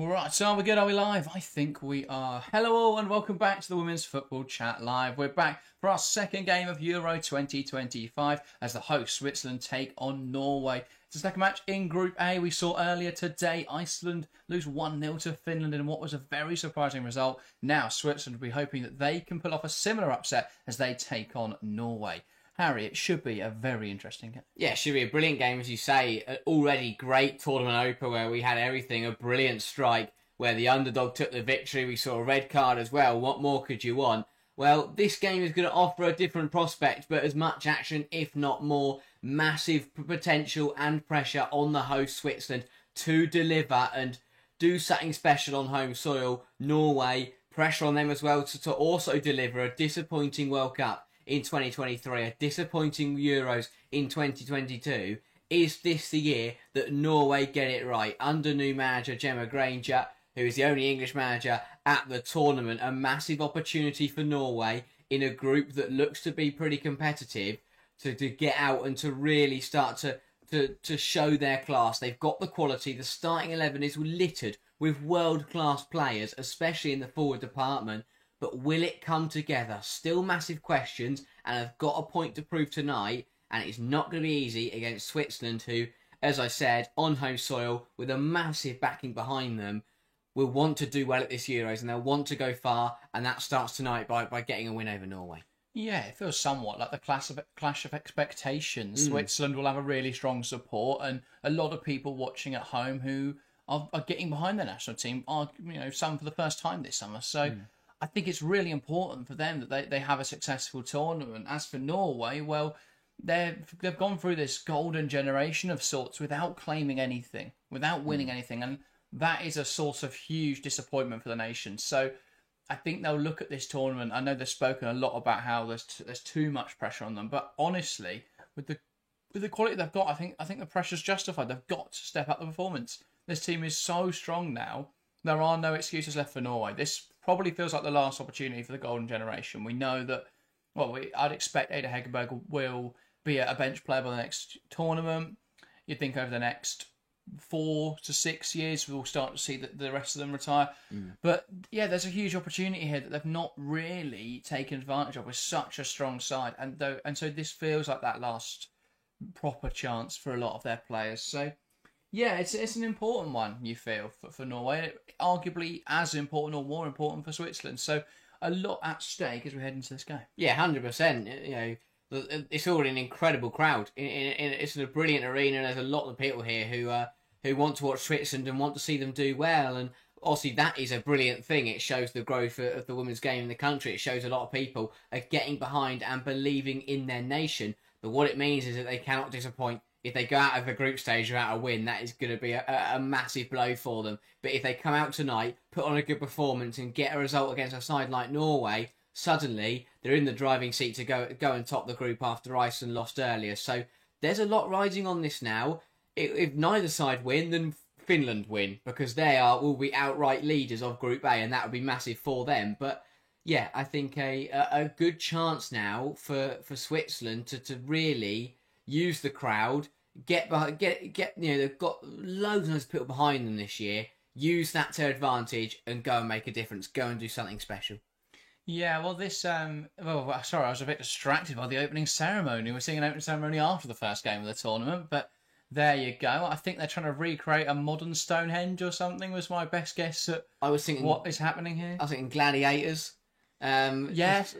Right, so are we good? Are we live? I think we are. Hello all and welcome back to the Women's Football Chat Live. We're back for our second game of Euro 2025 as the hosts Switzerland take on Norway. It's the second match in Group A. We saw earlier today Iceland lose 1-0 to Finland in what was a very surprising result. Now Switzerland will be hoping that they can pull off a similar upset as they take on Norway. Harry, it should be a very interesting game. Yeah, it should be a brilliant game, as you say. An already great tournament opener where we had everything. A brilliant strike where the underdog took the victory. We saw a red card as well. What more could you want? Well, this game is going to offer a different prospect, but as much action, if not more. Massive potential and pressure on the host Switzerland to deliver and do something special on home soil. Norway, pressure on them as well to also deliver a disappointing World Cup in 2023, a disappointing Euros in 2022. Is this the year that Norway get it right? Under new manager Gemma Granger, who is the only English manager at the tournament, a massive opportunity for Norway in a group that looks to be pretty competitive to get out and to really start to show their class. They've got the quality. The starting 11 is littered with world-class players, especially in the forward department. But will it come together? Still massive questions, and I've got a point to prove tonight, and it's not going to be easy against Switzerland, who, as I said, on home soil, with a massive backing behind them, will want to do well at this Euros, and they'll want to go far, and that starts tonight by getting a win over Norway. Yeah, it feels somewhat like the clash of expectations. Switzerland will have a really strong support, and a lot of people watching at home who are getting behind the national team are, some for the first time this summer. So I think it's really important for them that they have a successful tournament. As for Norway, well, they've gone through this golden generation of sorts without claiming anything, without winning anything, and that is a source of huge disappointment for the nation. So I think they'll look at this tournament. I know they've spoken a lot about how there's too much pressure on them, but honestly, with the quality they've got, I think the pressure's justified. They've got to step up the performance. This team is so strong now. There are no excuses left for Norway. This probably feels like the last opportunity for the golden generation. We know that. Well, I'd expect Ada Hegerberg will be a bench player by the next tournament. You'd think over the next 4 to 6 years we'll start to see the rest of them retire. But yeah, there's a huge opportunity here that they've not really taken advantage of with such a strong side, and so this feels like that last proper chance for a lot of their players. So yeah, it's an important one, you feel, for Norway, arguably as important or more important for Switzerland. So a lot at stake as we head into this game. Yeah, 100%. It's already an incredible crowd. It's a brilliant arena. There's a lot of people here who want to watch Switzerland and want to see them do well. And obviously that is a brilliant thing. It shows the growth of the women's game in the country. It shows a lot of people are getting behind and believing in their nation. But what it means is that they cannot disappoint. If they go out of the group stage without a win, that is going to be a massive blow for them. But if they come out tonight, put on a good performance and get a result against a side like Norway, suddenly they're in the driving seat to go and top the group after Iceland lost earlier. So there's a lot riding on this now. If neither side win, then Finland win, because they will be outright leaders of Group A, and that would be massive for them. But yeah, I think a good chance now for Switzerland to really use the crowd, get they've got loads of people behind them this year. Use that to advantage and go and make a difference. Go and do something special. Yeah, well, sorry, I was a bit distracted by the opening ceremony. We're seeing an opening ceremony after the first game of the tournament, but there you go. I think they're trying to recreate a modern Stonehenge or something, was my best guess at what is happening here. I was thinking gladiators. Yes,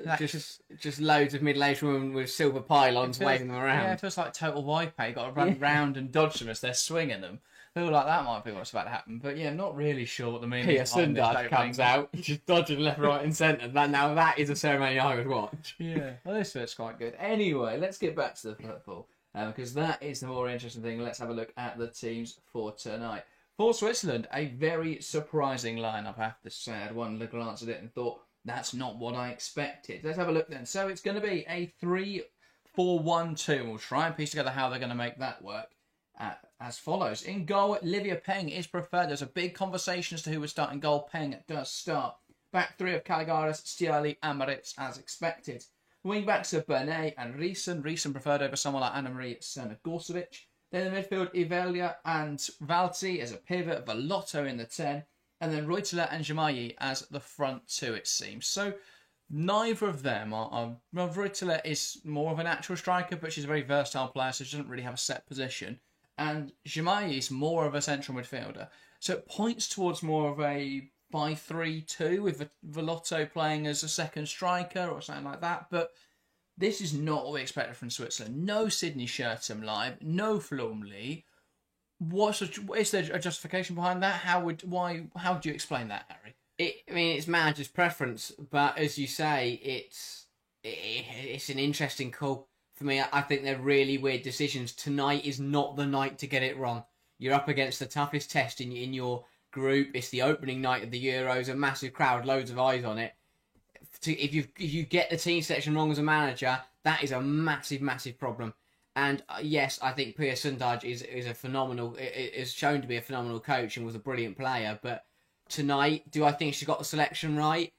just loads of middle-aged women with silver pylons waving them around. Yeah, it feels like Total Wipeout. You've got to run round and dodge them as they're swinging them. I feel like that might be what's about to happen. But yeah, I'm not really sure what the meaning Pia Sundhage comes out, just dodging left, right and centre. Now that is a ceremony I would watch. Yeah, well, this fit's quite good. Anyway, let's get back to the football, because that is the more interesting thing. Let's have a look at the teams for tonight. For Switzerland, a very surprising lineup, I have to say. I had one little glance at it and thought, that's not what I expected. Let's have a look then. So it's going to be a 3-4-1-2. We'll try and piece together how they're going to make that work as follows. In goal, Livia Peng is preferred. There's a big conversation as to who would start in goal. Peng does start. Back three of Caligaris, Stiali, and Maritz as expected. Wing backs are Bernet and Riesen. Riesen preferred over someone like Anna-Marie Srna-Gorcevic. Then in the midfield, Ivelia and Valti as a pivot. Velotto in the 10. and then Reuteler and Jamayi as the front two, it seems. So neither of them are well, Reuteler is more of a natural striker, but she's a very versatile player, so she doesn't really have a set position. And Jamayi is more of a central midfielder. So it points towards more of a 5-3-2 with Velotto playing as a second striker or something like that. But this is not what we expected from Switzerland. No Sydney Schertum live, no Flum Lee. Is there a justification behind that? How do you explain that, Harry? It's manager's preference, but as you say, it's an interesting call. For me, I think they're really weird decisions. Tonight is not the night to get it wrong. You're up against the toughest test in your group. It's the opening night of the Euros, a massive crowd, loads of eyes on it. If you get the team selection wrong as a manager, that is a massive, massive problem. And yes, I think Pia Sundhage is a phenomenal, is shown to be a phenomenal coach and was a brilliant player. But tonight, do I think she got the selection right?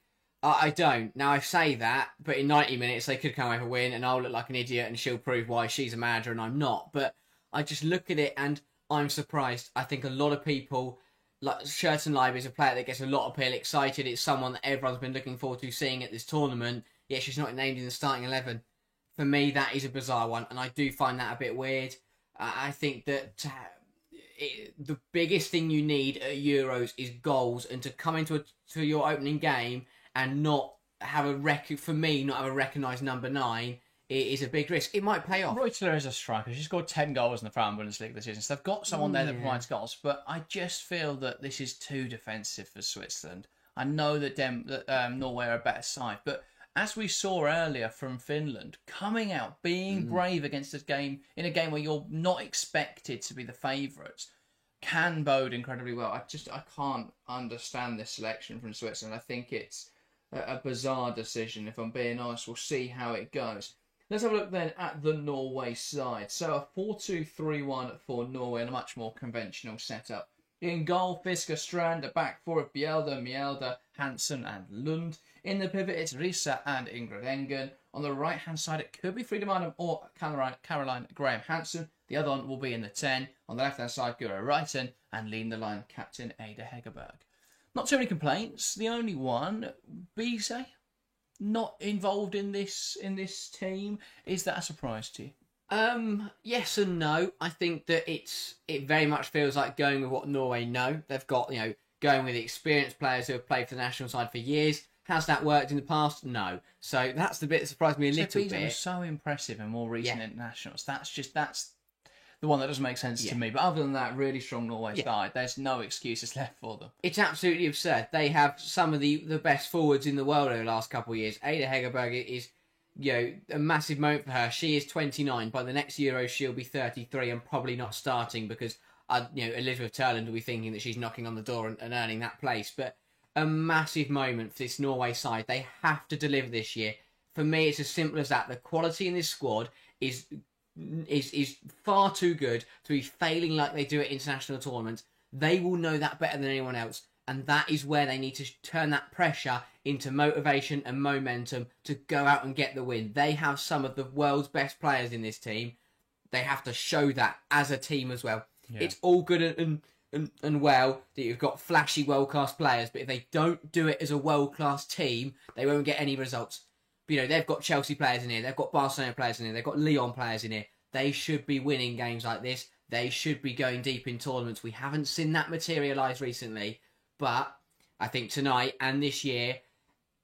I don't. Now, I say that, but in 90 minutes, they could come away with a win, and I'll look like an idiot, and she'll prove why she's a manager and I'm not. But I just look at it, and I'm surprised. I think a lot of people, like Scherton Live is a player that gets a lot of people excited. It's someone that everyone's been looking forward to seeing at this tournament, yet she's not named in the starting 11. For me, that is a bizarre one, and I do find that a bit weird. I think that the biggest thing you need at Euros is goals, and to come into your opening game and not have a recognised number 9 is a big risk. It might pay off. Reuteler is a striker. She scored 10 goals in the Frauen Bundesliga this season. So they've got someone there that provides goals, but I just feel that this is too defensive for Switzerland. I know that Norway are a better side, but as we saw earlier from Finland, coming out, being brave against in a game where you're not expected to be the favourites, can bode incredibly well. I can't understand this selection from Switzerland. I think it's a bizarre decision, if I'm being honest. We'll see how it goes. Let's have a look then at the Norway side. So a 4-2-3-1 for Norway and a much more conventional setup. In goal, Fisker Strand, a back four of Bjelder, Mjelde, Hansen and Lund. In the pivot, it's Risa and Ingrid Engen. On the right-hand side, it could be Frida Manum or Caroline Graham Hansen. The other one will be in the 10. On the left-hand side, Gura Reiten and leading the line, captain Ada Hegerberg. Not too many complaints. The only one, Bise, not involved in this team. Is that a surprise to you? Yes and no. I think that it very much feels like going with what Norway know. They've got, going with the experienced players who have played for the national side for years. Has that worked in the past? No. So that's the bit that surprised me a little bit. Was so impressive in more recent internationals. That's the one that doesn't make sense to me. But other than that, really strong Norway side. There's no excuses left for them. It's absolutely absurd. They have some of the best forwards in the world over the last couple of years. Ada Hegerberg is, a massive moment for her. She is 29. By the next Euro, she'll be 33 and probably not starting because, Elizabeth Turland will be thinking that she's knocking on the door and earning that place. But a massive moment for this Norway side. They have to deliver this year. For me, it's as simple as that. The quality in this squad is far too good to be failing like they do at international tournaments. They will know that better than anyone else, and that is where they need to turn that pressure into motivation and momentum to go out and get the win. They have some of the world's best players in this team. They have to show that as a team as well. Yeah. It's all good and well that you've got flashy world-class players, but if they don't do it as a world-class team, they won't get any results. But, they've got Chelsea players in here, they've got Barcelona players in here, they've got Lyon players in here. They should be winning games like this. They should be going deep in tournaments. We haven't seen that materialise recently, but I think tonight and this year,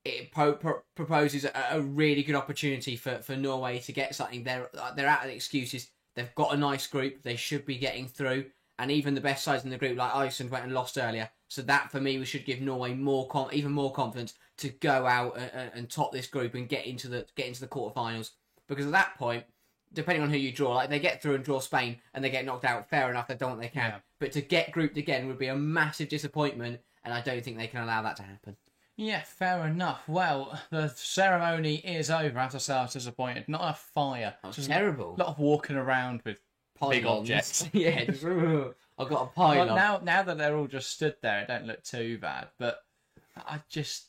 it proposes a really good opportunity for Norway to get something. They're out of the excuses. They've got a nice group. They should be getting through. And even the best sides in the group, like Iceland, went and lost earlier. So that, for me, we should give Norway even more confidence to go out and top this group and get into the quarterfinals. Because at that point, depending on who you draw, like they get through and draw Spain and they get knocked out, fair enough, they've done what they can. Yeah. But to get grouped again would be a massive disappointment, and I don't think they can allow that to happen. Yeah, fair enough. Well, the ceremony is over after so disappointed. Not enough fire. That was terrible. A lot of walking around with big objects. Yeah, just, I've got a pile. Well, now that they're all just stood there, it don't look too bad. But I just,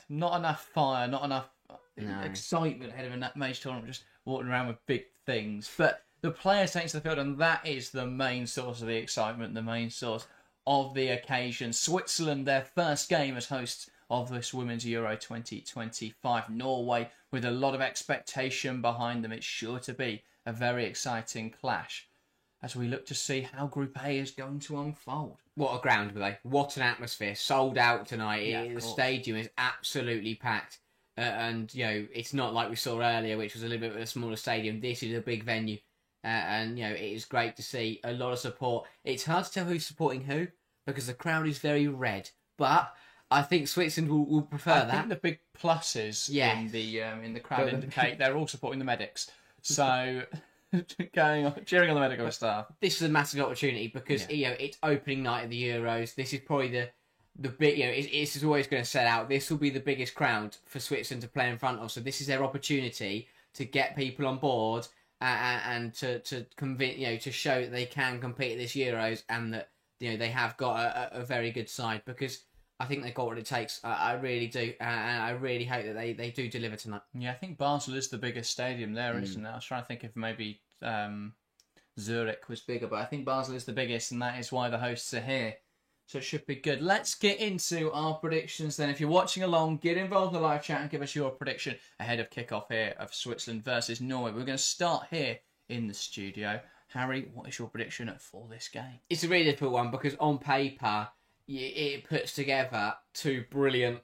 not enough fire, not enough excitement ahead of a major tournament. Just walking around with big things. But the players take to the field, and that is the main source of the excitement, the main source of the occasion. Switzerland, their first game as hosts of this Women's Euro 2025. Norway, with a lot of expectation behind them. It's sure to be a very exciting clash as we look to see how Group A is going to unfold. What a ground play. What an atmosphere. Sold out tonight. Yeah, The stadium is absolutely packed. And, it's not like we saw earlier, which was a little bit of a smaller stadium. This is a big venue. And, it is great to see a lot of support. It's hard to tell who's supporting who because the crowd is very red. But I think Switzerland will prefer that. I think the big pluses in the crowd indicate they're all supporting the medics. So... cheering on the medical staff. This is a massive opportunity because it's opening night of the Euros. This is probably the big it's always going to set out. This will be the biggest crowd for Switzerland to play in front of. So this is their opportunity to get people on board and to convince to show that they can compete at this Euros and that they have got a very good side because I think they've got what it takes. I really do, and I really hope that they do deliver tonight. Yeah, I think Basel is the biggest stadium there, isn't it? I was trying to think if maybe Zurich was bigger, but I think Basel is the biggest, and that is why the hosts are here. So it should be good. Let's get into our predictions then. If you're watching along, get involved in the live chat and give us your prediction ahead of kickoff here of Switzerland versus Norway. We're going to start here in the studio. Harry, what is your prediction for this game? It's a really difficult one because on paper, it puts together two brilliant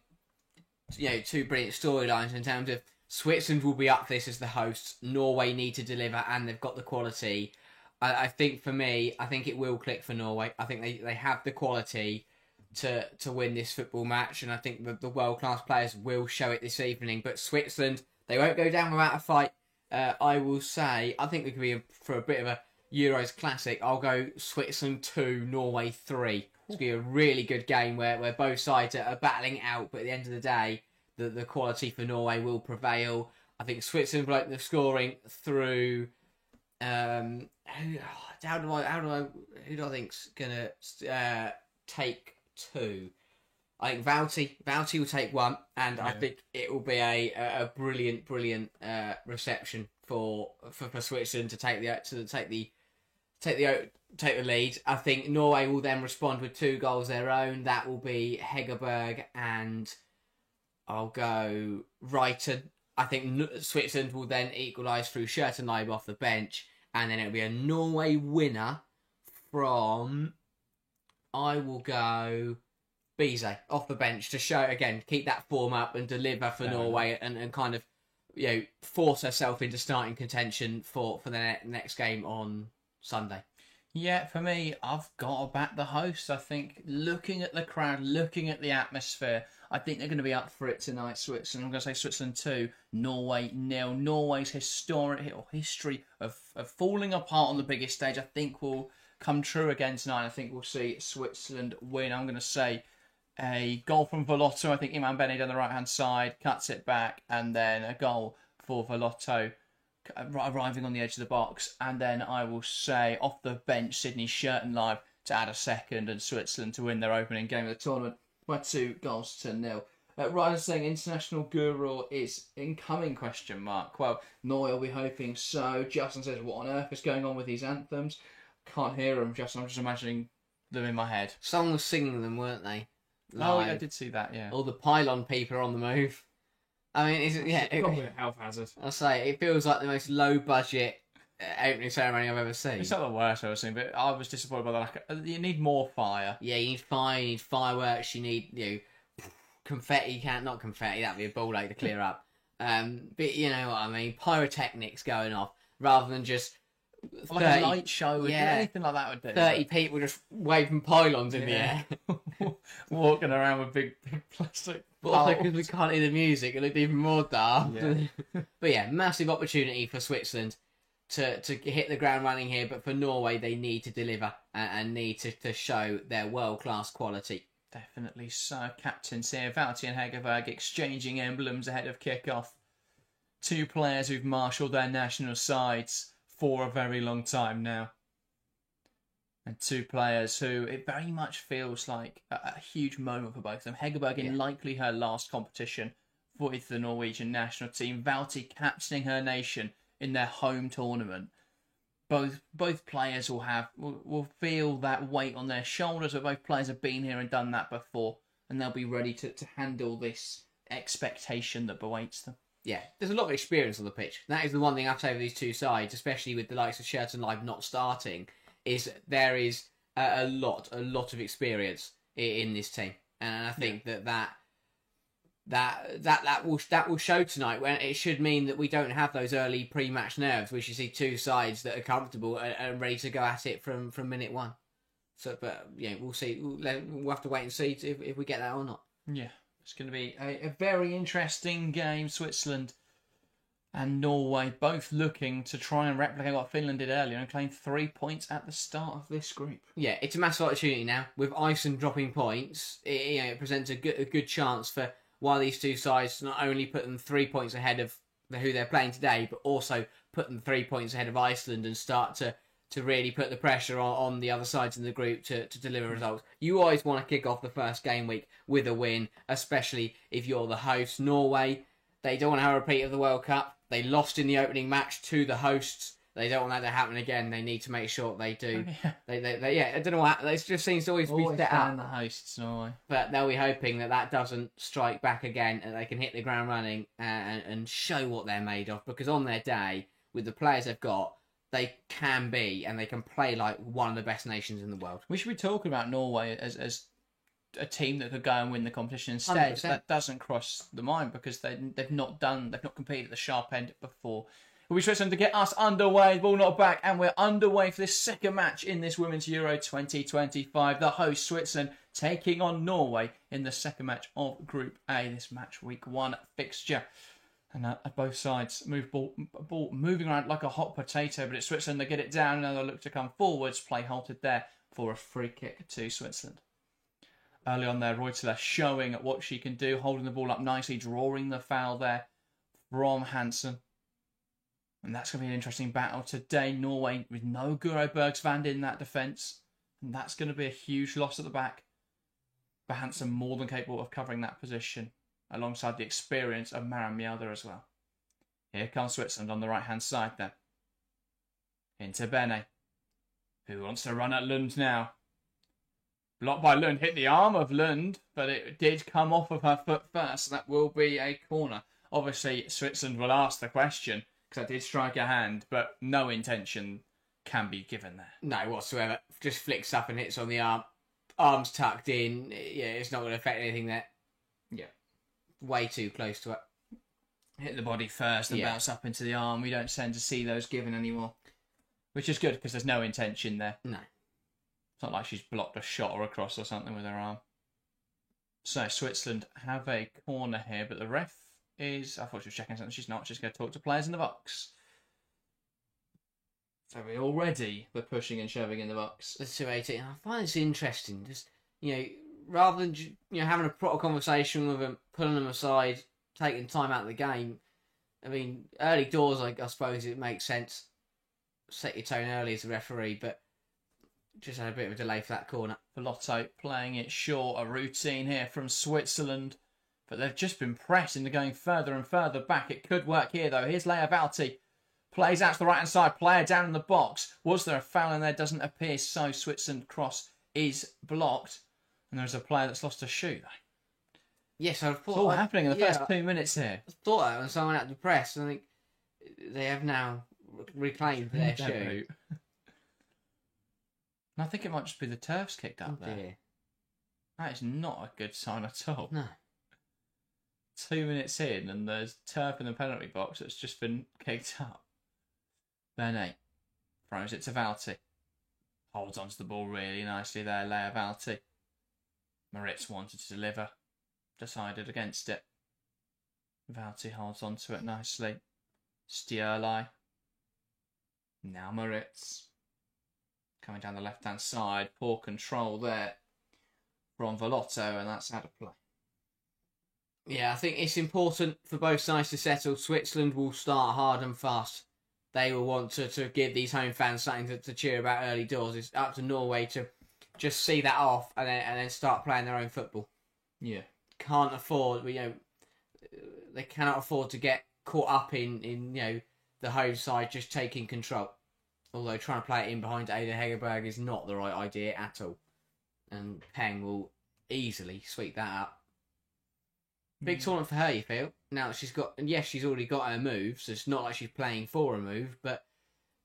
storylines in terms of Switzerland will be up for this as the hosts. Norway need to deliver, and they've got the quality. I think for me, I think it will click for Norway. I think they have the quality to win this football match, and I think the world class players will show it this evening. But Switzerland, they won't go down without a fight. I will say, I think we could be for a bit of a Euros classic. I'll go Switzerland 2, Norway 3. It's going to be a really good game where both sides are battling out, but at the end of the day, the quality for Norway will prevail. I think Switzerland will open the scoring through. Who do I think's going to take 2? I think Vouty will take 1, and I think it will be a brilliant reception for Switzerland to take the lead. I think Norway will then respond with 2 goals their own. That will be Hegerberg and I'll go Reiten. I think Switzerland will then equalise through Schurtenleib off the bench, and then it'll be a Norway winner from. I will go Bizet off the bench to show again, keep that form up and deliver for Norway and kind of force herself into starting contention for the next game on Sunday. Yeah, for me, I've got to back the hosts. I think looking at the crowd, looking at the atmosphere, I think they're going to be up for it tonight, Switzerland. I'm going to say Switzerland 2, Norway 0. Norway's history of falling apart on the biggest stage, I think will come true again tonight. I think we'll see Switzerland win. I'm going to say a goal from Velotto. I think Iman Benny down the right-hand side, cuts it back, and then a goal for Velotto arriving on the edge of the box, and then I will say off the bench Sydney Schurtenleib to add a second and Switzerland to win their opening game of the tournament by 2-0. Ryder saying international guru is incoming ? Well, Norway will be hoping so. Justin says, what on earth is going on with these anthems? Can't hear them, Justin. I'm just imagining them in my head. Someone was singing them, weren't they? Live. Oh, yeah, I did see that, yeah. All the pylon people are on the move. I mean, it's probably a health hazard. I'll say, it feels like the most low-budget opening ceremony I've ever seen. It's not the worst I've ever seen, but I was disappointed by the lack of... You need more fire. Yeah, you need fire, you need fireworks, you need, confetti. Not confetti, that'd be a ball ache to clear up. But you know what I mean, pyrotechnics going off, rather than just... 30, like a light show, anything like that would do. 30 people just waving pylons in the air. Walking around with big plastic. But also because we can't hear the music, it looked even more daft. Yeah. But yeah, massive opportunity for Switzerland to hit the ground running here. But for Norway, they need to deliver and need to show their world-class quality. Definitely so. Captains here, Vouty and Hegerberg exchanging emblems ahead of kick-off. 2 players who've marshalled their national sides for a very long time now. And 2 players who it very much feels like a huge moment for both of them. Hegerberg in likely her last competition with the Norwegian national team. Vouty captaining her nation in their home tournament. both players will feel that weight on their shoulders, but both players have been here and done that before, and they'll be ready to handle this expectation that awaits them. Yeah, there's a lot of experience on the pitch. That is the one thing I've said with these two sides, especially with the likes of Sheraton Live not starting, is there is a lot of experience in this team, and I think that will show tonight. When it should mean that we don't have those early pre-match nerves. We should see two sides that are comfortable and ready to go at it from minute one. So, but yeah, we'll see. We'll have to wait and see if we get that or not. Yeah. It's going to be a very interesting game. Switzerland and Norway both looking to try and replicate what Finland did earlier and claim 3 points at the start of this group. Yeah, it's a massive opportunity now. With Iceland dropping points, it presents a good chance for while these two sides not only put them 3 points ahead of who they're playing today, but also put them 3 points ahead of Iceland and start to really put the pressure on the other sides in the group to deliver results. You always want to kick off the first game week with a win, especially if you're the host. Norway, they don't want to have a repeat of the World Cup. They lost in the opening match to the hosts. They don't want that to happen again. They need to make sure they do. I don't know what it just seems to always be set up. The hosts, Norway. But they'll be hoping that doesn't strike back again and they can hit the ground running and show what they're made of. Because on their day, with the players they've got, they can be and they can play like one of the best nations in the world. We should be talking about Norway as a team that could go and win the competition instead. 100%. That doesn't cross the mind because they've not competed at the sharp end before. We'll be Switzerland to get us underway. Ball not back, and we're underway for this second match in this Women's Euro 2025. The host Switzerland taking on Norway in the second match of Group A. This match week 1 fixture. And both sides ball moving around like a hot potato, but it's Switzerland that get it down and they'll look to come forwards. Play halted there for a free kick to Switzerland. Early on there, Reuteler showing what she can do, holding the ball up nicely, drawing the foul there from Hansen. And that's going to be an interesting battle today. Norway with no Guro Bergsvand in that defence. And that's going to be a huge loss at the back. But Hansen more than capable of covering that position, alongside the experience of Maren Mjelde as well. Here comes Switzerland on the right-hand side then. Into Bene, who wants to run at Lund now. Blocked by Lund, hit the arm of Lund, but it did come off of her foot first. That will be a corner. Obviously, Switzerland will ask the question, because I did strike a hand, but no intention can be given there. No, whatsoever. Just flicks up and hits on the arm. Arms tucked in. Yeah, it's not going to affect anything there. Yeah. Way too close to it. Hit the body first and bounce up into the arm. We don't tend to see those given anymore. Which is good because there's no intention there. No. It's not like she's blocked a shot or a cross or something with her arm. So Switzerland have a corner here, but the ref is... I thought she was checking something. She's not. She's going to talk to players in the box. So we're already the pushing and shoving in the box. The 218. I find this interesting. Just, rather than having a proper conversation with them, pulling them aside, taking time out of the game. I mean, early doors, I suppose it makes sense. Set your tone early as a referee, but just had a bit of a delay for that corner. Velotto playing it short, a routine here from Switzerland, but they've just been pressed into going further and further back. It could work here though. Here's Leia Valti. Plays out to the right hand side, player down in the box. Was there a foul in there? Doesn't appear so. Switzerland cross is blocked. And there's a player that's lost a shoe, though. Yes, I thought... It's all happening in the first 2 minutes here. I thought that when someone out the press. I think they have now reclaimed their shoe. I think it might just be the turf's kicked up there. Dear. That is not a good sign at all. No. 2 minutes in and there's turf in the penalty box that's just been kicked up. Bene throws it to Valti. Holds onto the ball really nicely there, Leia Valti. Moritz wanted to deliver. Decided against it. Valti holds onto it nicely. Stierlai. Now Moritz. Coming down the left-hand side. Poor control there from Velotto, and that's out of play. Yeah, I think it's important for both sides to settle. Switzerland will start hard and fast. They will want to give these home fans something to cheer about early doors. It's up to Norway to just see that off and then start playing their own football. Yeah. Can't afford, they cannot afford to get caught up in the home side just taking control. Although trying to play it in behind Ada Hegerberg is not the right idea at all. And Peng will easily sweep that up. Big tournament for her, you feel? Now that she's got... And yes, she's already got her move, so it's not like she's playing for a move, but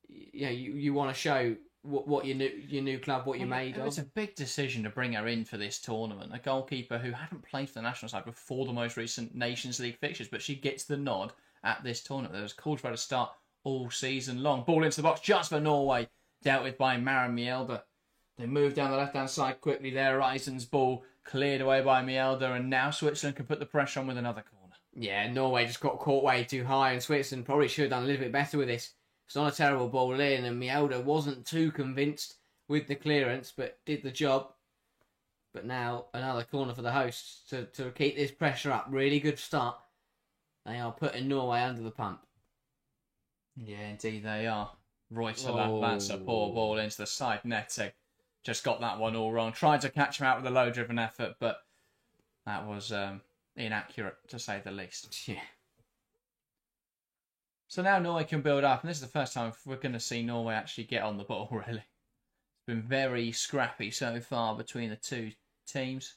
you want to show what your new club, what you're made of. It's a big decision to bring her in for this tournament. A goalkeeper who hadn't played for the national side before the most recent Nations League fixtures, but she gets the nod at this tournament. There was called for her to start all season long. Ball into the box just for Norway, dealt with by Maren Mjelde. They move down the left-hand side quickly there. Reisen's ball cleared away by Mjelde, and now Switzerland can put the pressure on with another corner. Yeah, Norway just got caught way too high, and Switzerland probably should have done a little bit better with this. It's not a terrible ball in, and Mjelde wasn't too convinced with the clearance, but did the job. But now another corner for the hosts to keep this pressure up. Really good start. They are putting Norway under the pump. Yeah, indeed they are. Reuteler, that's a poor ball into the side netting. Just got that one all wrong. Tried to catch him out with a low-driven effort, but that was inaccurate, to say the least. Yeah. So now Norway can build up, and this is the first time we're going to see Norway actually get on the ball, really. It's been very scrappy so far between the two teams.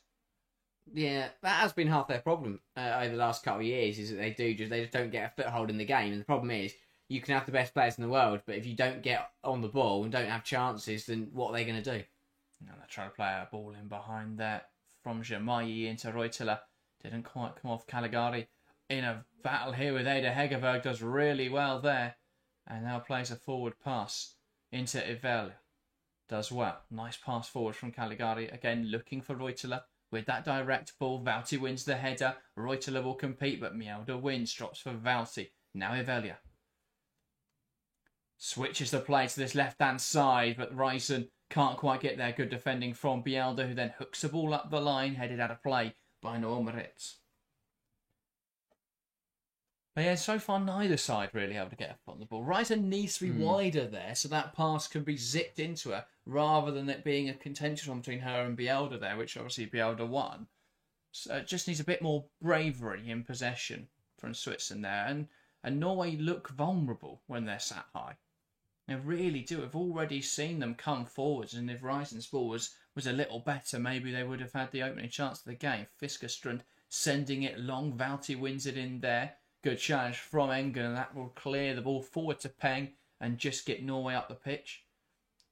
Yeah, that has been half their problem over the last couple of years, is that they just don't get a foothold in the game. And the problem is, you can have the best players in the world, but if you don't get on the ball and don't have chances, then what are they going to do? Now they're trying to play a ball in behind there from Jamayi into Reuteler. Didn't quite come off. Caligari in a battle here with Ada Hegerberg, does really well there. And now plays a forward pass into Ivelia. Does well. Nice pass forward from Caligari. Again, looking for Reuteler. With that direct ball, Vauti wins the header. Reuteler will compete, but Mjelde wins. Drops for Vauti. Now Ivelia. Switches the play to this left-hand side, but Reisen can't quite get there. Good defending from Mjelde, who then hooks the ball up the line, headed out of play by Noel Moritz. But yeah, so far neither side really able to get up on the ball. Reisen needs to be wider there, so that pass can be zipped into her, rather than it being a contentious one between her and Mjelde there, which obviously Mjelde won. So it just needs a bit more bravery in possession from Switzerland there, and Norway look vulnerable when they're sat high. They really do. I've already seen them come forwards, and if Reisen's ball was a little better, maybe they would have had the opening chance of the game. Fiskerstrand sending it long. Vauti wins it in there. Good challenge from Engen, and that will clear the ball forward to Peng and just get Norway up the pitch.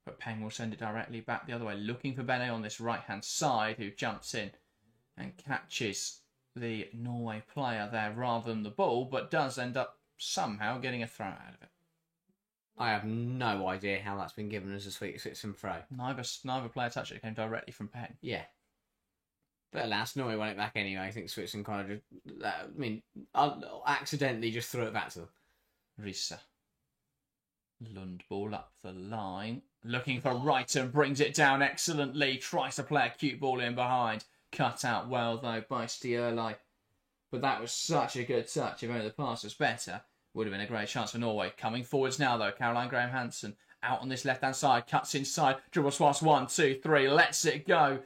But Peng will send it directly back the other way, looking for Bene on this right-hand side, who jumps in and catches the Norway player there rather than the ball, but does end up somehow getting a throw out of it. I have no idea how that's been given as a Switzerland throw. Neither player touched it. It came directly from Peng. Yeah. But alas, Norway won it back anyway. I think Switzerland kind of just, accidentally just threw it back to them. Riise. Lund ball up the line. Looking for Reiten, brings it down excellently. Tries to play a cute ball in behind. Cut out well, though, by Stierlei. But that was such a good touch. If only the pass was better, would have been a great chance for Norway. Coming forwards now, though. Caroline Graham Hansen out on this left-hand side. Cuts inside. Dribble swats 1, 2, 3. Lets it go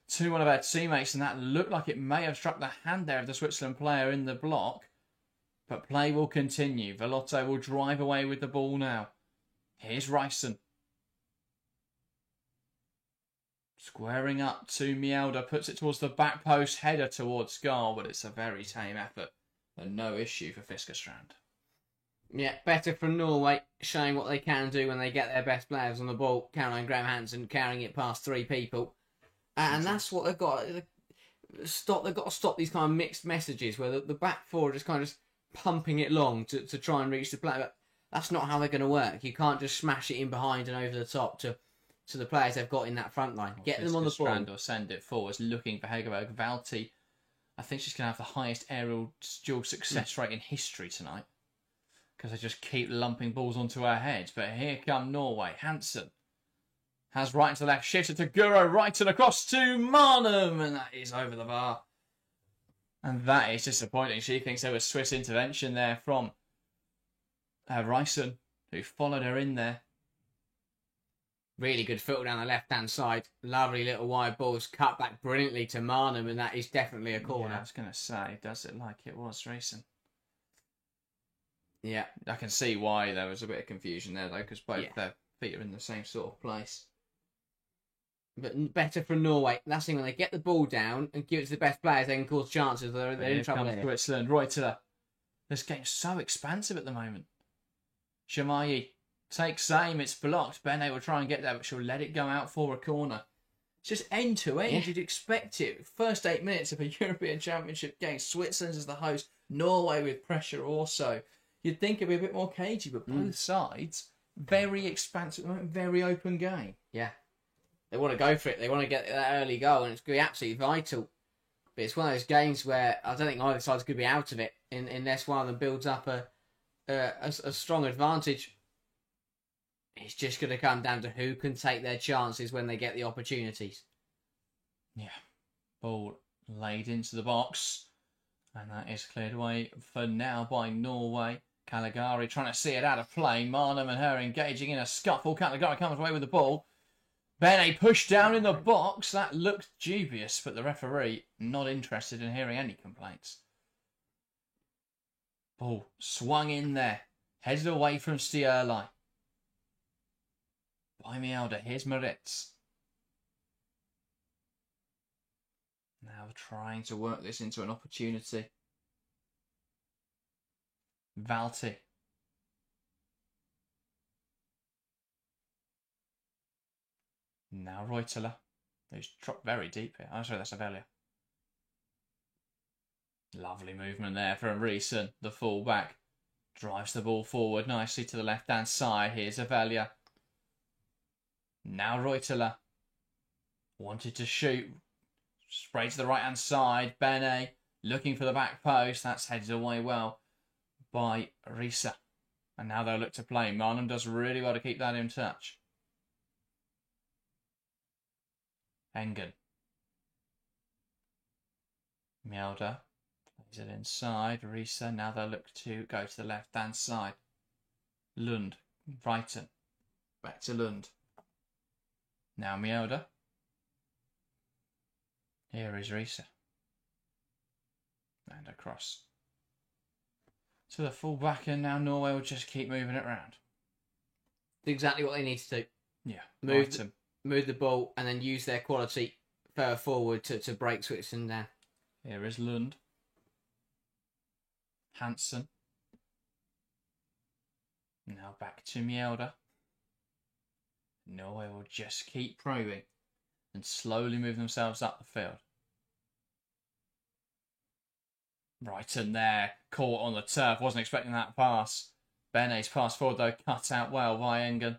to one of her teammates. And that looked like it may have struck the hand there of the Switzerland player in the block. But play will continue. Velotto will drive away with the ball now. Here's Reisen. Squaring up to Mjelde. Puts it towards the back post. Header towards goal. But it's a very tame effort. And no issue for Fiskerstrand. Yeah, better from Norway, showing what they can do when they get their best players on the ball. Caroline Graham Hansen carrying it past 3 people. And that's what they've got to stop. They've got to stop these kind of mixed messages where the back four are just kind of pumping it long to try and reach the player. But that's not how they're going to work. You can't just smash it in behind and over the top to the players they've got in that front line. Get them on the ball. Or send it forwards, looking for Hegerberg. Vauti, I think she's going to have the highest aerial dual success rate in history tonight, because they just keep lumping balls onto her head. But here come Norway. Hansen has right to left, shifted to Guro, right and across to Marnum, and that is over the bar. And that is disappointing. She thinks there was Swiss intervention there from Reisen, who followed her in there. Really good foot down the left-hand side. Lovely little wide balls cut back brilliantly to Marnum, and that is definitely a corner. Yeah, I was going to say, does it like it was Reisen? Yeah. I can see why there was a bit of confusion there, though, because both their feet are in the same sort of place. But better for Norway. That's the thing, when they get the ball down and give it to the best players, they can cause chances. They're in trouble here. Switzerland, Reuteler. This game's so expansive at the moment. Shamayi takes aim, it's blocked. Bene will try and get there, but she'll let it go out for a corner. It's just end to end. Yeah. You'd expect it. First 8 minutes of a European Championship game. Switzerland as the host. Norway with pressure also. You'd think it'd be a bit more cagey, but both sides, very expansive, very open game. Yeah. They want to go for it. They want to get that early goal, and it's going to be absolutely vital. But it's one of those games where I don't think either side's going to be out of it unless one of them builds up a strong advantage. It's just going to come down to who can take their chances when they get the opportunities. Yeah. Ball laid into the box. And that is cleared away for now by Norway. Caligari trying to see it out of play. Marnham and her engaging in a scuffle. Caligari comes away with the ball. Bene pushed down in the box. That looked dubious, but the referee not interested in hearing any complaints. Ball swung in there. Headed away from Stierlai. By Mjelde. Here's Moritz. Now trying to work this into an opportunity. Valti. Now Reuteler, who's dropped very deep here. Oh, sorry, that's Avelia. Lovely movement there from Reeson, the full-back. Drives the ball forward nicely to the left-hand side. Here's Avelia. Now Reuteler. Wanted to shoot. Spray to the right-hand side. Bene looking for the back post. That's headed away well by Risa. And now they'll look to play. Marnham does really well to keep that in touch. Engen. Mjelde plays it inside. Risa. Now they'll look to go to the left-hand side. Lund. Brighton. Back to Lund. Now Mjelde. Here is Risa. And across to the full-back, and now Norway will just keep moving it around. Exactly what they need to do. Yeah. Move the ball and then use their quality further forward to break Switzerland down. Here is Lund. Hansen. Now back to Mjelde. Norway will just keep probing and slowly move themselves up the field. Brighton there, caught on the turf. Wasn't expecting that pass. Bene's pass forward, though, cut out well by Engen.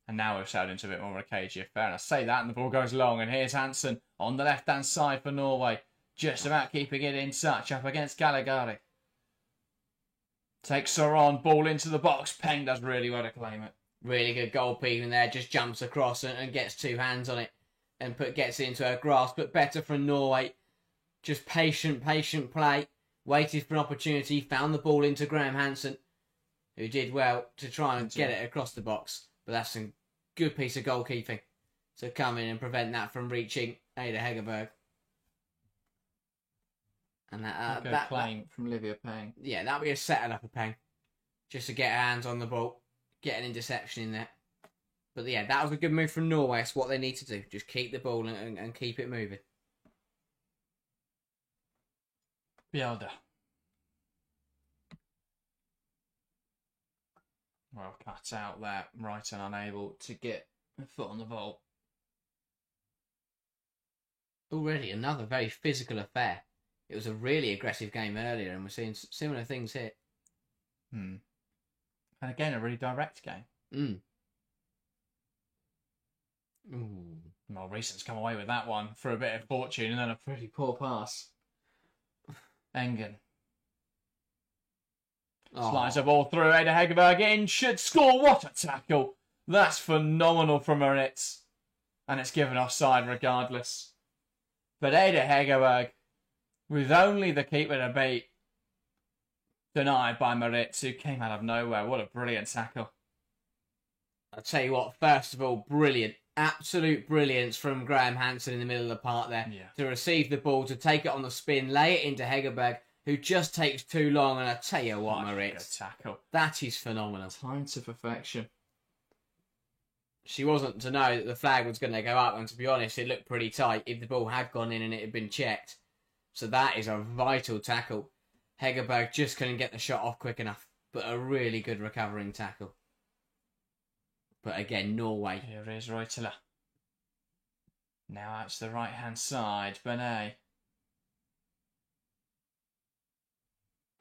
And now we've sailed into a bit more of a cagey affair. And I say that, and the ball goes long. And here's Hansen on the left-hand side for Norway. Just about keeping it in touch up against Caligari. Takes her on, ball into the box. Peng does really well to claim it. Really good goalkeeping there. Just jumps across and gets two hands on it. And gets it into her grasp. But better from Norway. Just patient play. Waited for an opportunity. Found the ball into Graham Hansen, who did well to try and get it across the box. But that's a good piece of goalkeeping to come in and prevent that from reaching Ada Hegerberg. And that claim from Livia Peng. Yeah, that'll be a setting up of Peng. Just to get her hands on the ball. Get an interception in there. But yeah, that was a good move from Norway. It's what they need to do. Just keep the ball and keep it moving. Mjelde. Well, cut out there. Right and unable to get a foot on the ball. Already another very physical affair. It was a really aggressive game earlier, and we're seeing similar things here. And again, a really direct game. Well, Reeson's come away with that one for a bit of fortune, and then a pretty poor pass. Engen. Slides the ball through. Ada Hegerberg in. Should score. What a tackle. That's phenomenal from Moritz. And it's given offside regardless. But Ada Hegerberg, with only the keeper to beat, denied by Moritz, who came out of nowhere. What a brilliant tackle. I'll tell you what, first of all, brilliant. Absolute brilliance from Graham Hansen in the middle of the park there. Yeah. To receive the ball, to take it on the spin, lay it into Hegerberg, who just takes too long. And I tell you what, Good Maritz, tackle. that is phenomenal. Time to perfection. She wasn't to know that the flag was going to go up, and to be honest, it looked pretty tight if the ball had gone in and it had been checked. So that is a vital tackle. Hegerberg just couldn't get the shot off quick enough, but a really good recovering tackle. But again, Norway. Here is Reutela. Now out to the right-hand side. Benet.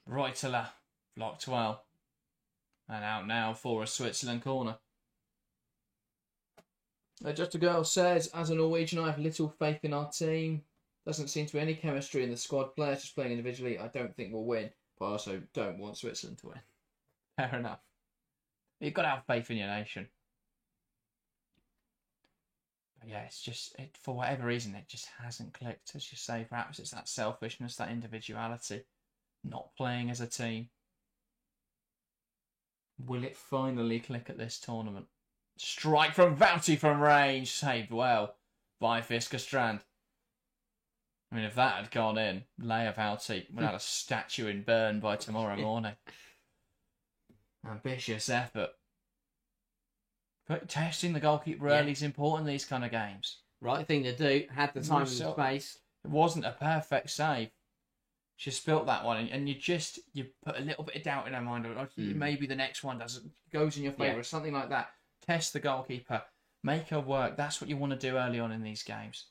Reutela. Blocked well. And out now for a Switzerland corner. Just a girl says, as a Norwegian, I have little faith in our team. Doesn't seem to be any chemistry in the squad. Players just playing individually, I don't think we'll win. But I also don't want Switzerland to win. Fair enough. You've got to have faith in your nation. But yeah, it's just, for whatever reason, it just hasn't clicked. As you say, perhaps it's that selfishness, that individuality. Not playing as a team. Will it finally click at this tournament? Strike from Vouty from range. Saved well by Fisker Strand. I mean, if that had gone in, Leia Vouty would have had a statue in Bern by tomorrow morning. Ambitious effort. But testing the goalkeeper early is important in these kind of games. Right thing to do. Had the time and the space. It wasn't a perfect save. She spilt that one, and you put a little bit of doubt in her mind. Maybe the next one goes in your favour, or something like that. Test the goalkeeper, make her work. That's what you want to do early on in these games.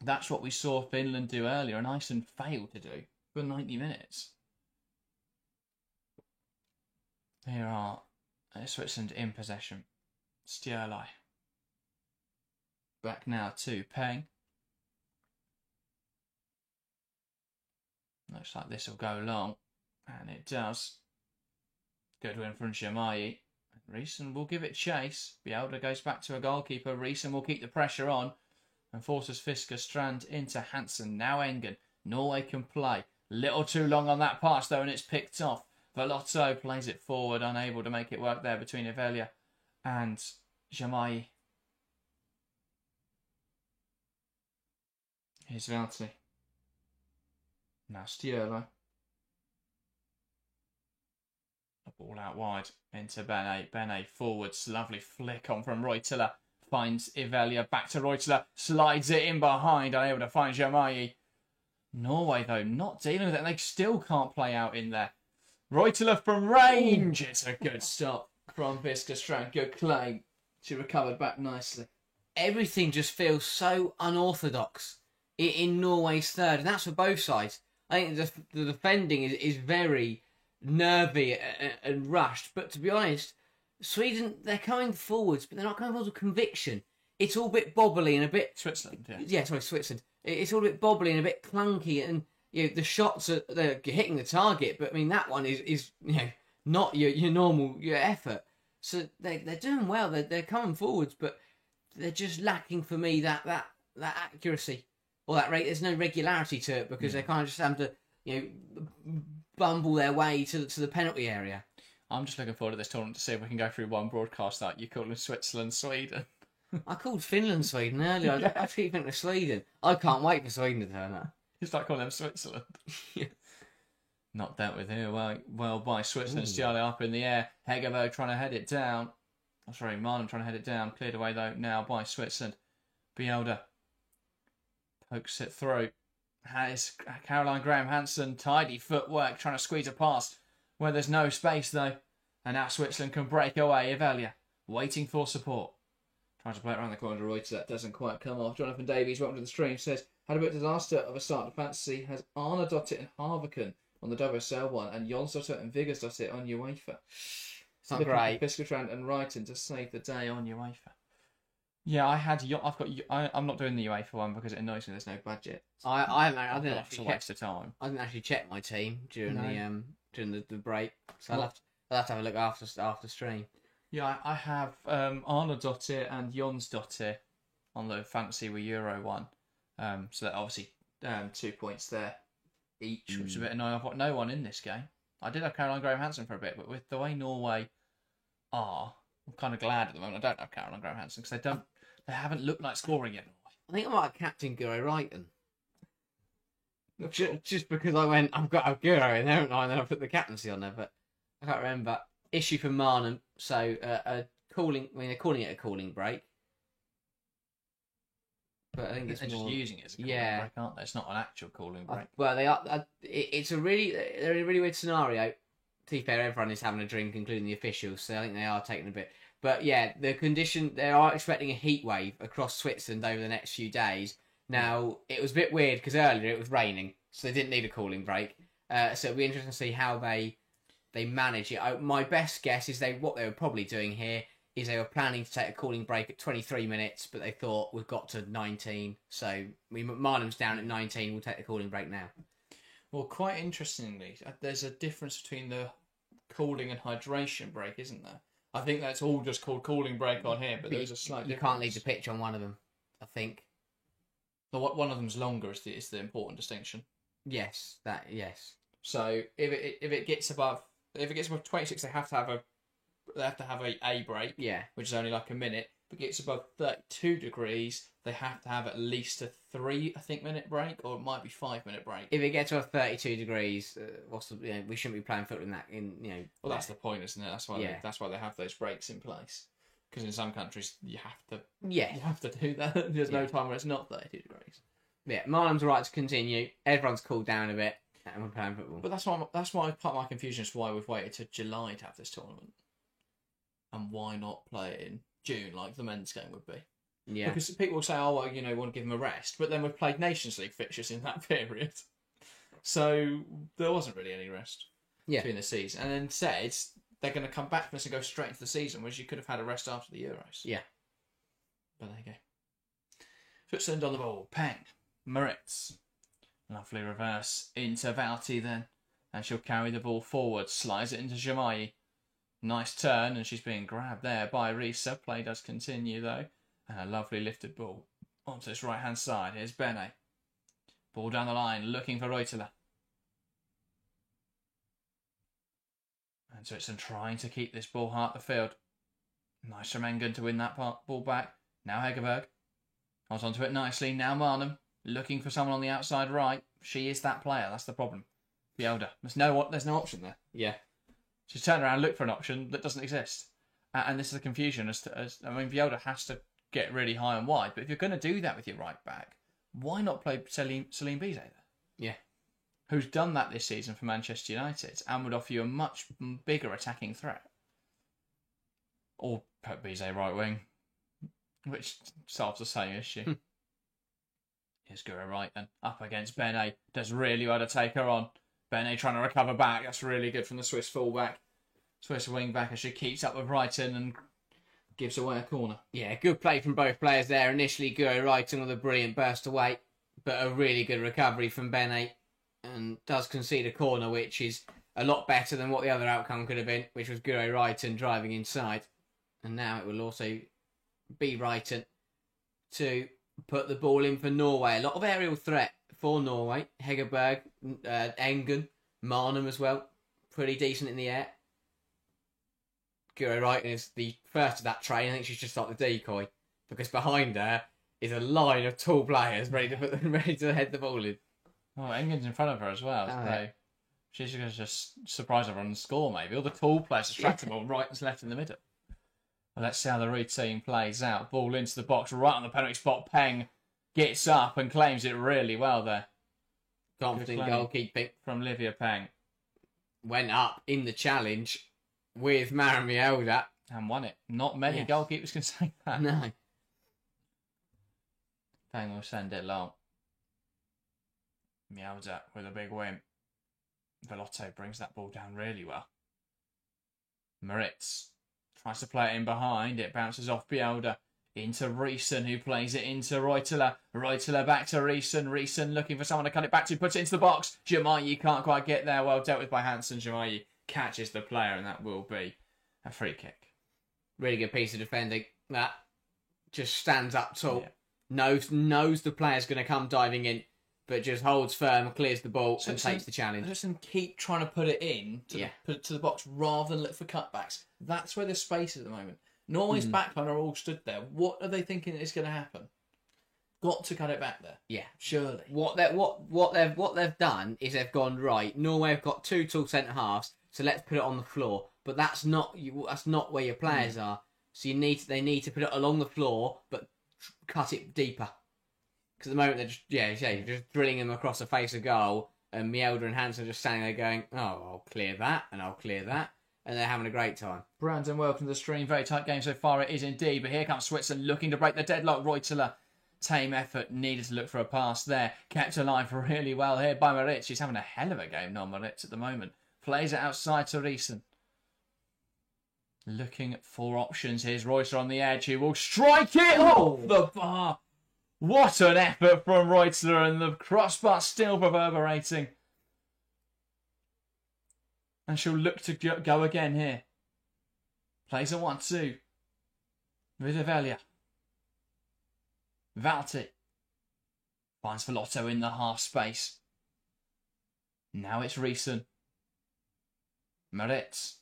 That's what we saw Finland do earlier, and Iceland failed to do for 90 minutes. Here are Switzerland in possession. Stjärlaj. Back now to Peng. Looks like this will go long, and it does. Good win from Jamayi. Reeson will give it chase. Bjelda goes back to a goalkeeper. Reeson will keep the pressure on and forces Fisker Strand into Hansen. Now Engen. Norway can play. Little too long on that pass though, and it's picked off. Velotto plays it forward, unable to make it work there between Evelia and Jamayi. Here's Vouty. Now Stjärlaj. A ball out wide into Benet. Benet forwards. Lovely flick on from Reutela. Finds Evelia. Back to Reutela. Slides it in behind. Unable to find Jamayi. Norway, though, not dealing with it. They still can't play out in there. Reutela from range. It's a good stop from Fisker Strand. Good claim. She recovered back nicely. Everything just feels so unorthodox in Norway's third. And that's for both sides. I think the defending is very nervy and rushed. But to be honest, Sweden, they're coming forwards, but they're not coming forwards with conviction. It's all a bit bobbly and a bit... Switzerland, yeah. Yeah, sorry, Switzerland. It's all a bit bobbly and a bit clunky, and the shots they're hitting the target, but I mean that one is not your normal effort. So they're doing well. They're coming forwards, but they're just lacking for me that accuracy or that rate. There's no regularity to it because they kind of just have to bumble their way to the penalty area. I'm just looking forward to this tournament to see if we can go through one broadcast that you call them Switzerland, Sweden. I called Finland Sweden earlier. Yeah. I keep thinking of Sweden. I can't wait for Sweden to turn up. It's like calling them Switzerland. Yeah. Not dealt with here. Well by Switzerland. Stjärlaj up in the air. Hegerberg trying to head it down. Oh, sorry, Marlin trying to head it down. Cleared away though now by Switzerland. Bjelda pokes it through. Has Caroline Graham Hansen. Tidy footwork trying to squeeze it past where there's no space though. And now Switzerland can break away. Evelia waiting for support. Trying to play it around the corner to Reuters. That doesn't quite come off. Jonathan Davies, welcome to the stream, says, had a bit of disaster of a start to fantasy. Has Arnardottir and Harviken on the WSL one and Jonsdottir and Vigersdottir on UEFA. It's not great. Fisker and Wrighton to save the day on UEFA. Yeah, I'm not doing the UEFA one because it annoys me. There's no budget. I didn't actually waste of time. I didn't actually check my team during the break, so I'll have to have a look after stream. Yeah, I have Arnardottir and Jonsdottir on the Fantasy with Euro one. So that obviously 2 points there each, which is a bit annoying. I've got no one in this game. I did have Caroline Graham Hansen for a bit, but with the way Norway are, I'm kind of glad at the moment I don't have Caroline Graham Hansen because they haven't looked like scoring yet. I think I might have captain Guro Wrighton. Just because I went, I've got Aguero in there, haven't I? And then I put the captaincy on there, but I can't remember. Issue for Marnham. So they're calling it a cooling break. But I think they're more... just using it as a cooling break, aren't they? It's not an actual cooling break. Well, they are. It's a really weird scenario. To be fair, everyone is having a drink, including the officials, so I think they are taking a bit. But yeah, they are expecting a heat wave across Switzerland over the next few days. Now, it was a bit weird because earlier it was raining, so they didn't need a cooling break. So it'll be interesting to see how they manage it. My best guess is what they were probably doing here is they were planning to take a cooling break at 23 minutes, but they thought we've got to 19, so Marnham's down at 19, we'll take the cooling break now. Well, quite interestingly, there's a difference between the cooling and hydration break, isn't there? I think that's all just called cooling break on here, but there's a slight difference. You can't leave the pitch on one of them, I think. So one of them's longer is the important distinction. Yes. So if it gets above 26, they have to have a break. Yeah. Which is only like a minute. If it gets above 32 degrees, they have to have at least a 3-minute break, or it might be 5-minute break. If it gets above 32 degrees, we shouldn't be playing football in that. Well, that's the point, isn't it? That's why that's why they have those breaks in place. Because in some countries you have to. Yeah. You have to do that. There's no time where it's not 32 degrees. Yeah, Marnham's right to continue. Everyone's cooled down a bit, and we're playing football. But that's why part of my confusion is why we've waited to July to have this tournament, and why not play it in June like the men's game would be. Yeah. Because people will say, oh, well, we want to give them a rest, but then we've played Nations League fixtures in that period, so there wasn't really any rest between the season. And then said they're going to come back from this and go straight into the season, whereas you could have had a rest after the Euros. Yeah. But there you go. Switzerland on the ball. Peng. Moritz. Lovely reverse into Valti then. And she'll carry the ball forward. Slides it into Jamayi. Nice turn, and she's being grabbed there by Risa. Play does continue though. And a lovely lifted ball onto its right hand side. Here's Bene. Ball down the line, looking for Reutela. And Switzerland trying to keep this ball high up the field. Nice from Engen to win that ball back. Now Hegerberg. Holds onto it nicely. Now Marnham. Looking for someone on the outside right. She is that player. That's the problem. Bielda. There's no option there. Yeah. She's turned around and looked for an option that doesn't exist. And this is a confusion. Bielda has to get really high and wide. But if you're going to do that with your right back, why not play Celine Bizet there? Yeah. Who's done that this season for Manchester United and would offer you a much bigger attacking threat. Or put Bizet right wing, which solves the same issue. Here's Guro right then, up against Bene. Does really well to take her on. Bene trying to recover back. That's really good from the Swiss fullback. Swiss wing back as she keeps up with Reiten and gives away a corner. Yeah, good play from both players there. Initially, Guro Reiten with a brilliant burst away, but a really good recovery from Bene, and does concede a corner, which is a lot better than what the other outcome could have been, which was Guro Reiten driving inside. And now it will also be Reiten to put the ball in for Norway. A lot of aerial threat for Norway. Hegerberg, Engen, Marnham as well. Pretty decent in the air. Guro Reiten is the first of that train. I think she's just like the decoy, because behind her is a line of tall players ready to head the ball in. Oh, Engen's in front of her as well. So she's going to just surprise everyone and score maybe. All the tall players distract the ball right and left in the middle. Well, let's see how the routine plays out. Ball into the box, right on the penalty spot. Peng gets up and claims it really well there. Confident goalkeeping from Livia Peng. Went up in the challenge with Maramielda. And won it. Not many goalkeepers can say that. No. Peng will send it long. Mielda with a big win. Velotto brings that ball down really well. Moritz tries to play it in behind. It bounces off Bielda into Riesen, who plays it into Reutela. Reutela back to Riesen. Riesen looking for someone to cut it back to. Puts it into the box. Jamayi can't quite get there. Well dealt with by Hansen. Jamayi catches the player, and that will be a free kick. Really good piece of defending. That just stands up tall. Yeah. Knows the player's going to come diving in, but just holds firm, clears the ball, and takes the challenge. Just keep trying to put it in to the box rather than look for cutbacks. That's where the space is at the moment. Norway's backline are all stood there. What are they thinking is going to happen? got to cut it back there. Yeah. Surely. What they've done is they've gone, right, Norway have got 2 tall centre halves, so let's put it on the floor. But that's not where your players are. So they need to put it along the floor, but cut it deeper. Because at the moment they're just drilling them across the face of goal, and Mjelde and Hansen are just standing there going, "Oh, I'll clear that, and I'll clear that," and they're having a great time. Brandon, welcome to the stream. Very tight game so far. It is indeed, but here comes Switzerland looking to break the deadlock. Reuteler, tame effort, needed to look for a pass there. Kept alive really well here by Moritz. She's having a hell of a game, not Moritz at the moment. Plays it outside to Riesen. Looking for options. Here's Reuteler on the edge. He will strike it off the bar. What an effort from Reuteler, and the crossbar still reverberating. And she'll look to go again here. Plays a 1-2. Vidavelia. Valti. Finds Velotto in the half space. Now it's Riesen. Moritz.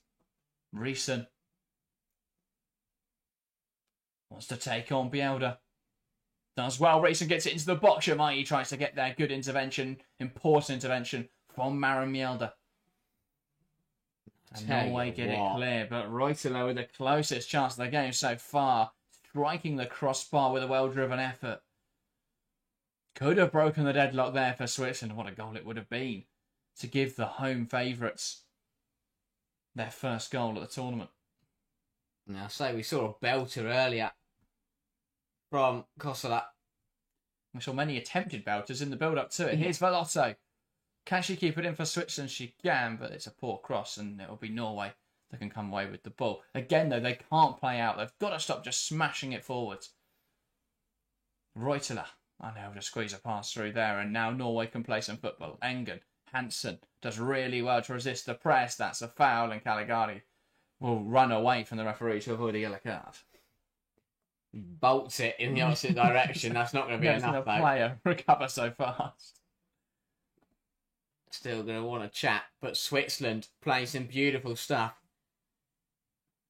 Riesen. Wants to take on Bielda. Does well. Riesen gets it into the box. Shamayi tries to get there. Good intervention. Important intervention from Maren Mjelde. And Norway get it clear. But Reuteler with the closest chance of the game so far. Striking the crossbar with a well-driven effort. Could have broken the deadlock there for Switzerland. What a goal it would have been to give the home favourites their first goal at the tournament. Now, we saw a belter earlier from Kosola. We saw many attempted belters in the build-up to it. Here's Velotto. Can she keep it in for Switzerland? She can, but it's a poor cross, and it'll be Norway that can come away with the ball. Again, though, they can't play out. They've got to stop just smashing it forwards. Reuteler. Unable to squeeze a pass through there, and now Norway can play some football. Engen. Hansen does really well to resist the press. That's a foul, and Caligari will run away from the referee to avoid a yellow card. Bolts it in the opposite direction. That's not going to be enough, though. Player recover so fast. Still going to want to chat, but Switzerland playing some beautiful stuff.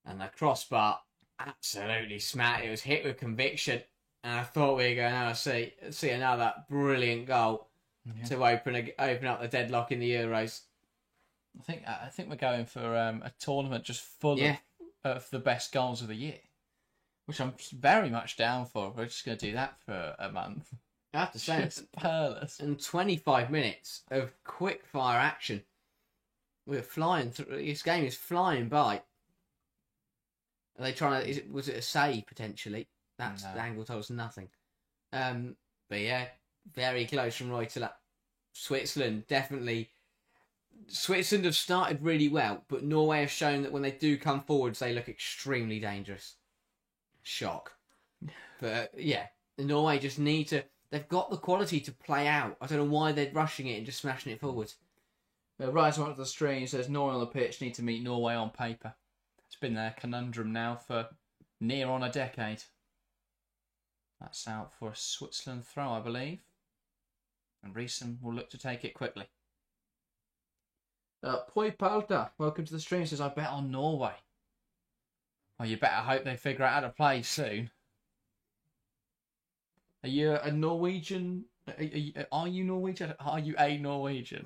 And the crossbar absolutely smacked. It was hit with conviction. And I thought we were going to see another brilliant goal to open up the deadlock in the Euros. I think we're going for a tournament just full of the best goals of the year, which I'm very much down for. We're just going to do that for a month. I have to say, it's peerless. And 25 minutes of quick fire action. We're flying through. This game is flying by. Are they trying to? Was it a save potentially? The angle told us nothing. But yeah, very close from Reuteler. Switzerland have started really well, but Norway have shown that when they do come forwards, they look extremely dangerous. Shock. But yeah, Norway just need to. They've got the quality to play out. I don't know why they're rushing it and just smashing it forwards. Rising up to the stream says Norway on the pitch need to meet Norway on paper. It's been their conundrum now for near on a decade. That's out for a Switzerland throw, I believe. And Riesen will look to take it quickly. Poi Palta, welcome to the stream, says, I bet on Norway. Well, you better hope they figure out how to play soon. Are you a Norwegian? Are you Norwegian? Are you a Norwegian?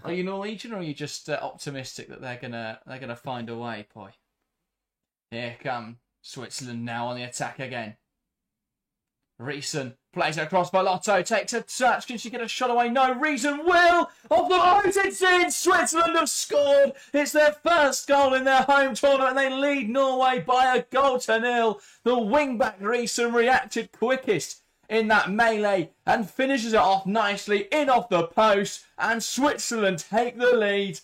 Are you Norwegian, or are you just optimistic that they're gonna find a way, Poi? Here come Switzerland now on the attack again. Riesen plays it across Velotto, takes a touch. Can she get a shot away? No, Riesen will! Off the post, it's in! Switzerland have scored! It's their first goal in their home tournament, and they lead Norway by a 0-0. The wing-back Riesen reacted quickest in that melee and finishes it off nicely in off the post, and Switzerland take the lead,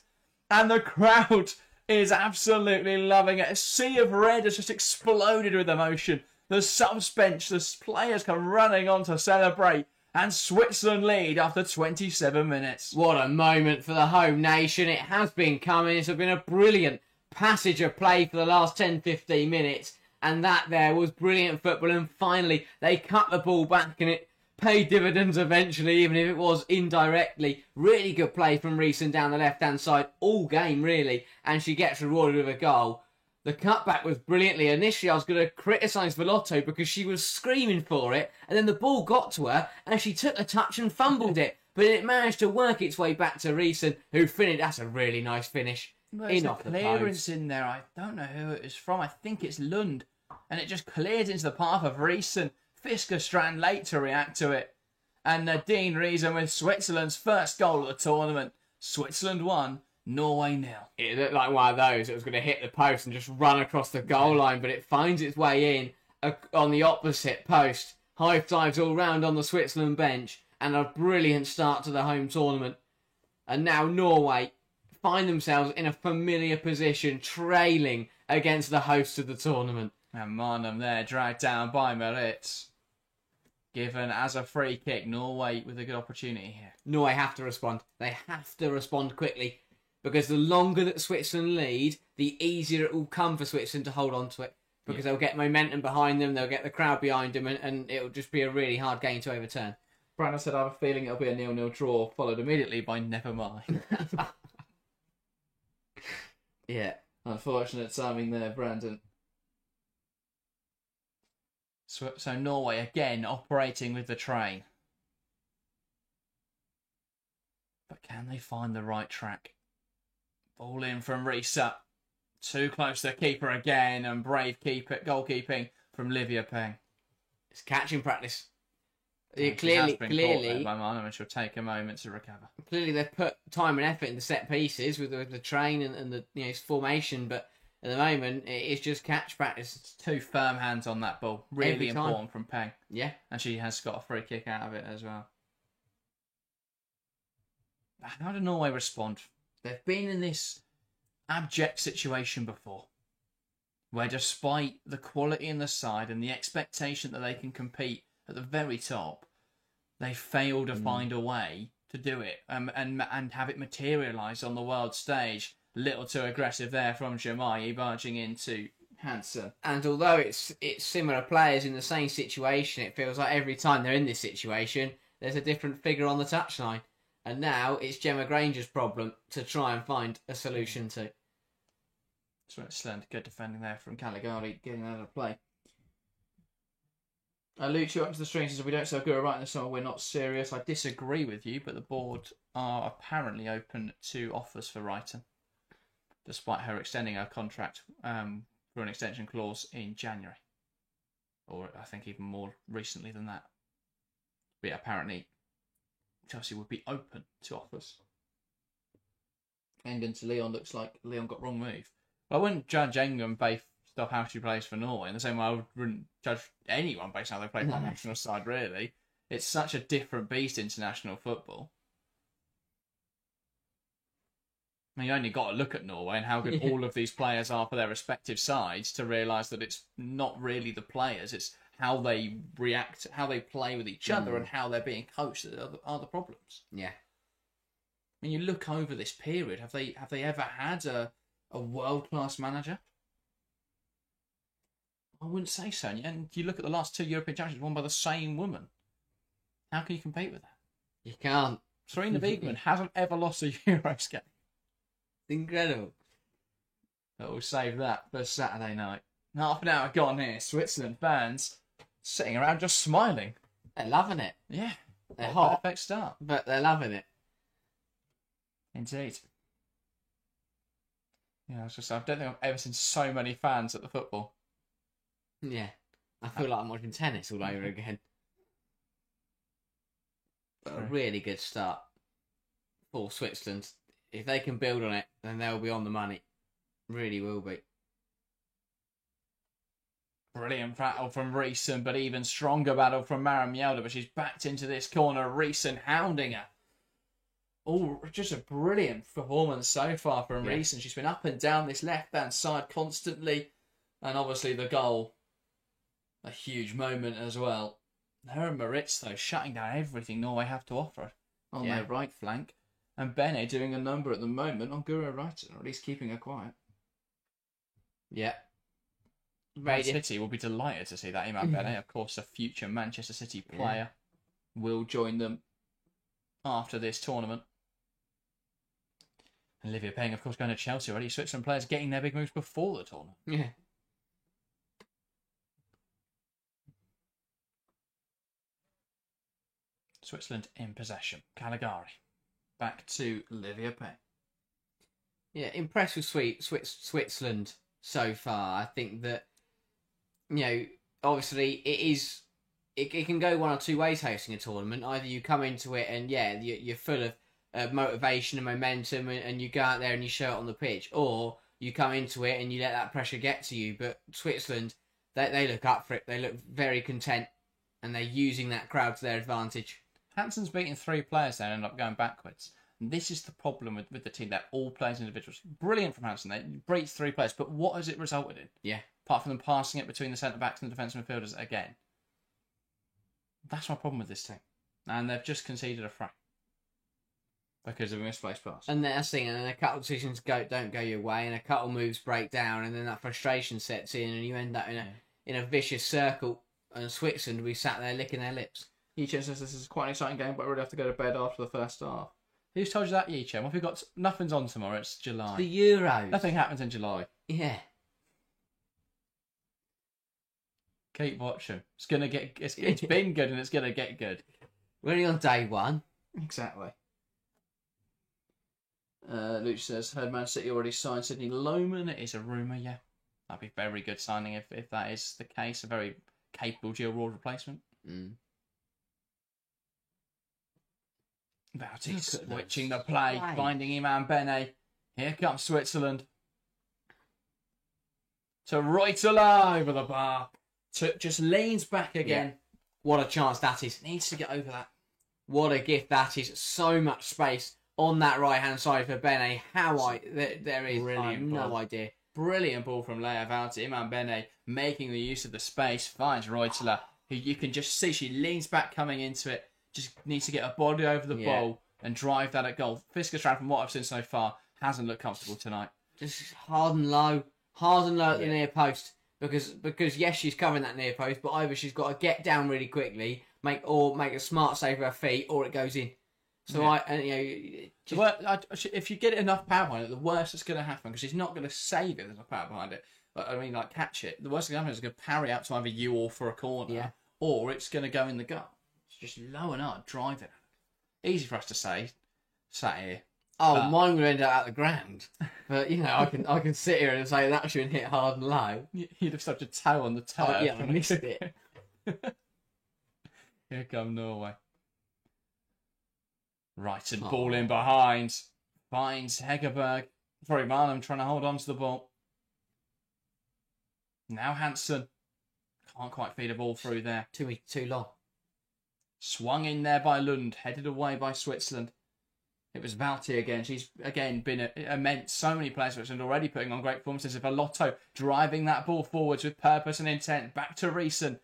and the crowd is absolutely loving it. A sea of red has just exploded with emotion. The subs bench, the players come running on to celebrate, and Switzerland lead after 27 minutes. What a moment for the home nation. It has been coming. It's been a brilliant passage of play for the last 10-15 minutes, and that there was brilliant football, and finally they cut the ball back and it paid dividends eventually, even if it was indirectly. Really good play from Riesen down the left-hand side all game, really, and she gets rewarded with a goal. The cutback was brilliantly. Initially, I was going to criticise Vellotto because she was screaming for it, and then the ball got to her, and she took a touch and fumbled it. But it managed to work its way back to Reeson, who finished. That's a really nice finish. Well, In there's off a the clearance post. in there. I don't know who it is from. I think it's Lund. And it just cleared into the path of Reeson. Fisker Strand late to react to it. And Nadine Reeson with Switzerland's first goal of the tournament. Switzerland 1, Norway 0. It looked like one of those. It was going to hit the post and just run across the goal line, but it finds its way in on the opposite post. High fives all round on the Switzerland bench, and a brilliant start to the home tournament. And now Norway find themselves in a familiar position, trailing against the hosts of the tournament. And Marnham there, dragged down by Moritz. Given as a free kick, Norway with a good opportunity here. Norway have to respond. They have to respond quickly, because the longer that Switzerland lead, the easier it will come for Switzerland to hold on to it. Because they'll get momentum behind them, they'll get the crowd behind them, and it'll just be a really hard game to overturn. Brandon said, I have a feeling it'll be a 0-0 draw, followed immediately by never mind. Yeah. Unfortunate timing there, Brandon. So Norway again operating with the train. But can they find the right track? Ball in from Risa. Too close to the keeper again, and brave goalkeeping from Livia Peng. It's catching practice. She Clearly, has been caught there by Marnham, and she'll take a moment to recover. clearly they've put time and effort into set pieces with the train and the formation, but at the moment it is just catch practice. Two firm hands on that ball. Really Every time. important from Peng. Yeah. And she has got a free kick out of it as well. How do Norway respond? They've been in this abject situation before, where despite the quality in the side and the expectation that they can compete at the very top, they fail to find a way to do it and have it materialise on the world stage. Little too aggressive there from Jemai, barging into Hansen. And although it's similar players in the same situation, it feels like every time they're in this situation, there's a different figure on the touchline. And now it's Gemma Granger's problem to try and find a solution to. Switzerland, good defending there from Caligari, getting out of play. Lucio up to the stream says, we don't sell Guru right in the summer, we're not serious. I disagree with you, but the board are apparently open to offers for Wrighton, despite her extending her contract for an extension clause in January. Or I think even more recently than that. But yeah, apparently Chelsea would be open to offers. Engen to Leon, looks like Leon got wrong move. I wouldn't judge Engen based off how she plays for Norway, in the same way I wouldn't judge anyone based on how they play for the national side, really. It's such a different beast, international football. I mean, you only got to look at Norway and how good all of these players are for their respective sides to realise that it's not really the players, it's how they react, how they play with each other and how they're being coached that are the problems. Yeah. I mean, you look over this period, have they ever had a world-class manager? I wouldn't say so. And you look at the last two European Championships won by the same woman. How can you compete with that? You can't. Serena Wiegmann hasn't ever lost a Euros game. Incredible. But we'll save that for Saturday night. Half an hour gone here. Switzerland fans sitting around just smiling. They're loving it. Yeah. They're hot, Perfect start. but they're loving it. Indeed. Yeah, I don't think I've ever seen so many fans at the football. Yeah. I feel like I'm watching tennis all over again. But a really good start for Switzerland. If they can build on it, then they'll be on the money. Really will be. Brilliant battle from Reeson, but even stronger battle from Mara Mjelda, but she's backed into this corner. Reeson hounding her. Oh, just a brilliant performance so far from Reeson. She's been up and down this left-hand side constantly. And obviously the goal, a huge moment as well. Her and Moritz, though, shutting down everything Norway have to offer on their right flank. And Bene doing a number at the moment on Guro Reiten, or at least keeping her quiet. Yeah. Man City will be delighted to see that. Iman Bene, of course, a future Manchester City player, will join them after this tournament. Olivia Payne, of course, going to Chelsea already. Switzerland players getting their big moves before the tournament. Yeah. Switzerland in possession. Caligari. Back to Olivia Payne. Yeah, impressed with Switzerland so far. I think that, obviously it can go one or two ways hosting a tournament. Either you come into it and, you're full of motivation and momentum and you go out there and you show it on the pitch. Or you come into it and you let that pressure get to you. But Switzerland, they look up for it. They look very content and they're using that crowd to their advantage. Hansen's beating 3 players there and ended up going backwards. And this is the problem with the team. They're all players individuals. Brilliant from Hansen. They beat 3 players, but what has it resulted in? Yeah. Apart from them passing it between the centre-backs and the defensive midfielders again. That's my problem with this team. And they've just conceded a frame. Because of a misplaced pass. And that's the thing, and a couple of decisions don't go your way, and a couple of moves break down, and then that frustration sets in, and you end up in a vicious circle. And Switzerland, we sat there licking their lips. Yichen says this is quite an exciting game, but I really have to go to bed after the first half. Who's told you that, Yichen? What have we got? Nothing's on tomorrow. It's July. The Euros. Nothing happens in July. Yeah. Keep watching. It's gonna get. It's been good, and it's gonna get good. We're only on day 1. Exactly. Luke says, heard Man City already signed Sidney Lohman. It is a rumour, yeah. That'd be very good signing if that is the case. A very capable Gio Ward replacement. Bouty switching the play, finding Iman Bene. Here comes Switzerland. To Reuteler over the bar. Just leans back again. Yeah. What a chance that is. Needs to get over that. What a gift that is. So much space on that right-hand side for Bene. There is no idea. Brilliant ball from Leia Vouty. Iman Bene making the use of the space. Finds Reuteler, who you can just see she leans back coming into it. Just needs to get her body over the ball and drive that at goal. Fiskerstrand, from what I've seen so far, hasn't looked comfortable tonight. Just hard and low at the near post. Because yes, she's covering that near post, but either she's got to get down really quickly, make a smart save with her feet, or it goes in. So if you get enough power behind it, the worst that's going to happen, because she's not going to save it. There's no power behind it. Catch it. The worst that's going to happen is going to parry out to either you or for a corner, or it's going to go in the gut. It's just low and hard, drive it. Easy for us to say, sat here. Oh, mine would end up at the ground. But, I can sit here and say that should hit hard and low. You'd have stubbed your toe on the turf. Oh, yeah, I missed it. Here come Norway. Right, and ball in behind. Finds Hegerberg. Sorry, Marlon trying to hold on to the ball. Now Hansen. Can't quite feed a ball through there. Too long. Swung in there by Lund. Headed away by Switzerland. It was Valti again. She's, again, been immense. So many players which are already putting on great performances. Velotto driving that ball forwards with purpose and intent. Back to Riesen.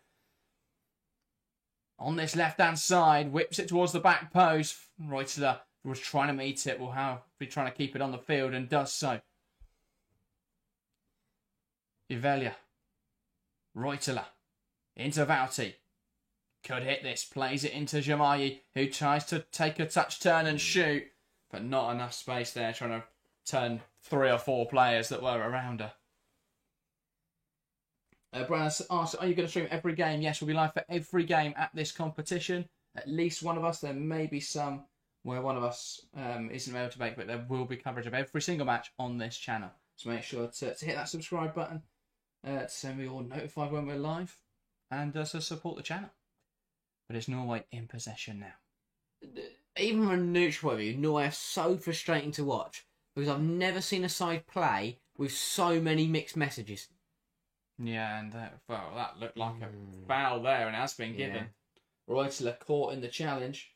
On this left-hand side. Whips it towards the back post. Reuteler was trying to meet it. Will be trying to keep it on the field and does so. Ivelia. Reuteler. Into Valti. Could hit this. Plays it into Jamayi, who tries to take a touch turn and shoot. But not enough space there, trying to turn 3 or 4 players that were around her. Brian asks, are you going to stream every game? Yes, we'll be live for every game at this competition. At least one of us. There may be some where one of us isn't able to make, but there will be coverage of every single match on this channel. So make sure to hit that subscribe button so we're all notified when we're live and to support the channel. But it's Norway in possession now. Even from a neutral point of view, Norway are so frustrating to watch because I've never seen a side play with so many mixed messages. Yeah, and that looked like a foul there and has been given. Reuteler caught in the challenge.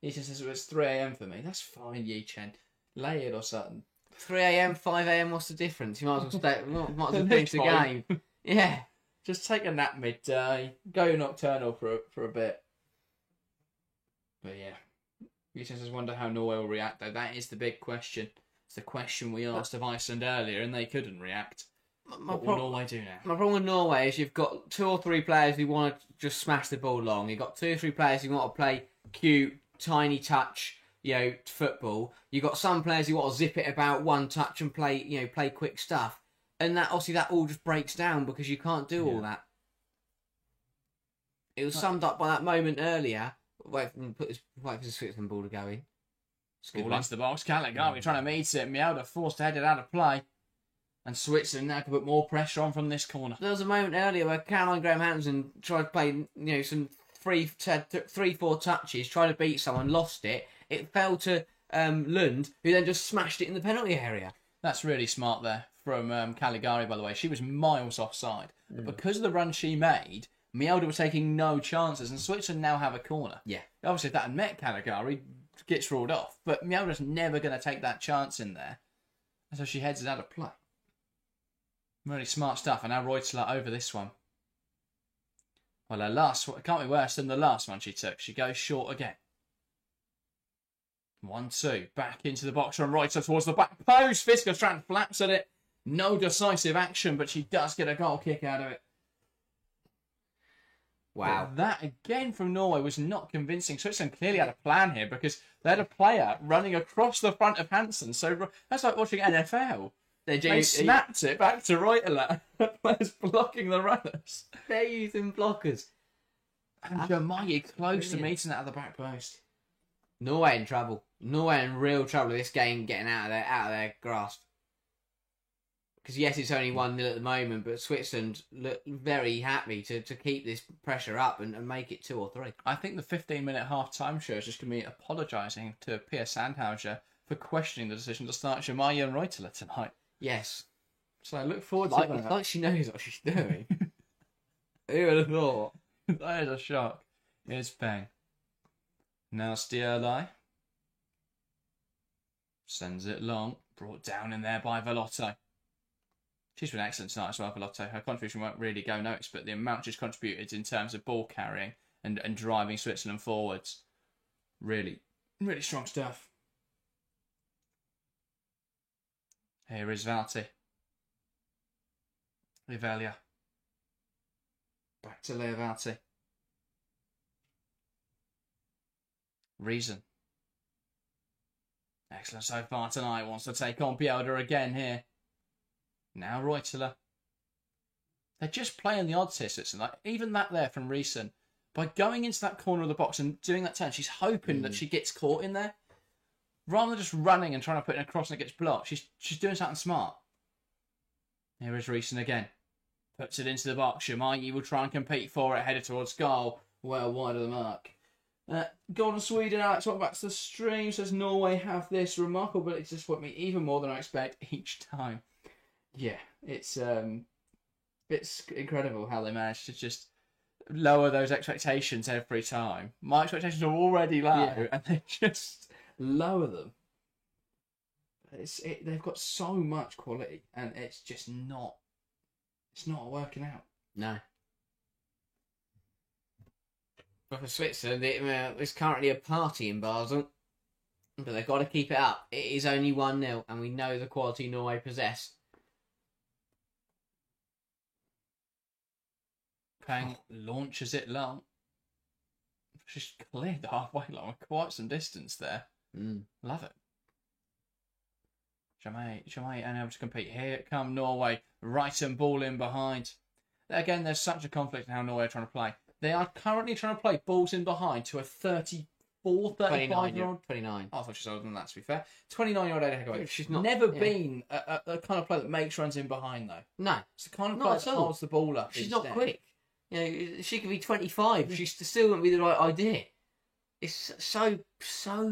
Yichen says it was 3 a.m. for me. That's fine, Yichen. Lay it or something. 3 a.m, 5 a.m, what's the difference? You might as well stay. Might as well finish the game. Yeah. Just take a nap midday. Go nocturnal for a bit. But yeah. Yichen says, wonder how Norway will react, though. That is the big question. It's the question we asked of Iceland earlier, and they couldn't react. What will Norway do now? My problem with Norway is you've got 2 or 3 players who want to just smash the ball long. You've got 2 or 3 players who want to play cute, tiny touch. football. You've got some players who want to zip it about one touch and play quick stuff. And that all just breaks down because you can't do all that. It was summed up by that moment earlier. Wait for the Switzerland ball to go in. Ball into the box. Caligari trying to meet it. Mealder forced to head it out of play. And Switzerland now can put more pressure on from this corner. There was a moment earlier where Caroline Graham-Hansen tried to play, some 3-4 touches, tried to beat someone, lost it. It fell to Lund, who then just smashed it in the penalty area. That's really smart there from Caligari, by the way. She was miles offside. But because of the run she made, Mealder was taking no chances, and Switzerland now have a corner. Yeah. Obviously, if that had met Caligari, gets ruled off. But Mealder's never going to take that chance in there. And so she heads it out of play. Really smart stuff. And now Reuteler over this one. Well, her last one, it can't be worse than the last one she took. She goes short again. 1-2. Back into the box from Reuteler towards the back post. Fiskerstrand flaps at it. No decisive action, but she does get a goal kick out of it. Wow. But that again from Norway was not convincing. Switzerland clearly had a plan here because they had a player running across the front of Hansen. So that's like watching NFL. They snapped it back to Reuteler. The players blocking the runners. They're using blockers. And Jamayi close to meeting it at the back post. Norway in trouble. Norway in real trouble with this game getting out of their grasp. Because yes, it's only 1-0 at the moment, but Switzerland look very happy to keep this pressure up and make it 2 or 3. I think the 15-minute half-time show is just going to be apologising to Pia Sandhauser for questioning the decision to start Jamayi and Reuteler tonight. Yes. So I look forward to that. It's like she knows what she's doing. Who would have thought? That is a shock. It's bang. Now Stierlai sends it long. Brought down in there by Velotto. She's been excellent tonight as well, Velotto. Her contribution won't really go noticed, but the amount she's contributed in terms of ball carrying and driving Switzerland forwards, really, really strong stuff. Here is Valti. Rivelia. Back to Lea Valti. Reason. Excellent so far tonight. Wants to take on Bjelder again here. Now Reuteler. They're just playing the odds here, Switzerland. Like, even that there from Reason. By going into that corner of the box and doing that turn, she's hoping that she gets caught in there. Rather than just running and trying to put it across and it gets blocked, she's doing something smart. Here is Reason again. Puts it into the box. Jamayi will try and compete for it, headed towards goal. Well wide of the mark. Golden Sweden, Alex, what back to the stream, says Norway have this remarkable ability to disappoint me even more than I expect each time. Yeah, it's incredible how they manage to just lower those expectations every time. My expectations are already low, and they just lower them. They've got so much quality, and it's just not. It's not working out. No. But for Switzerland, there's currently a party in Basel, but they've got to keep it up. It is only 1-0, and we know the quality Norway possess. Pang launches it long. She's cleared the halfway line with quite some distance there. Love it. Jamayi unable to compete. Here come Norway. Right and ball in behind. Again, there's such a conflict in how Norway are trying to play. They are currently trying to play balls in behind to a 34, 35-year-old. 29. I thought she was older than that, to be fair. 29-year-old Ada Hegovic. She's not, never been a kind of player that makes runs in behind, though. No. It's the kind of player that holds the ball up. She's not quick. She could be 25. She still wouldn't be the right idea. It's so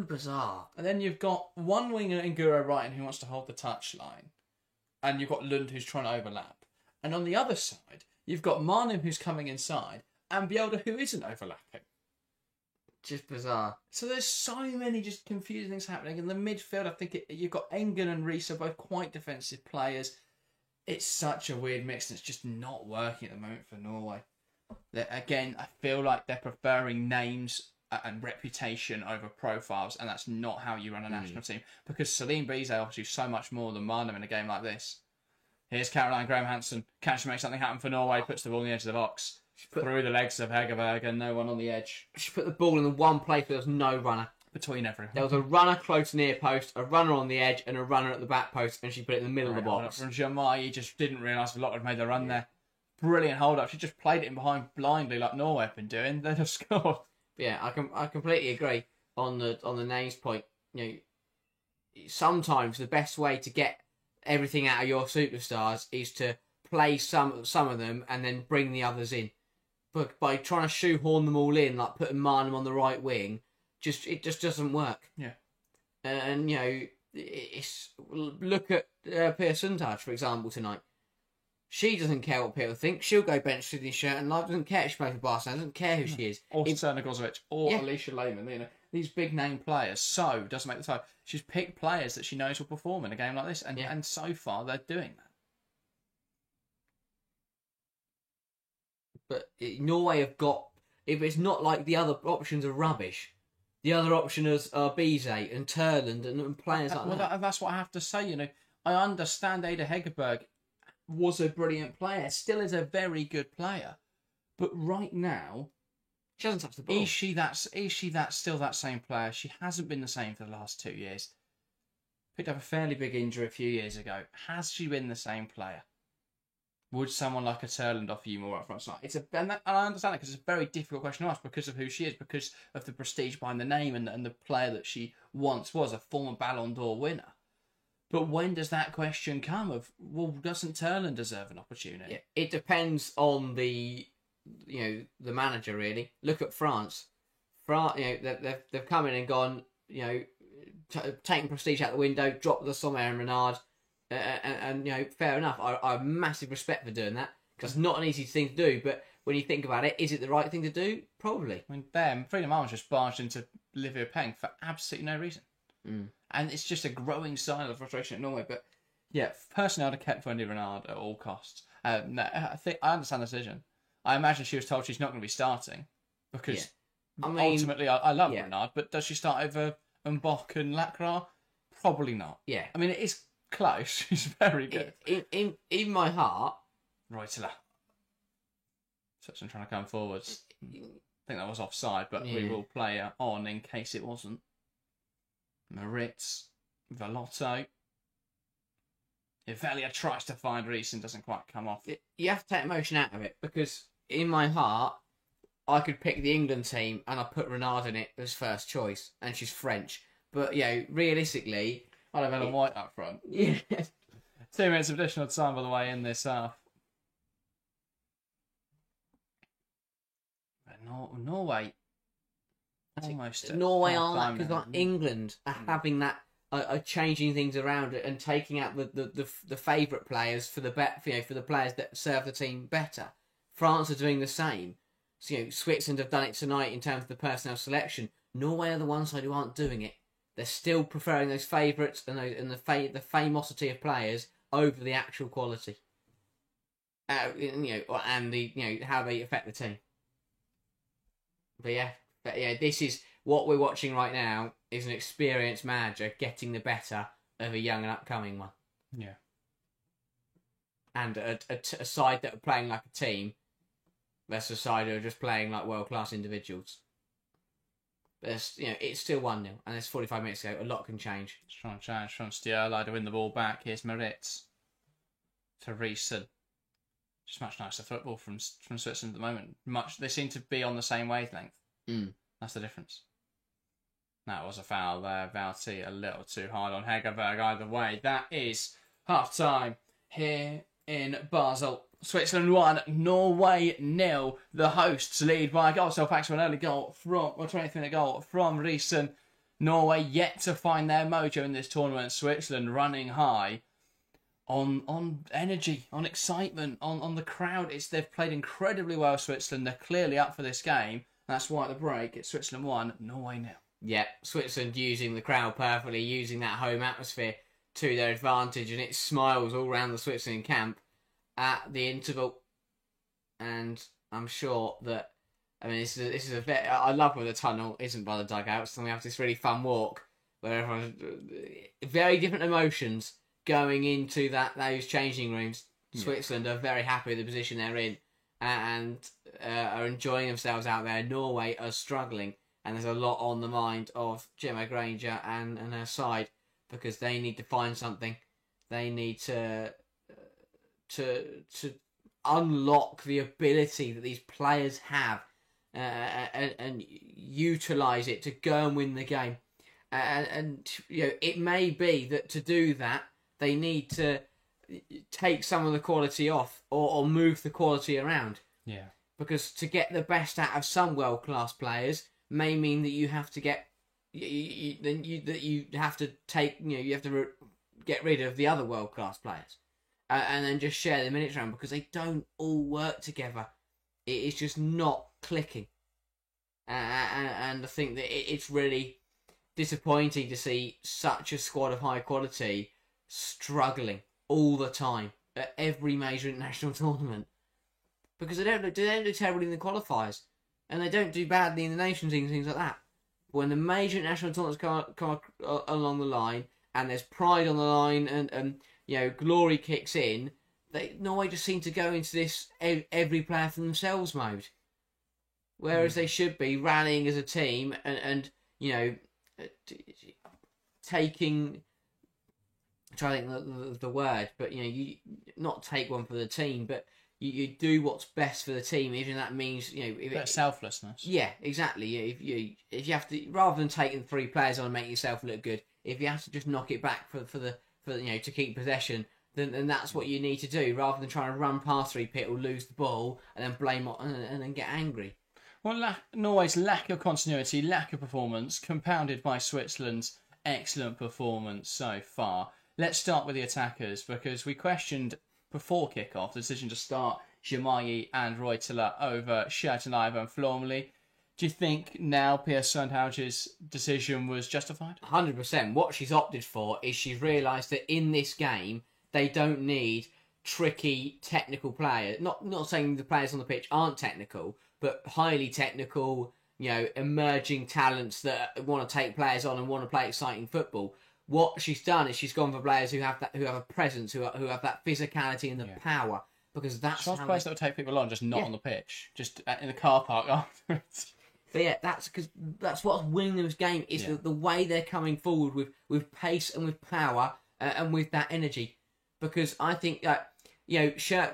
bizarre. And then you've got one winger in Guro Wrighton who wants to hold the touchline. And you've got Lund who's trying to overlap. And on the other side, you've got Marnim who's coming inside. And Bjelder who isn't overlapping. Just bizarre. So there's so many just confusing things happening. In the midfield, I think you've got Engen and Rees are both quite defensive players. It's such a weird mix and it's just not working at the moment for Norway. Again, I feel like they're preferring names and reputation over profiles, and that's not how you run a national team. Because Celine Bizet offers you so much more than Marnham in a game like this. Here's Caroline Graham-Hansen. Can she make something happen for Norway? Puts the ball on the edge of the box. Through the legs of Hegerberg and no one on the edge. She put the ball in the one place where there's no runner. between everyone. There was a runner close to near post, a runner on the edge, and a runner at the back post, and she put it in the middle of the box. From Jamai, just didn't realise Vlot had made the run there. Brilliant hold up. She just played it in behind blindly like Norway have been doing. They'd have scored. Yeah, I completely agree on the names point. You know, sometimes the best way to get everything out of your superstars is to play some of them and then bring the others in. But by trying to shoehorn them all in, like putting Marnham on the right wing, it just doesn't work. Yeah. And you know, look at Pia Sundhage, for example, tonight. She doesn't care what people think. She'll go bench to the shirt and live. Doesn't care if she plays for Barcelona. Doesn't care who she is. Or Serena Gozovic or Alicia Lehmann. You know, these big name players. So doesn't make the time. She's picked players that she knows will perform in a game like this, and so far they're doing that. But Norway have got. If it's not like the other options are rubbish, the other option is Bize and Turland and players like that. That's what I have to say. You know, I understand Ada Hegerberg was a brilliant player, still is a very good player, but right now she hasn't touched the ball. Is she still that same player? She hasn't been the same for the last 2 years. Picked up a fairly big injury a few years ago. Has she been the same player? Would someone like a Turland offer you more upfront? And I understand it because it's a very difficult question to ask because of who she is, because of the prestige behind the name and the player that she once was, a former Ballon d'Or winner. But when does that question come of, well, doesn't Turland deserve an opportunity? Yeah, it depends on the manager, really. Look at France. They've come in and gone, taking prestige out the window, dropped the Sommer and Renard, and fair enough. I have massive respect for doing that because it's not an easy thing to do. But when you think about it, is it the right thing to do? Probably. I mean, Freedom Arms just barged into Livia Peng for absolutely no reason. And it's just a growing sign of frustration in Norway. But yeah, personally, I'd have kept Wendy Renard at all costs. No, I understand the decision. I imagine she was told she's not going to be starting because ultimately I love Renard, but does she start over Mbok and Lacroix? Probably not. Yeah. I mean, it is close. She's very good. In my heart... Reuteler. Switchland trying to come forwards. I think that was offside, but we will play on in case it wasn't. Maritz, Velotto. Ivelia tries to find Reese and doesn't quite come off. You have to take emotion out of it because in my heart, I could pick the England team and I put Renard in it as first choice, and she's French. But realistically, I'd have Ellen White up front. Yeah. 2 minutes of additional time, by the way, in this half. Norway. Almost. Norway are that because like England are having that, are changing things around and taking out the favourite players for the for the players that serve the team better. France are doing the same. So Switzerland have done it tonight in terms of the personnel selection. Norway are the ones who aren't doing it. They're still preferring those favourites and the famosity of players over the actual quality. And the how they affect the team. But this is what we're watching right now is an experienced manager getting the better of a young and upcoming one. Yeah. And a side that are playing like a team versus a side who are just playing like world-class individuals. But it's still 1-0 and it's 45 minutes ago. A lot can change. Strong challenge from Stjärla to win the ball back. Here's Maritz to Riesen. Just much nicer football from Switzerland at the moment. They seem to be on the same wavelength. That's the difference. That was a foul there. Valti a little too hard on Hegerberg. Either way, that is half time here in Basel. Switzerland 1, Norway 0. The hosts lead by a goal. So thanks to an early goal from 20th minute goal from Riesen. Norway yet to find their mojo in this tournament. Switzerland running high on energy, on excitement, on the crowd. They've played incredibly well, Switzerland. They're clearly up for this game. That's why at the break, it's Switzerland 1, Norway 0. Yeah, Switzerland using the crowd perfectly, using that home atmosphere to their advantage, and it smiles all around the Switzerland camp at the interval. And I'm sure that, this is a very, I love where the tunnel isn't by the dugouts, and we have this really fun walk where everyone's very different emotions going into those changing rooms. Yeah. Switzerland are very happy with the position they're in and are enjoying themselves out there. Norway are struggling. and there's a lot on the mind of Gemma Granger and her side, because they need to find something. They need to unlock the ability that these players have, and utilize it to go and win the game. And it may be that to do that they need to take some of the quality off, or move the quality around. Yeah. Because to get the best out of some world-class players may mean that you have to get you have to get rid of the other world-class players, and then just share the minutes around, because they don't all work together. It's just not clicking, and I think that it's really disappointing to see such a squad of high quality struggling all the time at every major international tournament, because they don't do terribly in the qualifiers, and they don't do badly in the Nations League and things like that. But when the major international tournaments come along the line, and there's pride on the line, and glory kicks in, Norway just seem to go into this every player for themselves mode, whereas they should be rallying as a team and taking. I'm trying to think the word, but you not take one for the team, but you do what's best for the team, even that means selflessness. Yeah, exactly. If you have to, rather than taking 3 players on and making yourself look good, if you have to just knock it back for to keep possession, then that's what you need to do, rather than trying to run past 3 people, lose the ball, and then blame and then get angry. Well, Norway's lack of continuity, lack of performance, compounded by Switzerland's excellent performance so far. Let's start with the attackers, because we questioned before kick-off the decision to start Jamayi and Reutela over Schertenheimer and Flormely. Do you think now Pia Sundhauge's decision was justified? 100%. What she's opted for is she's realised that in this game they don't need tricky technical players. Not saying the players on the pitch aren't technical, but highly technical, emerging talents that want to take players on and want to play exciting football. What she's done is she's gone for players who have a presence, who have that physicality and the power, because that's players that will take people on, just not on the pitch, just in the car park afterwards. But yeah, that's what's winning this game, is the way they're coming forward with pace and with power and with that energy. Because I think that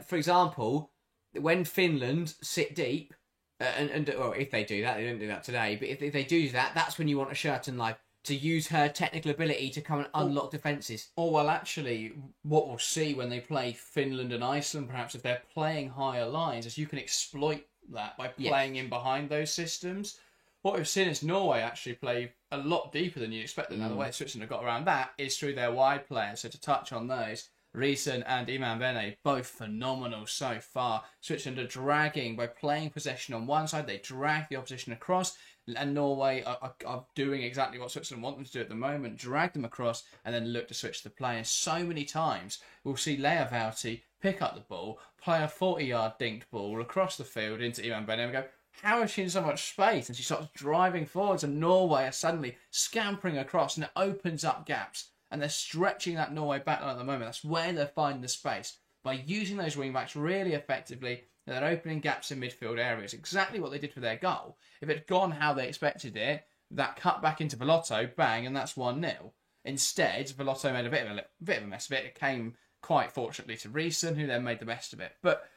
for example, when Finland sit deep, well, if they do that, they don't do that today. But if they do that, that's when you want a Schertenheimer to use her technical ability to come and unlock defences. Or, well, actually, what we'll see when they play Finland and Iceland, perhaps, if they're playing higher lines, is you can exploit that by playing in behind those systems. What we've seen is Norway actually play a lot deeper than you expected. Now, the way Switzerland have got around that is through their wide players. So to touch on those, Riesen and Iman Bene, both phenomenal so far. Switzerland are dragging by playing possession on one side. They drag the opposition across, and Norway are doing exactly what Switzerland want them to do at the moment, drag them across and then look to switch the play. And so many times we'll see Lea Vauti pick up the ball, play a 40-yard dinked ball across the field into Iman Bene and go, how is she in so much space? And she starts driving forwards, and Norway are suddenly scampering across, and it opens up gaps. And they're stretching that Norway backline at the moment. That's where they're finding the space. By using those wing-backs really effectively, they're opening gaps in midfield areas. Exactly what they did for their goal. If it had gone how they expected it, that cut back into Velotto, bang, and that's 1-0. Instead, Velotto made a bit of a mess of it. It came quite fortunately to Riesen, who then made the best of it. But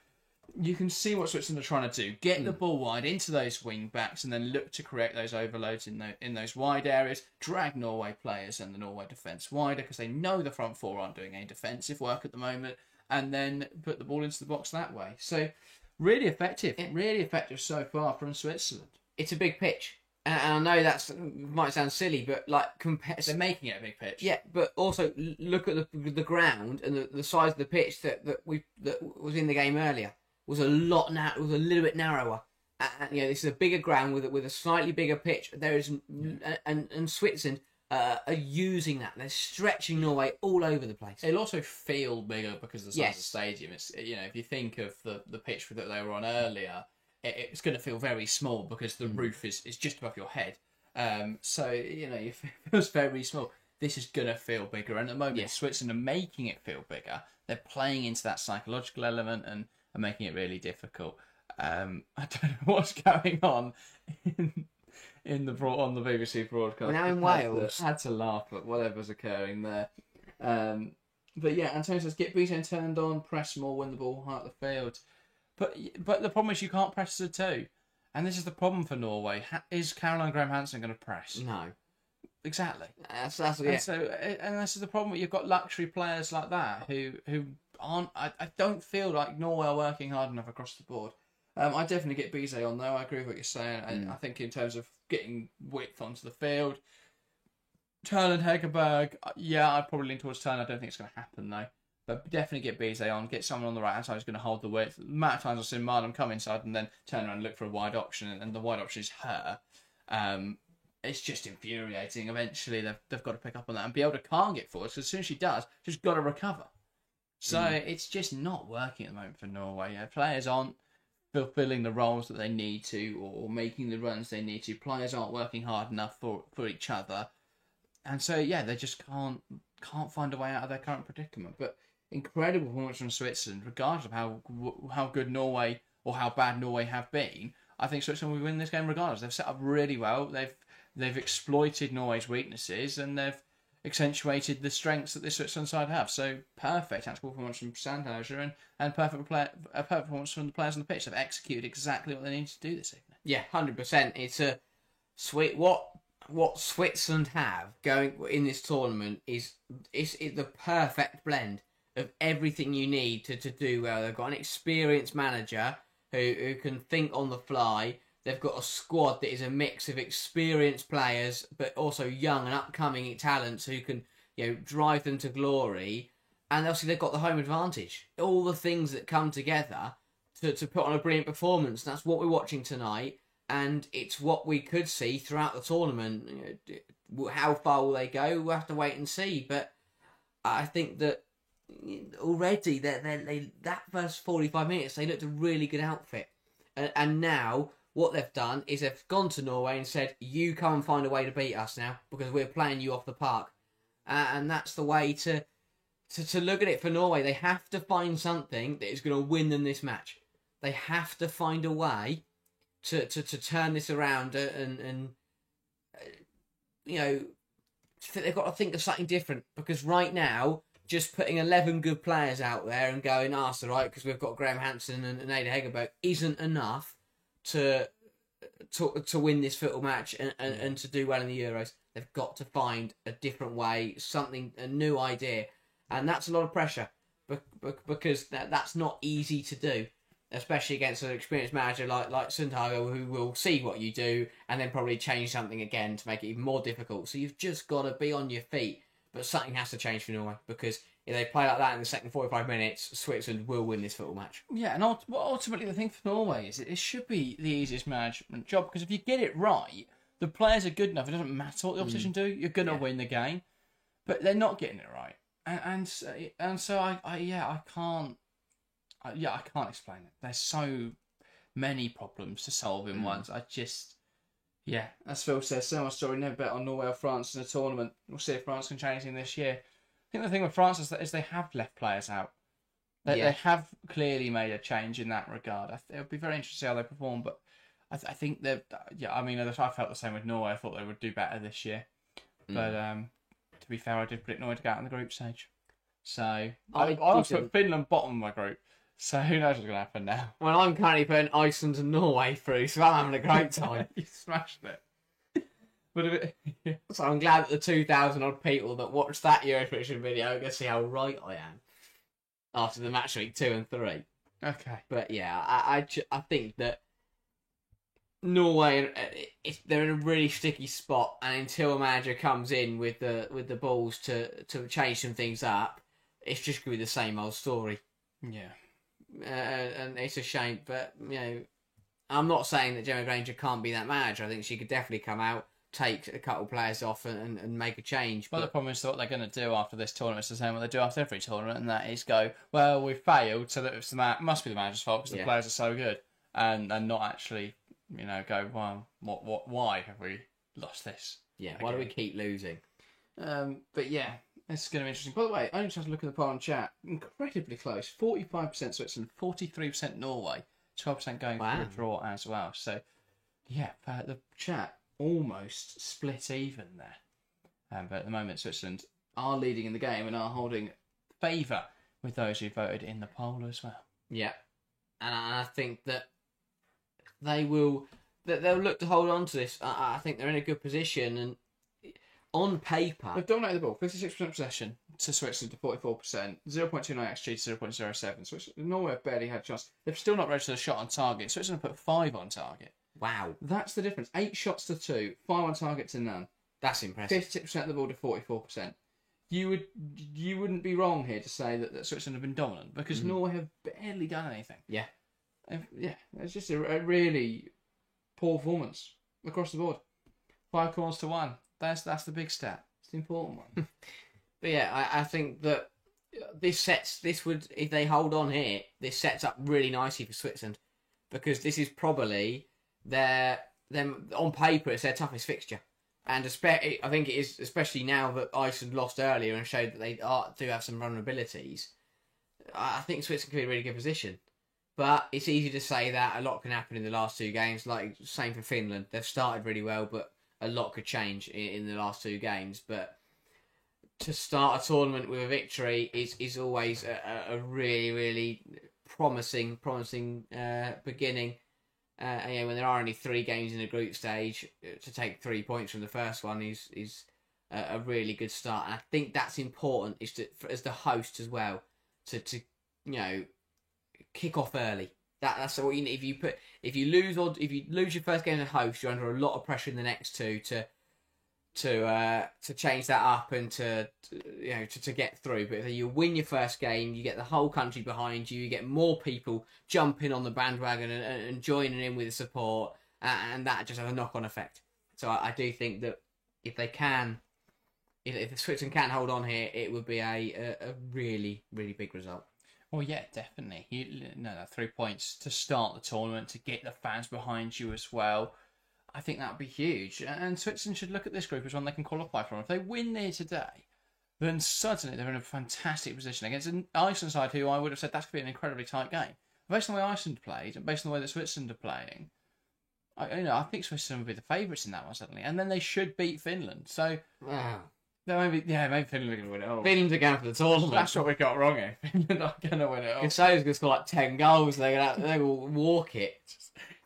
you can see what Switzerland are trying to do. Get the ball wide into those wing-backs and then look to create those overloads in those wide areas. Drag Norway players and the Norway defence wider, because they know the front four aren't doing any defensive work at the moment, and then put the ball into the box that way. So really effective so far from Switzerland. It's a big pitch. And I know that might sound silly, but they're making it a big pitch. Yeah, but also look at the ground and the size of the pitch that was in the game earlier. Was a little bit narrower. This is a bigger ground with a slightly bigger pitch. There is, and Switzerland are using that. They're stretching Norway all over the place. It'll also feel bigger because of the size of the stadium. It's, if you think of the pitch that they were on earlier, it's going to feel very small because the roof is just above your head. So it feels very small. This is going to feel bigger, and at the moment, Switzerland are making it feel bigger. They're playing into that psychological element and are making it really difficult. I don't know what's going on on the BBC broadcast. We're now in Wales. Had to laugh at whatever's occurring there. But yeah, Antonio says get Bizet turned on, press more, win the ball high up the field. But the problem is you can't press the two, and this is the problem for Norway. Is Caroline Graham-Hansen going to press? No. Exactly. That's And this is the problem. You've got luxury players like that who aren't. I don't feel like Norway are working hard enough across the board. I definitely get Bizet on though. I agree with what you're saying. I think in terms of getting width onto the field, Turner and Hegerberg. Yeah, I'd probably lean towards Turner. I don't think it's going to happen though. But definitely get Bizet on. Get someone on the right hand side who's going to hold the width. The amount of times I've seen Marlon come inside and then turn around and look for a wide option, and the wide option is her. It's just infuriating. Eventually, they've got to pick up on that and be able to can't get forward. Because as soon as she does, she's got to recover. So it's just not working at the moment for Norway. Players aren't fulfilling the roles that they need to, or making the runs they need to. Players aren't working hard enough for each other, and so they just can't find a way out of their current predicament. But incredible performance from Switzerland, regardless of how good Norway or how bad Norway have been. I think Switzerland will win this game regardless. They've set up really well. They've exploited Norway's weaknesses and they've accentuated the strengths that the Switzerland side have. So perfect tactical performance from Sandhauser and perfect performance from the players on the pitch. They've executed exactly what they needed to do this evening. Yeah, 100%. It's a sweet what Switzerland have going in this tournament is the perfect blend of everything you need to do well. They've got an experienced manager who can think on the fly. They've got a squad that is a mix of experienced players, but also young and upcoming talents who can, drive them to glory. And obviously they've got the home advantage. All the things that come together to put on a brilliant performance. And that's what we're watching tonight. And it's what we could see throughout the tournament. How far will they go? We'll have to wait and see. But I think that already that first 45 minutes, they looked a really good outfit. And now what they've done is they've gone to Norway and said, you come and find a way to beat us now because we're playing you off the park. And that's the way to look at it for Norway. They have to find something that is going to win them this match. They have to find a way to turn this around and they've got to think of something different, because right now just putting 11 good players out there and going, that's all right because we've got Graham-Hansen and Ada Hegerberg isn't enough to win this football match and to do well in the Euros. They've got to find a different way, a new idea, and that's a lot of pressure because that's not easy to do, especially against an experienced manager like Sundhagen, who will see what you do and then probably change something again to make it even more difficult. So you've just got to be on your feet. But something has to change for Norway, because if they play like that in the second 45 minutes, Switzerland will win this football match. Yeah, and ultimately the thing for Norway is it should be the easiest management job, because if you get it right, the players are good enough. It doesn't matter what the opposition do. You're going to win the game. But they're not getting it right. And so I can't explain it. There's so many problems to solve in once. As Phil says, so much story, never bet on Norway or France in a tournament. We'll see if France can change anything this year. I think the thing with France is they have left players out. They have clearly made a change in that regard. It'll be very interesting to see how they perform, but I think that, I felt the same with Norway. I thought they would do better this year. But to be fair, I did predict Norway to go out in the group stage. So I also put Finland bottom of my group. So who knows what's going to happen now? Well, I'm currently putting Iceland and Norway through, so I'm having a great time. You smashed it. But So I'm glad that the 2,000 odd people that watched that Euro prediction video are going to see how right I am after the match week 2 and 3. Okay. But yeah, I think that Norway, they're in a really sticky spot, and until a manager comes in with the balls to change some things up, it's just going to be the same old story. Yeah. And it's a shame, but I'm not saying that Gemma Granger can't be that manager. I think she could definitely come out, take a couple of players off, and make a change. Well, the problem is that what they're going to do after this tournament is the same what they do after every tournament, and that is go, well, we failed, so that it must be the manager's fault because the players are so good, and not actually, go, well, why have we lost this? Yeah, why do we keep losing? But yeah. This is going to be interesting. By the way, I only just look at the poll and chat. Incredibly close. 45% Switzerland, 43% Norway, 12% going for a draw as well. So, yeah, the chat almost split even there. But at the moment, Switzerland are leading in the game and are holding favour with those who voted in the poll as well. Yeah, and I think that they'll look to hold on to this. I think they're in a good position, and on paper, they've dominated the ball. 56% possession to Switzerland to 44%, 0.29 XG to 0.07. Switzerland, Norway have barely had a chance. They've still not registered a shot on target. Switzerland put 5 on target. Wow, that's the difference. 8 shots to 2, 5 on target to none. That's impressive. 56% of the ball to 44%. You wouldn't be wrong here to say that Switzerland have been dominant because Norway have barely done anything. Yeah. Yeah, it's just a really poor performance across the board. 5 corners to 1. That's the big stat. It's the important one. But yeah, I think that if they hold on here, this sets up really nicely for Switzerland because this is probably on paper it's their toughest fixture. And I think it is, especially now that Iceland lost earlier and showed that they do have some vulnerabilities. I think Switzerland could be in a really good position. But it's easy to say that a lot can happen in the last 2 games. Like, same for Finland. They've started really well, but a lot could change in the last 2 games. But to start a tournament with a victory is always a really, really promising beginning. When there are only 3 games in the group stage, to take 3 points from the first one is a really good start. And I think that's important as the host as well to kick off early. That's what you need. If you lose your first game as a host, you're under a lot of pressure in the next 2 to change that up and to get through. But if you win your first game, you get the whole country behind you. You get more people jumping on the bandwagon and joining in with the support, and that just has a knock-on effect. So I do think that if the Switzerland can hold on here, it would be a really, really big result. Well, yeah, definitely. 3 points to start the tournament, to get the fans behind you as well. I think that would be huge. And Switzerland should look at this group as one they can qualify from. If they win there today, then suddenly they're in a fantastic position against an Iceland side who I would have said that's going to be an incredibly tight game. Based on the way Iceland played and based on the way that Switzerland are playing, I think Switzerland would be the favourites in that one suddenly. And then they should beat Finland. So, wow. Maybe Finland are going to win it all. Finland are going for the tournament. That's what we got wrong here. Finland are going to win it all. Console's going to score like 10 goals. They will walk it.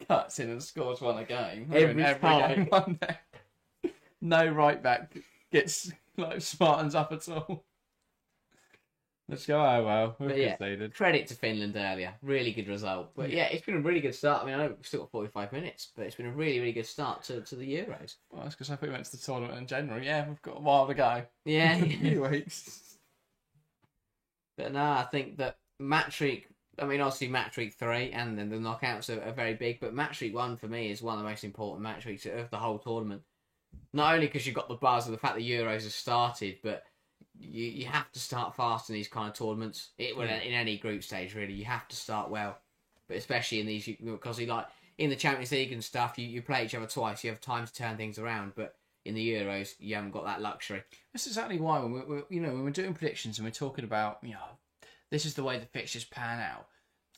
Cuts in and scores one a game. Every time. Game no right back gets smartens up at all. Let's go. Oh well, we've conceded. Credit to Finland earlier. Really good result. But yeah, it's been a really good start. I mean, I know we've still got 45 minutes, but it's been a really, really good start to the Euros. Well, that's because I think we went to the tournament in January. Yeah, we've got a while to go. Yeah. A few weeks. But no, I think that match week, obviously match week 3 and then the knockouts are very big, but match week 1 for me is one of the most important match weeks of the whole tournament. Not only because you've got the buzz of the fact the Euros have started, but you have to start fast in these kind of tournaments. In any group stage, really, you have to start well. But especially in these, because in the Champions League and stuff, you play each other twice. You have time to turn things around. But in the Euros, you haven't got that luxury. That's exactly why when we're doing predictions and we're talking about this is the way the fixtures pan out.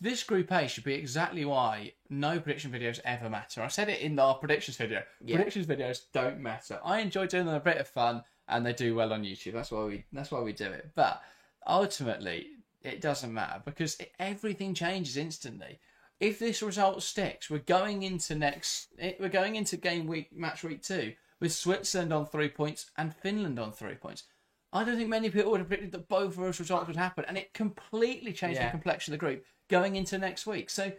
This Group A should be exactly why no prediction videos ever matter. I said it in our predictions video. Yeah. Predictions videos don't matter. I enjoy doing them, a bit of fun, and they do well on YouTube. That's why we do it. But ultimately, it doesn't matter because everything changes instantly. If this result sticks, we're going into match week 2 with Switzerland on 3 points and Finland on 3 points. I don't think many people would have predicted that both of those results would happen, and it completely changed the complexion of the group going into next week. So,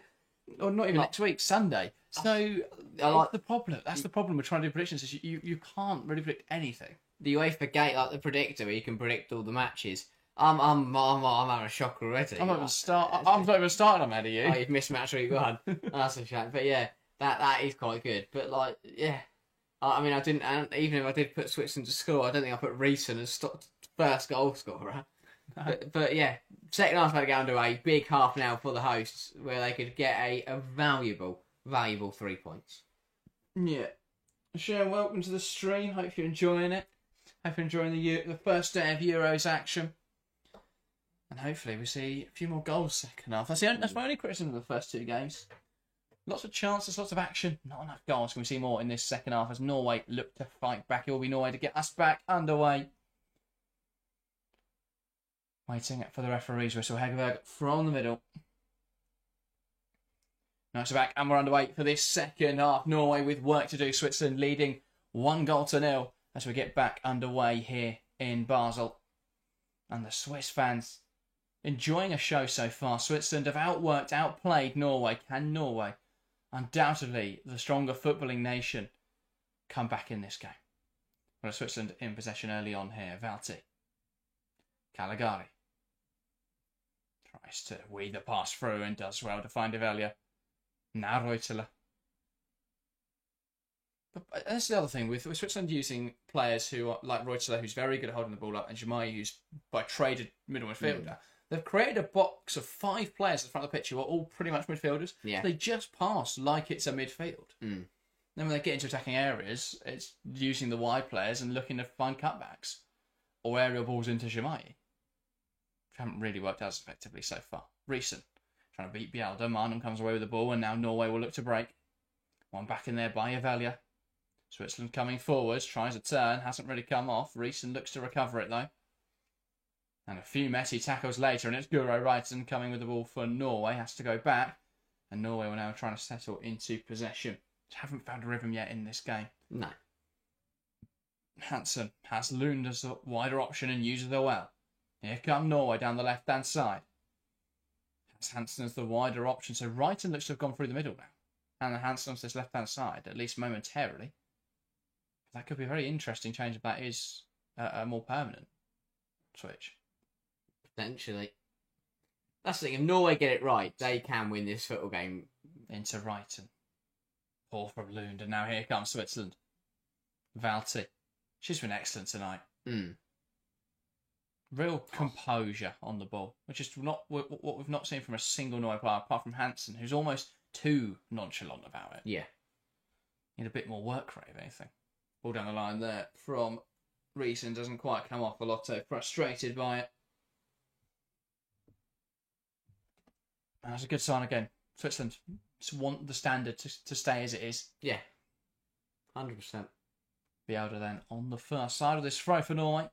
or not even next week, Sunday. So, the problem. That's the problem with trying to do predictions. Is you can't really predict anything. The UEFA Gate, like the predictor, where you can predict all the matches. I'm having a shock already. I'm not even starting. I'm ahead of you. Oh, you've missed match week 1. That's a shame. But yeah, that is quite good. But I didn't. And even if I did put Switzerland to score, I don't think I put Reesen as first goal scorer. No. But yeah, second half had to go under a big half now for the hosts, where they could get a valuable 3 points. Yeah. Sharon, welcome to the stream. Hope you're enjoying it. Hope you're enjoying the first day of Euros action. And hopefully we see a few more goals second half. That's my only criticism of the first 2 games. Lots of chances, lots of action. Not enough goals. Can we see more in this second half as Norway look to fight back? It will be Norway to get us back underway. Waiting for the referee's whistle. Hegerberg from the middle. Now it's back and we're underway for this second half. Norway with work to do. Switzerland leading 1-0 as we get back underway here in Basel. And the Swiss fans enjoying a show so far. Switzerland have outplayed Norway. Can Norway, undoubtedly the stronger footballing nation, come back in this game? Well, Switzerland in possession early on here. Valti. Caligari. Tries to weed the pass through and does well to find Evelia. Now Reuteler. But that's the other thing with Switzerland using players who are like Reuteler, who's very good at holding the ball up, and Jamai, who's by trade a middle midfielder. They've created a box of 5 players at the front of the pitch who are all pretty much midfielders. Yeah. So they just pass like it's a midfield. Then when they get into attacking areas, it's using the wide players and looking to find cutbacks or aerial balls into Jamai. Which haven't really worked as effectively so far. Recent. Trying to beat Bielda. Marnum comes away with the ball, and now Norway will look to break. One back in there by Evelia. Switzerland coming forwards, tries a turn, hasn't really come off. Reesen looks to recover it though. And a few messy tackles later, and it's Guro Reiten coming with the ball for Norway. Has to go back, and Norway will now try to settle into possession. Haven't found a rhythm yet in this game. No. Hansen has Lund as a wider option and uses it well. Here come Norway down the left-hand side. Has Hansen as the wider option, so Reiten looks to have gone through the middle now. And Hansen on this left-hand side, at least momentarily. That could be a very interesting change if that is a more permanent switch. Potentially. That's the thing. If Norway get it right, they can win this football game. Into Reiten. Ball from Lund, and now here comes Switzerland. Valti. She's been excellent tonight. Real composure on the ball, which is not what we've not seen from a single Norway player, apart from Hansen, who's almost too nonchalant about it. Yeah. Need a bit more work rate, if anything. Ball down the line there from Reesen, doesn't quite come off. Lotto frustrated by it. And that's a good sign again. Switzerland want the standard to stay as it is. Yeah. 100%. Bielda then on the first side of this throw for Norway.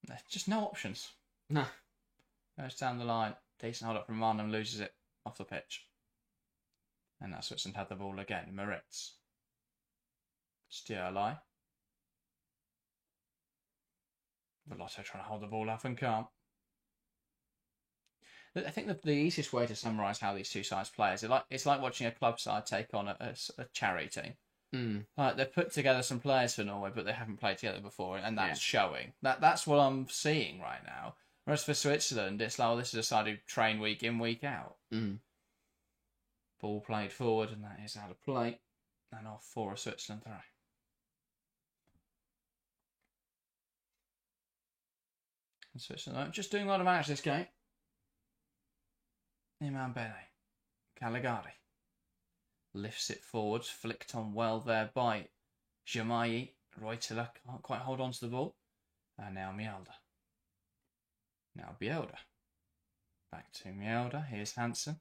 There's just no options. No. Goes down the line. Decent hold up from Marnum, loses it off the pitch. And now Switzerland had the ball again. Moritz. Stierlei. Velotto trying to hold the ball up and can't. I think the easiest way to summarise how these two sides play is it's like watching a club side take on a charity team. Like they've put together some players for Norway, but they haven't played together before, and that's showing. That's what I'm seeing right now. Whereas for Switzerland, it's like, this is a side who train week in, week out. Ball played forward, and that is out of play. And off for a Switzerland throw. And Switzerland just doing a lot of damage this game. Iman Bene. Caligari. Lifts it forwards, flicked on well there by Jamai. Reuteler can't quite hold on to the ball. And now Mjelde. Now Bielda. Back to Mjelde. Here's Hansen.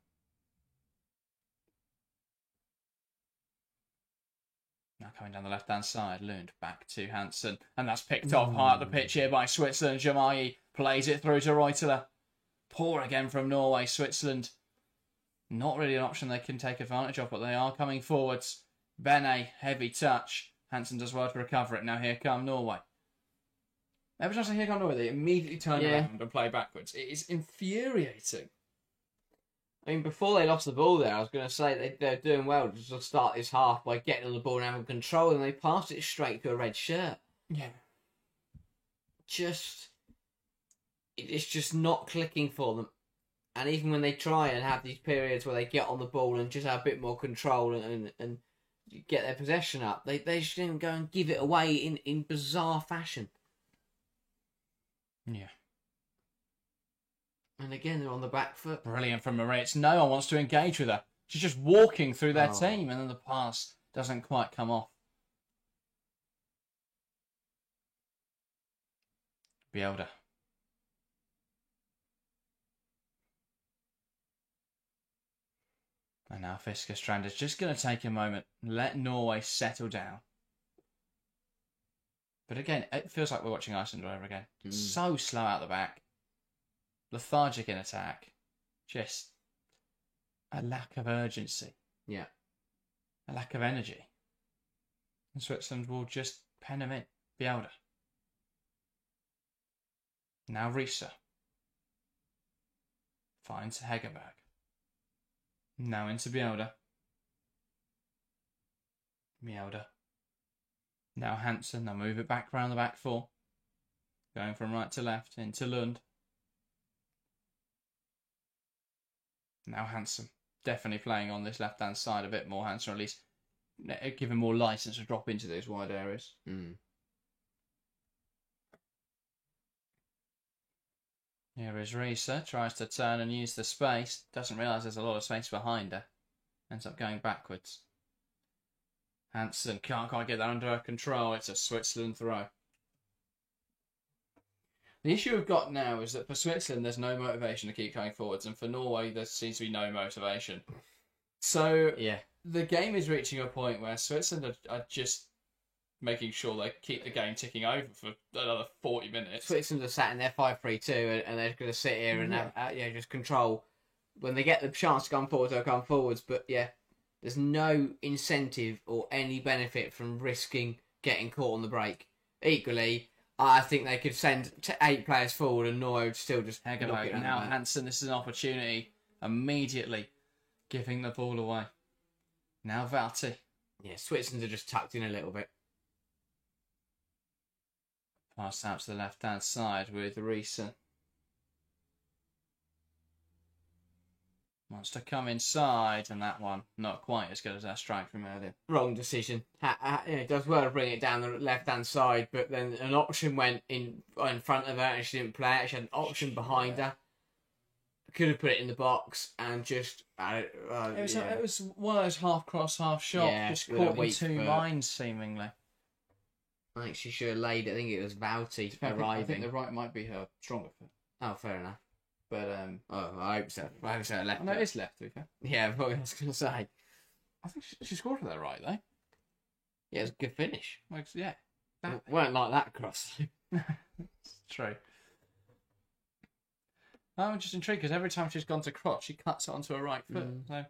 Now coming down the left-hand side, Lund back to Hansen. And that's picked off high up the pitch here by Switzerland. Jamai plays it through to Reuteler. Poor again from Norway. Switzerland, not really an option they can take advantage of, but they are coming forwards. Bene, heavy touch. Hansen does well to recover it. Now here come Norway. Every time I say here come Norway, they immediately turn around and play backwards. It is infuriating. I mean, before they lost the ball there, I was going to say they're doing well to start this half by getting on the ball and having control, and they passed it straight to a red shirt. Yeah. It's just not clicking for them. And even when they try and have these periods where they get on the ball and just have a bit more control and get their possession up, they just didn't go and give it away in bizarre fashion. Yeah. And again, they're on the back foot. Brilliant from Moritz. No one wants to engage with her. She's just walking through their team, and then the pass doesn't quite come off. Bielda. And now Fisker Strand is just going to take a moment, let Norway settle down. But again, it feels like we're watching Iceland all over again. So slow out the back. Lethargic in attack. Just a lack of urgency. Yeah. A lack of energy. And Switzerland will just pen him in. Bjelder. Now Risa. Finds Hegerberg. Now into Bjelder. Bjelder. Now Hansen. They'll move it back round the back four. Going from right to left into Lund. Now Hansen. Definitely playing on this left-hand side a bit more. Hansen, or at least give him more license to drop into those wide areas. Here is Risa. Tries to turn and use the space. Doesn't realise there's a lot of space behind her. Ends up going backwards. Hansen can't quite get that under her control. It's a Switzerland throw. The issue we've got now is that for Switzerland, there's no motivation to keep going forwards, and for Norway, there seems to be no motivation. So the game is reaching a point where Switzerland are just making sure they keep the game ticking over for another 40 minutes. Switzerland are sat in their 5-3-2, and they're going to sit here and have, just control. When they get the chance to come forwards, they'll come forwards. But there's no incentive or any benefit from risking getting caught on the break. Equally, I think they could send 8 players forward and Norway would still just Hegerberg. Now Hansen, this is an opportunity. Immediately giving the ball away. Now Valti. Yeah, Switzerland are just tucked in a little bit. Pass out to the left-hand side with Risa. Wants to come inside, and that one not quite as good as that strike from earlier. Wrong decision. It does well to bring it down the left-hand side, but then an option went in front of her and she didn't play it. She had an option behind her. Could have put it in the box and just... it was one of those half-cross, half-shot, just caught in two minds, seemingly. I think she should have laid it. I think it was Valti arriving. I think the right might be her stronger foot. Oh, fair enough. But, I hope so. I hope so. Left. No, it is left, to be fair. Yeah, what I was going to say. I think she scored with that right, though. Yeah, it was a good finish. Like, yeah. It weren't like that cross. It's true. I'm just intrigued because every time she's gone to cross, she cuts it onto her right foot. So,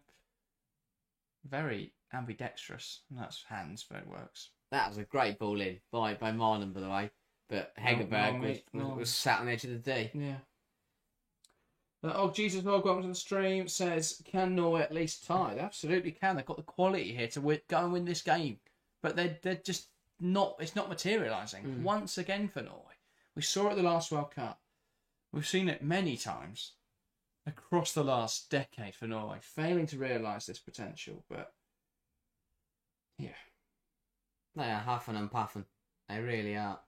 very ambidextrous. And that's hands, but it works. That was a great ball in by Marlon, by the way. But Hegerberg was sat on the edge of the D. Yeah. Jesus, welcome to the stream. Says, can Norway at least tie? They absolutely can. They've got the quality here to go and win this game. But they're just not... It's not materialising. Once again for Norway. We saw it at the last World Cup. We've seen it many times across the last decade for Norway, failing to realise this potential. But, yeah. They are huffing and puffing. They really are.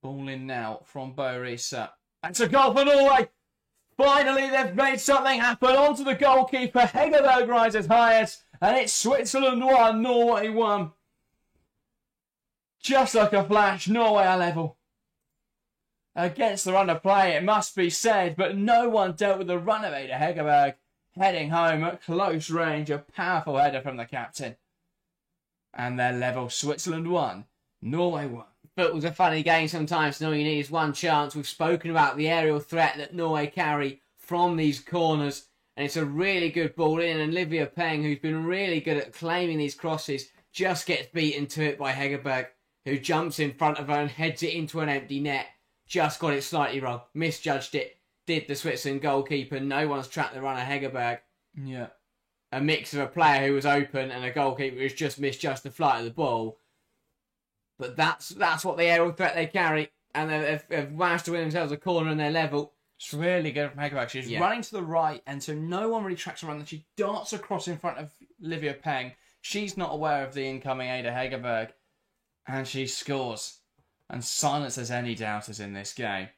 Ball in now from Bo Risa. That's a goal for Norway! Finally, they've made something happen. Onto the goalkeeper. Hegerberg rises highest. And it's Switzerland 1, Norway 1. Just like a flash, Norway are level. Against the run of play, it must be said. But no one dealt with the run of Ada Hegerberg. Heading home at close range. A powerful header from the captain. And they're level. Switzerland 1, Norway 1. Football's a funny game sometimes. All you need is one chance. We've spoken about the aerial threat that Norway carry from these corners. And it's a really good ball in. And Livia Peng, who's been really good at claiming these crosses, just gets beaten to it by Hegerberg, who jumps in front of her and heads it into an empty net. Just got it slightly wrong. Misjudged it. Did the Switzerland goalkeeper. No one's tracked the run of Hegerberg. Yeah. A mix of a player who was open and a goalkeeper who's just misjudged the flight of the ball. But that's what the aerial threat they carry. And they've managed to win themselves a corner in their level. It's really good from Hegerberg. She's running to the right, and so no one really tracks her run. Then she darts across in front of Livia Peng. She's not aware of the incoming Ada Hegerberg. And she scores. And silences any doubters in this game.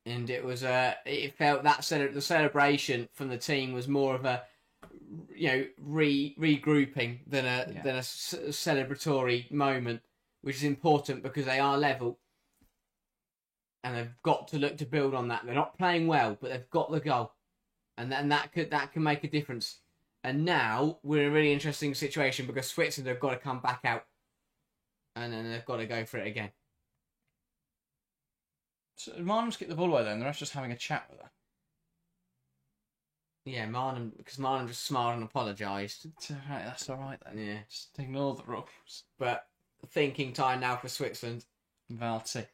And it was it felt that the celebration from the team was more of a regrouping than a celebratory moment, which is important because they are level, and they've got to look to build on that. They're not playing well, but they've got the goal, and that can make a difference. And now we're in a really interesting situation because Switzerland have got to come back out. And then they've got to go for it again. So Marnham's kicked the ball away then. The ref's just having a chat with her. Yeah, Marnham, because Marnham just smiled and apologised. Right, that's all right then. Yeah. Just ignore the rules. But thinking time now for Switzerland. Valti.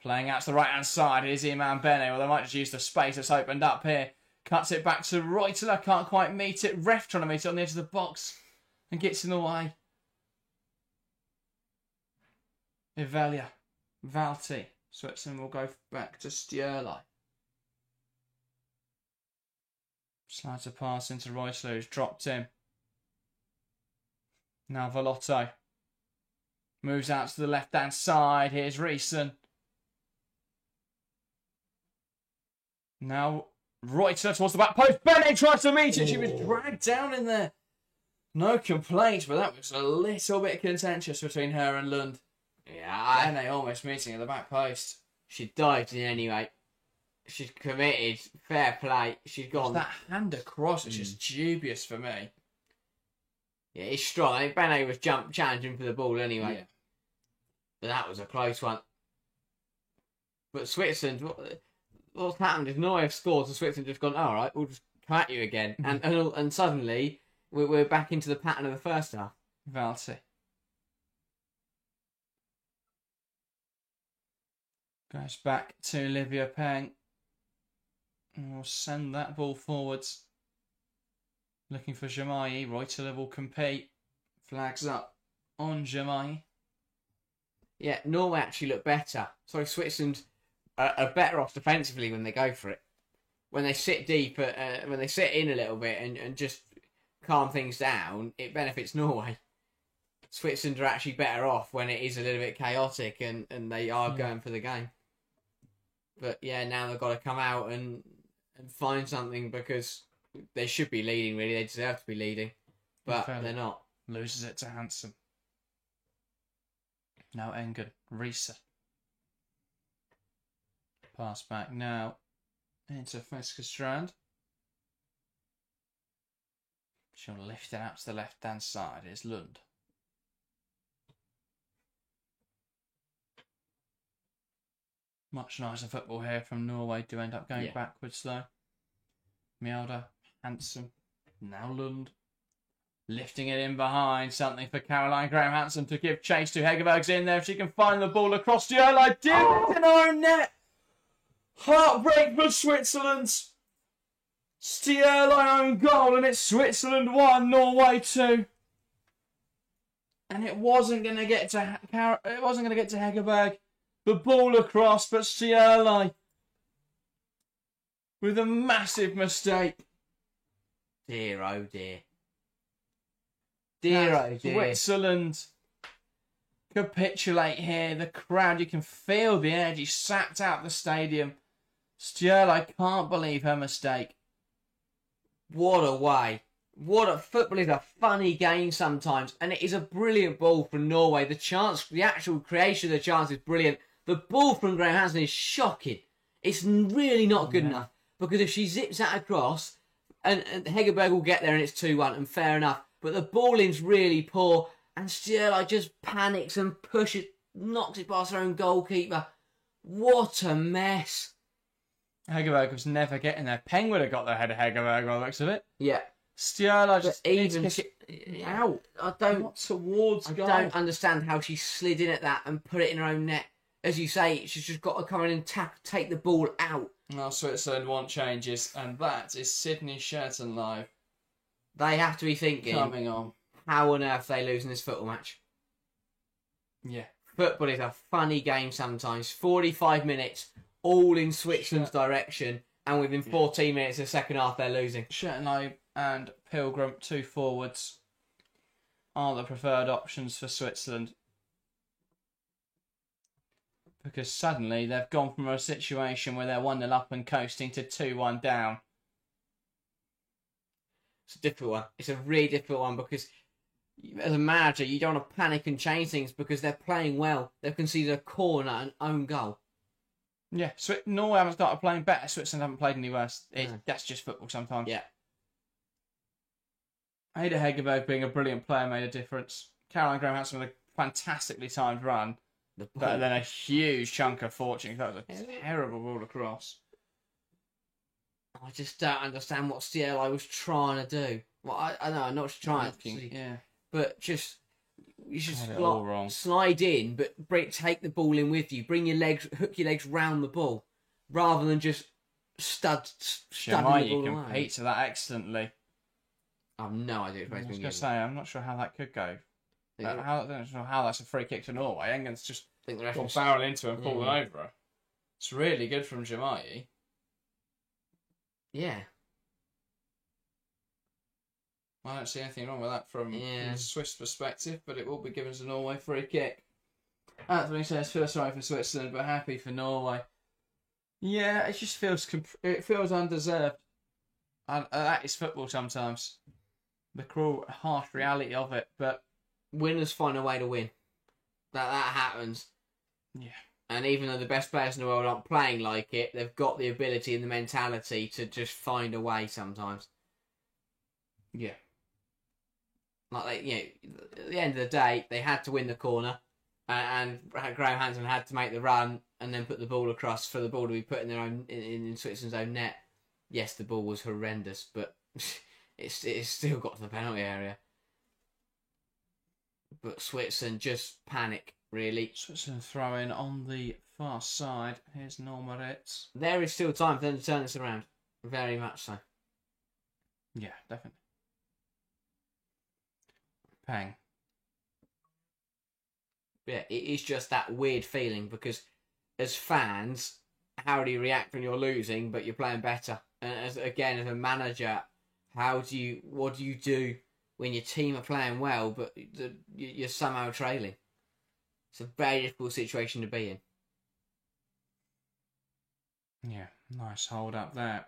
Playing out to the right-hand side. Here's Iman Bene. Well, they might just use the space that's opened up here. Cuts it back to Reuteler. Can't quite meet it. Ref trying to meet it on the edge of the box. And gets in the way. Ivelia. Valti. Switzerland will go back to Stierlai. Slides a pass into Reuteler, who's dropped him. Now Velotto. Moves out to the left-hand side. Here's Reeson. Now Reuteler towards the back post. Bene tries to meet it. She was dragged down in there. No complaints, but that was a little bit contentious between her and Lund. Yeah, Bene almost meeting at the back post. she dived in anyway. She's committed. Fair play. She's gone. That hand across is just dubious for me. Yeah, it's strong. I think Bene was challenging for the ball anyway. Yeah. But that was a close one. But Switzerland, what's happened is Norway have scored, so Switzerland just gone, all right, we'll just come at you again. And suddenly, we're back into the pattern of the first half. Valti. Goes back to Olivia Peng. And we'll send that ball forwards. Looking for Jamai. Reuteler will compete. Flags up on Jamai. Yeah, Norway actually look better. Sorry, Switzerland are better off defensively when they go for it. When they sit deep, when they sit in a little bit and just calm things down, it benefits Norway. Switzerland are actually better off when it is a little bit chaotic and they are going for the game. But yeah, now they've got to come out and find something because they should be leading, really. They deserve to be leading. But they're not. Loses it to Hansen. Now Engen. Risa. Pass back now into Fiskerstrand. She'll lift it out to the left-hand side. It's Lund. Much nicer football here from Norway. Do end up going backwards though. Mjelde, Hansen, now Lund. Lifting it in behind. Something for Caroline Graham-Hansen to give chase to. Hegerberg's in there. If she can find the ball across the line. Did it in her own net. Heartbreak for Switzerland. Stierlai own goal, and it's Switzerland 1, Norway 2. And it wasn't going to get to Hegerberg. The ball across, but Stierlai with a massive mistake. Dear, oh dear. Dear, oh dear. Switzerland capitulate here. The crowd, you can feel the energy sapped out the stadium. Stierlai can't believe her mistake. What a way. Football is a funny game sometimes, and it is a brilliant ball from Norway. The actual creation of the chance is brilliant. The ball from Graham Hansen is shocking. It's really not good enough, because if she zips that across, and Hegerberg will get there and it's 2-1, and fair enough, but the balling's really poor, and Stierlai just panics and pushes, knocks it past her own goalkeeper. What a mess. Hegerberg was never getting there. Peng would have got the head of Hegerberg by the looks of it. Yeah. Stierlai just even out. I don't understand how she slid in at that and put it in her own net. As you say, she's just got to come in and take the ball out. Now Switzerland want changes, and that is Sydney Sherton live. They have to be thinking, coming on, how on earth are they losing this football match? Yeah. Football is a funny game sometimes. 45 minutes, all in Switzerland's direction, and within 14 minutes of the second half, they're losing. Sherton and Pilgrim, 2 forwards, are the preferred options for Switzerland. Because suddenly they've gone from a situation where they're 1-0 up and coasting to 2-1 down. It's a difficult one. It's a really difficult one because as a manager, you don't want to panic and change things because they're playing well. They've conceded a corner and own goal. Yeah, Norway haven't started playing better. Switzerland haven't played any worse. That's just football sometimes. Yeah. Ada Hegerberg being a brilliant player made a difference. Caroline Graham Hansen with a fantastically timed run, but then a huge chunk of fortune. That was a terrible ball across. I just don't understand what CLI was trying to do. Well, I know, I'm not trying to. Yeah. But just, you should wrong. slide in, but take the ball in with you. Bring your legs, hook your legs round the ball, rather than just studding the ball You away. compete to that excellently. I have no idea if I was going to say, I'm not sure how that could go. I don't know how that's a free kick to Norway. England's just gone barrel into her and fallen over her. It's really good from Jemai. Yeah. I don't see anything wrong with that from the Swiss perspective, but it will be given to Norway free kick. Anthony says, feel sorry for Switzerland, but happy for Norway. Yeah, it just feels undeserved. And that is football sometimes. The cruel, harsh reality of it, but winners find a way to win. That happens. Yeah. And even though the best players in the world aren't playing like it, they've got the ability and the mentality to just find a way sometimes. Yeah. Like at the end of the day, they had to win the corner, and Graham Hansen had to make the run and then put the ball across for the ball to be put in their own in Switzerland's own net. Yes, the ball was horrendous, but it's still got to the penalty area. But Switzerland just panic, really. Switzerland throwing on the far side. Here's Norma Ritz. There is still time for them to turn this around. Very much so. Yeah, definitely. Peng. Yeah, it is just that weird feeling because as fans, how do you react when you're losing but you're playing better? And as a manager, what do you do when your team are playing well but you're somehow trailing? It's a very difficult situation to be in. Yeah, nice hold up there.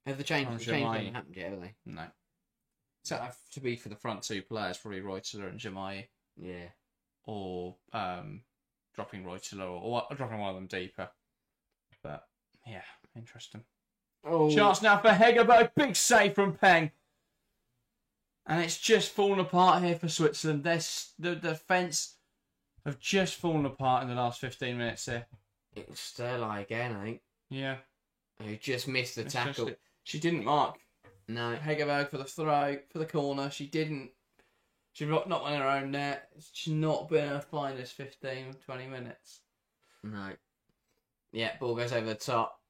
Have the changes haven't happened yet, have they? No. So that have to be for the front two players, probably Reuteler and Jemai. Yeah. Or dropping Reuteler or dropping one of them deeper. But yeah, interesting. Oh. Chance now for Hegerberg. Big save from Peng. And it's just fallen apart here for Switzerland. The defence have just fallen apart in the last 15 minutes here. It's Sterling again, I think. Yeah. Who just missed the tackle. She didn't mark. No. Hegerberg for the throw, for the corner. She didn't. She not one in her own net. She's not been her finest 15 or 20 minutes. No. Yeah, ball goes over the top.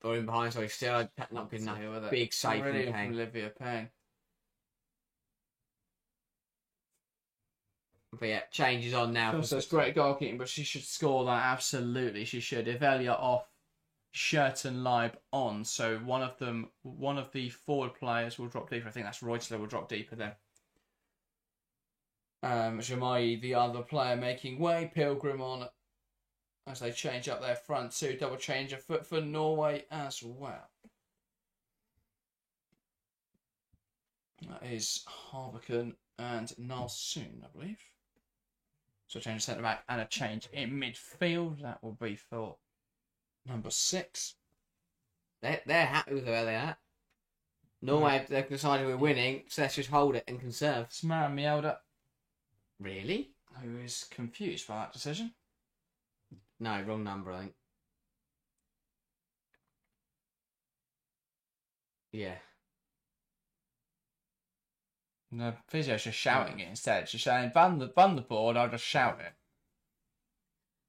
Or in behind, so he's still not good enough. Big save from Peng. Olivia Peng. But yeah, changes on now. So it's great goalkeeping, but she should score that. Absolutely, she should. Evelia off, Shirt and Leib on. So one of the forward players will drop deeper. I think that's Reuteler will drop deeper then. Jemai, the other player, making way. Pilgrim on as they change up their front two. Double change of foot for Norway as well. That is Harvican and Nalsoon, I believe. So a change of centre back and a change in midfield. That will be for number 6. They're happy with where they're at. Norway, they've decided we're winning, so let's just hold it and conserve. Smara Mjelde. Really? Who is confused by that decision. No, wrong number, I think. Yeah. The physio's just shouting it instead. She's saying, bun the board, I'll just shout it.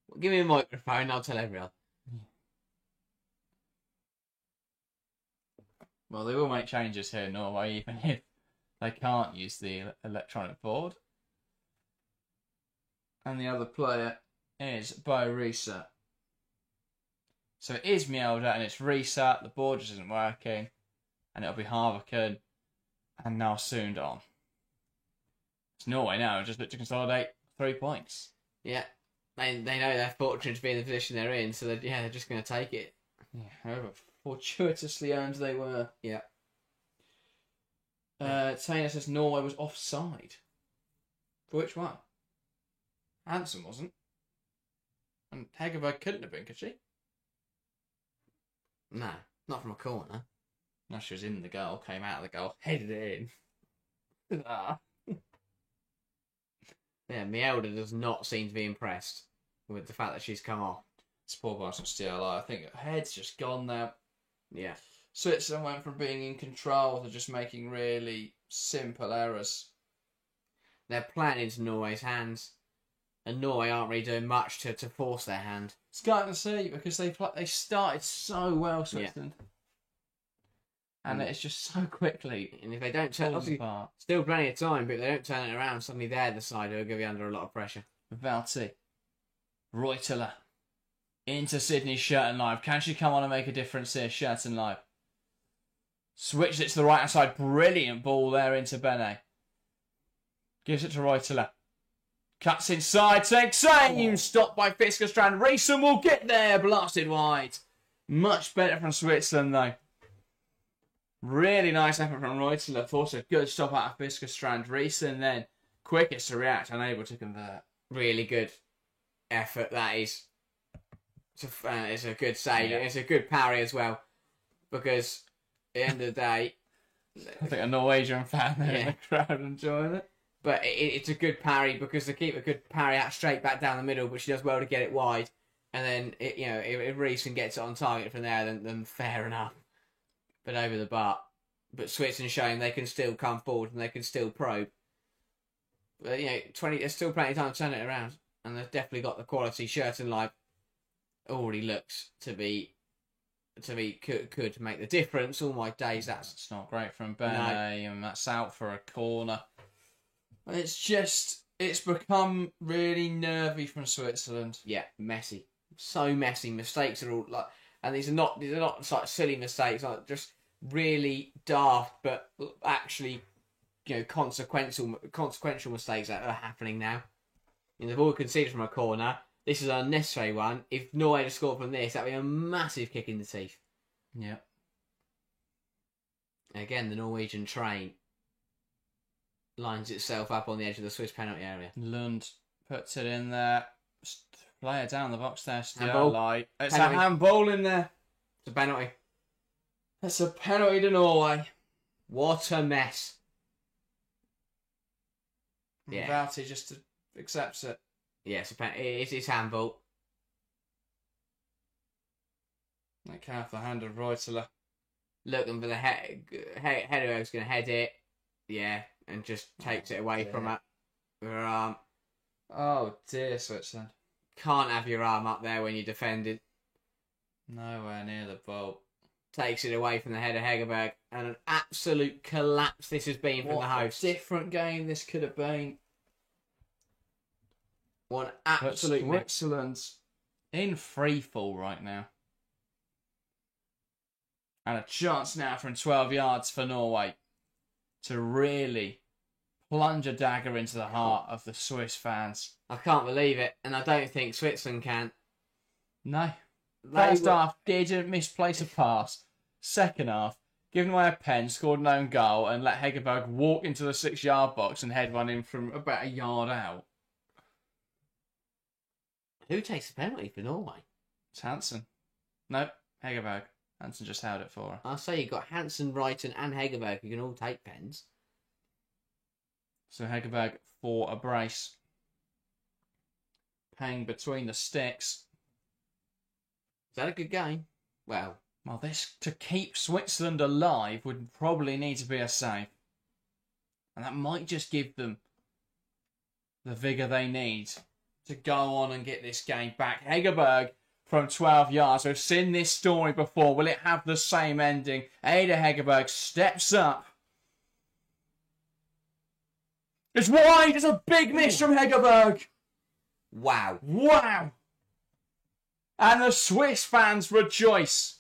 Well, give me a microphone, I'll tell everyone. Well, they will make changes here in Norway, even if they can't use the electronic board. And the other player is Bo Risa. So it is Mjelde and it's Risa. The board just isn't working. And it'll be Harvican and Nalsoon on. It's Norway now, just look to consolidate 3 points. Yeah. They know they're fortunate to be in the position they're in, so they're just going to take it. Yeah, however fortuitously earned they were. Yeah. Taylor says Norway was offside. For which one? Hansen wasn't. And Hegerberg couldn't have been, could she? No, not from a corner. No, she was in the goal, came out of the goal, headed it in. Yeah, Mielda does not seem to be impressed with the fact that she's come off. It's poor Barton still. I think her head's just gone now. Yeah. Switzerland went from being in control to just making really simple errors. They're playing into Norway's hands, and Norway aren't really doing much to force their hand. It's exciting to see because they started so well, Switzerland. Yeah. And it's just so quickly. And if they don't turn it apart, still plenty of time, but if they don't turn it around, suddenly they're the side who are going to be under a lot of pressure. Valti. Reutela. Into Sydney's Shirt and Live. Can she come on and make a difference here? Shirt and Live. Switched it to the right hand side. Brilliant ball there into Bene. Gives it to Reutela. Cuts inside. Takes aim. Stopped by Fiskerstrand. Reeson will get there. Blasted wide. Much better from Switzerland though. Really nice effort from Reutela. Forced a good stop out of Fiskerstrand. Reeson then quickest to react. Unable to convert. Really good effort that is. It's a good save. Yeah. It's a good parry as well. Because at the end of the day... I think a Norwegian fan there in the crowd enjoying it. But it's a good parry because the keeper could parry out straight back down the middle, but she does well to get it wide. And then, if Reeson gets it on target from there, then fair enough. But over the bar. But Switzerland showing they can still come forward and they can still probe. But, there's still plenty of time to turn it around. And they've definitely got the quality. Shirt and Live already looks to be could make the difference. All my days, it's not great from Bene, and that's out for a corner. It's become really nervy from Switzerland. Yeah, messy, so messy. Mistakes are all and these are not like silly mistakes, like just really daft, but actually, consequential mistakes that are happening now. They've all conceded from a corner. This is an unnecessary one. If Norway had scored from this, that'd be a massive kick in the teeth. Yeah. Again, the Norwegian train lines itself up on the edge of the Swiss penalty area. Lund puts it in there. Player down the box there. Handball. It's penalty. A handball in there. It's a penalty. It's a penalty to Norway. What a mess. Yeah. Valti just accepts it. Yes, it's his handball. That came off the hand of Reutela. Looking for the Hedderberg's going to head it. Yeah, and just takes it away from her arm. Oh dear, Switzerland. Can't have your arm up there when you're defending. Nowhere near the ball. Takes it away from the head of Hegerberg. And an absolute collapse this has been from the host. What a different game this could have been. One absolute Switzerland's in free fall right now. And a chance now from 12 yards for Norway to really plunge a dagger into the heart of the Swiss fans. I can't believe it, and I don't think Switzerland can. No. First half, didn't misplace a pass. Second half, given away a pen, scored an own goal, and let Hegerberg walk into the 6-yard box and head one in from about a yard out. Who takes the penalty for Norway? It's Hansen. No, Hegerberg. Hansen just held it for her. I'll say you've got Hansen, Reiten and Hegerberg who can all take pens. So Hegerberg for a brace. Paying between the sticks. Is that a good game? Well, this to keep Switzerland alive would probably need to be a save. And that might just give them the vigour they need to go on and get this game back. Hegerberg from 12 yards. We've seen this story before. Will it have the same ending? Ada Hegerberg steps up. It's wide. It's a big miss from Hegerberg. Wow. Wow. And the Swiss fans rejoice.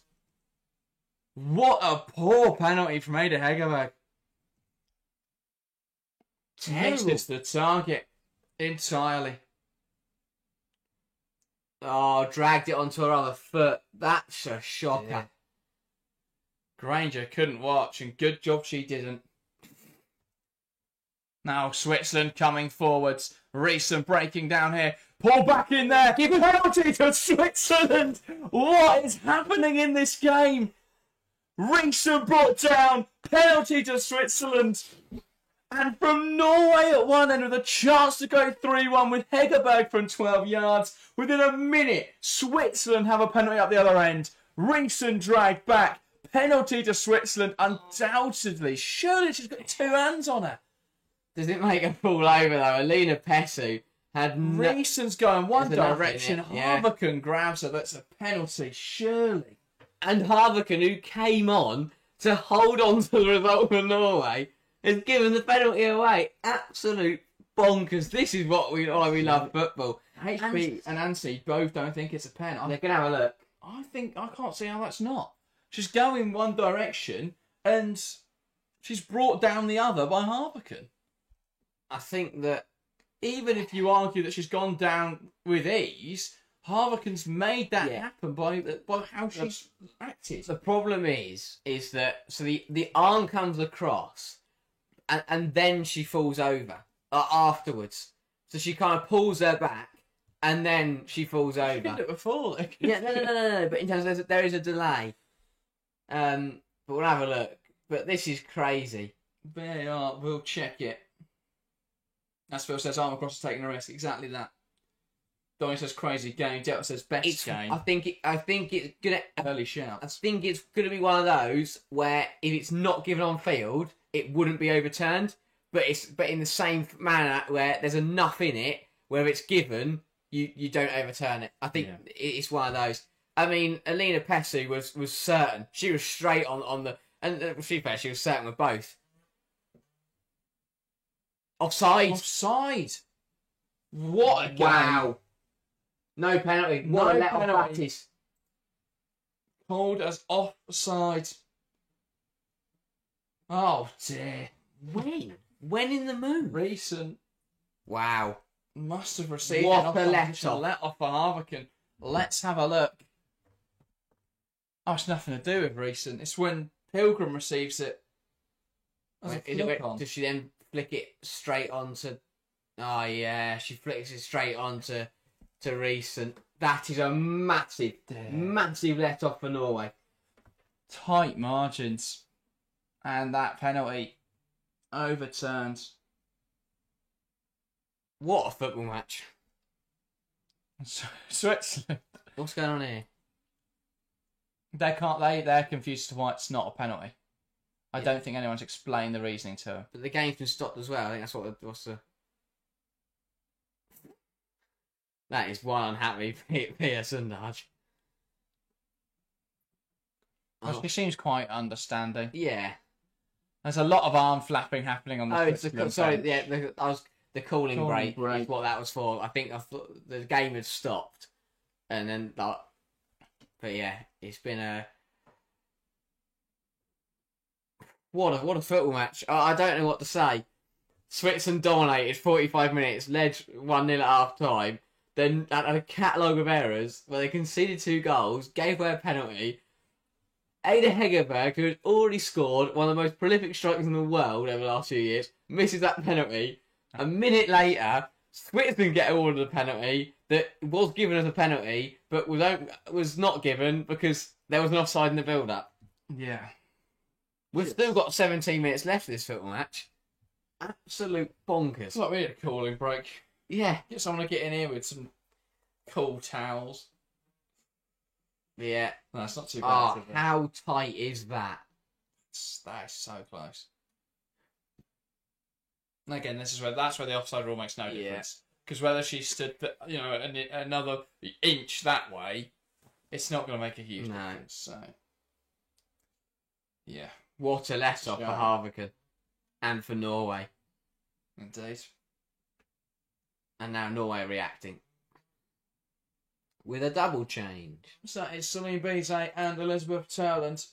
What a poor penalty from Ada Hegerberg. Misses the target entirely. Oh, dragged it onto her other foot. That's a shocker. Yeah. Granger couldn't watch, and good job she didn't. Now Switzerland coming forwards. Reeson breaking down here. Pull back in there. Give a penalty to Switzerland. What is happening in this game? Ringsum brought down. Penalty to Switzerland. And from Norway at one end with a chance to go 3-1 with Hegerberg from 12 yards. Within a minute, Switzerland have a penalty up the other end. Ringsum dragged back. Penalty to Switzerland, undoubtedly. Surely she's got two hands on her. Does it make her fall over though? Alina Pessu had Ringsum's going one There's enough direction. in it, yeah. Harvican grabs her. That's a penalty, surely. And Harvican, who came on to hold on to the result for Norway, has given the penalty away. Absolute bonkers. This is why we love football. HP and Nancy both don't think it's a pen. They're going to have a look. I can't see how that's not. She's going one direction and she's brought down the other by Harvican. I think that Even if you argue that she's gone down with ease, Harvican's made that happen by how she's acted. the problem is that so the arm comes across and then she falls over afterwards. So she kind of pulls her back and then she falls over. Did it before. Yeah, no. But in terms of there is a delay. But we'll have a look. But this is crazy. VAR will check it. As Phil says, arm across is taking a risk. Exactly that. Donny says crazy game. Delta says best game. I think it's gonna. Early shout. I think it's gonna be one of those where if it's not given on field, it wouldn't be overturned. But in the same manner where there's enough in it where if it's given, you don't overturn it. I think it's one of those. I mean, Alina Pessu was certain. She was straight on the and she was certain with both. Offside. What a game. Wow. No penalty. What a let off that is. Called as offside. Oh dear. When in the moon? Recent. Wow. Must have received What an a let off for Harvican. Let's have a look. Oh, it's nothing to do with recent. It's when Pilgrim receives it. Does she then flick it straight onto? Oh yeah, she flicks it straight onto recent. That is a massive let off for Norway. Tight margins, and that penalty overturned. What a football match! Switzerland. What's going on here? They're confused as to why it's not a penalty. I don't think anyone's explained the reasoning to her. But the game's been stopped as well. I think that's what's the. That is one unhappy Pia Sundhage. She seems quite understanding. Yeah. There's a lot of arm flapping happening on the the calling break is what that was for. I thought the game had stopped, and then but yeah, it's been a what a football match. I don't know what to say. Switzerland dominated 45 minutes, led 1-0 at half time, then had a catalogue of errors where they conceded 2 goals, gave away a penalty. Ada Hegerberg, who had already scored one of the most prolific strikers in the world over the last few years, misses that penalty. A minute later, Switzerland get awarded a penalty that was given as a penalty, but was not given because there was an offside in the build-up. Yeah. We've still got 17 minutes left of this football match. Absolute bonkers. It's like we need a calling break. Yeah. Get someone to get in here with some cool towels. Yeah. No, it's not too bad. Oh, how tight is that? That is so close. And again, that's where the offside rule makes no difference. Because whether she stood, another inch that way, it's not going to make a huge difference. So, yeah. What a let off for Harvican and for Norway. Indeed. And now Norway reacting with a double change. So it's Celine Bizet and Elizabeth Turland.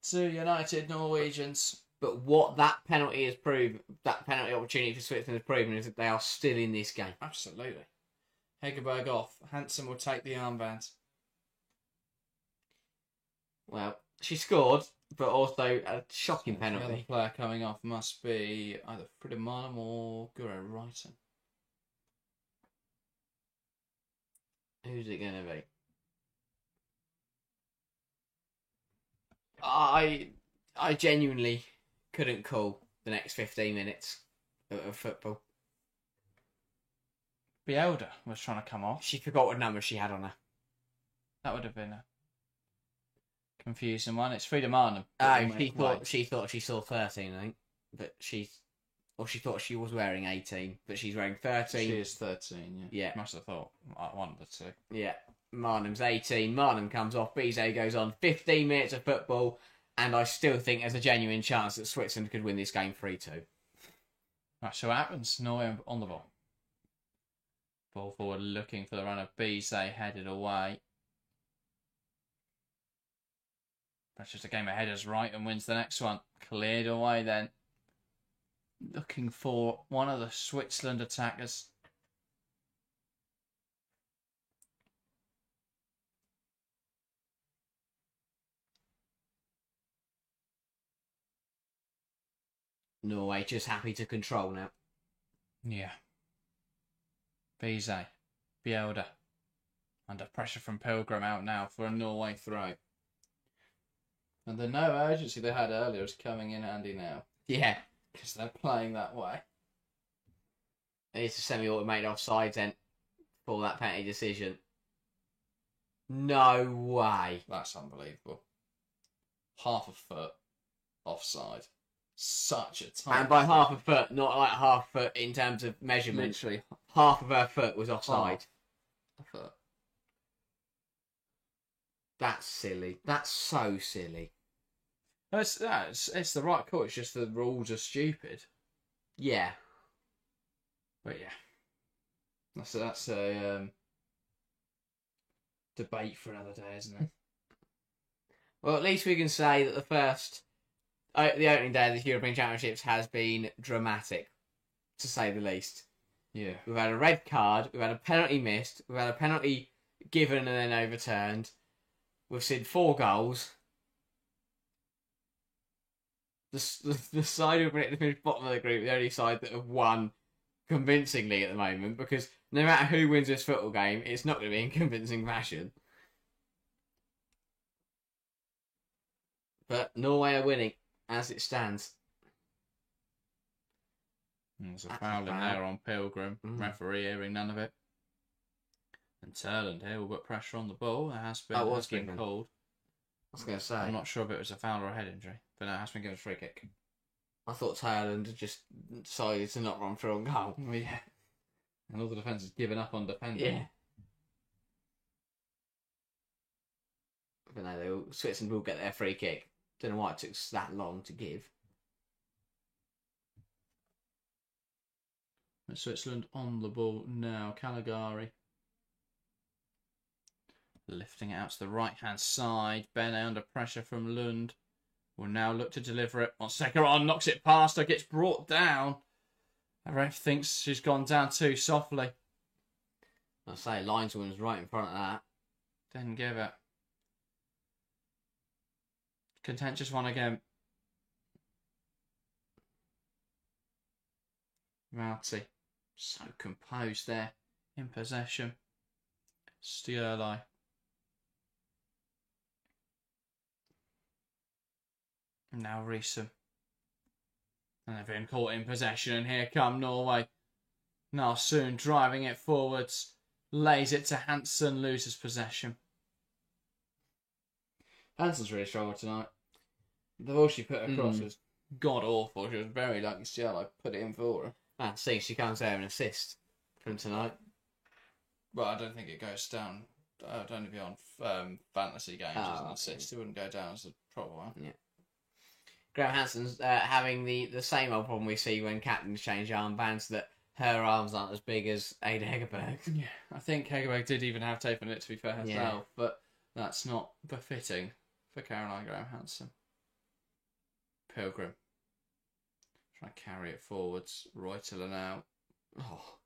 2 United Norwegians. But what that penalty has proved, that penalty opportunity for Switzerland has proven, is that they are still in this game. Absolutely. Hegerberg off. Hansen will take the armband. Well, she scored, but also a shocking penalty. The other player coming off must be either Frida Marlem or Guro Reiten. Who's it going to be? I genuinely couldn't call the next 15 minutes of football. Bielda was trying to come off. She forgot what number she had on her. That would have been a confusing one. It's Frida Marnham. She thought she saw 13, I think, but she thought she was wearing 18, but she's wearing 13. She is 13. Yeah. Must have thought one of the two. Yeah. Marnham's 18. Marnham comes off. Bizet goes on. 15 minutes of football, and I still think there's a genuine chance that Switzerland could win this game 3-2. Right, so what happens? Norway on the ball. Ball forward, looking for the runner. Bizet headed away. That's just a game of headers, right, and wins the next one. Cleared away then. Looking for one of the Switzerland attackers. Norway just happy to control now. Yeah. Bizet. Bielda. Under pressure from Pilgrim out now for a Norway throw. And the no urgency they had earlier is coming in handy now. Yeah. Because they're playing that way. It's a semi-automated offside then for that penalty decision. No way. That's unbelievable. Half a foot offside. Such a tight. And by half a foot, not like half a foot in terms of measurement. Literally Half of her foot was offside. a foot. That's silly. That's so silly. It's the right call. It's just the rules are stupid. Yeah. But yeah, that's a debate for another day, isn't it? Well, at least we can say that the opening day of the European Championships has been dramatic, to say the least. Yeah. We've had a red card, we've had a penalty missed, we've had a penalty given and then overturned. We've seen 4 goals. The side who are predicted to finish bottom of the group, the only side that have won convincingly at the moment, because no matter who wins this football game, it's not going to be in convincing fashion. But Norway are winning as it stands. There's a foul in there on Pilgrim. Referee hearing none of it. And Turland here will put pressure on the ball. It has been called. I was going to say. I'm not sure if it was a foul or a head injury, but no, it has been given a free kick. I thought Thailand had just decided to not run through on goal. Well, yeah. And all the defence has given up on defending. Yeah. But no, Switzerland will get their free kick. Don't know why it took that long to give. Switzerland on the ball now. Caligari. Lifting it out to the right-hand side. Bene under pressure from Lund. Will now look to deliver it. Sekeran knocks it past her. Gets brought down. The ref thinks she's gone down too softly. I say, linesman's right in front of that. Didn't give it. Contentious one again. Rauti. So composed there. In possession. Stierlai. Now Riesen. And they've been caught in possession, and here come Norway. Now soon driving it forwards. Lays it to Hansen, loses possession. Hansen's really struggled tonight. The ball she put across was god awful. She was very lucky Stierlai put it in for her. Ah, see, she comes there an assist from tonight. Well, I don't think it goes down. It'd only be on fantasy games as an assist. It wouldn't go down as a proper one. Yeah. Graham Hansen's having the same old problem we see when captains change armbands, that her arms aren't as big as Ada Hegerberg. Yeah, I think Hegerberg did even have tape on it, to be fair herself, but that's not befitting for Caroline Graham Hansen. Pilgrim. Try to carry it forwards. Reuteler now. Oh.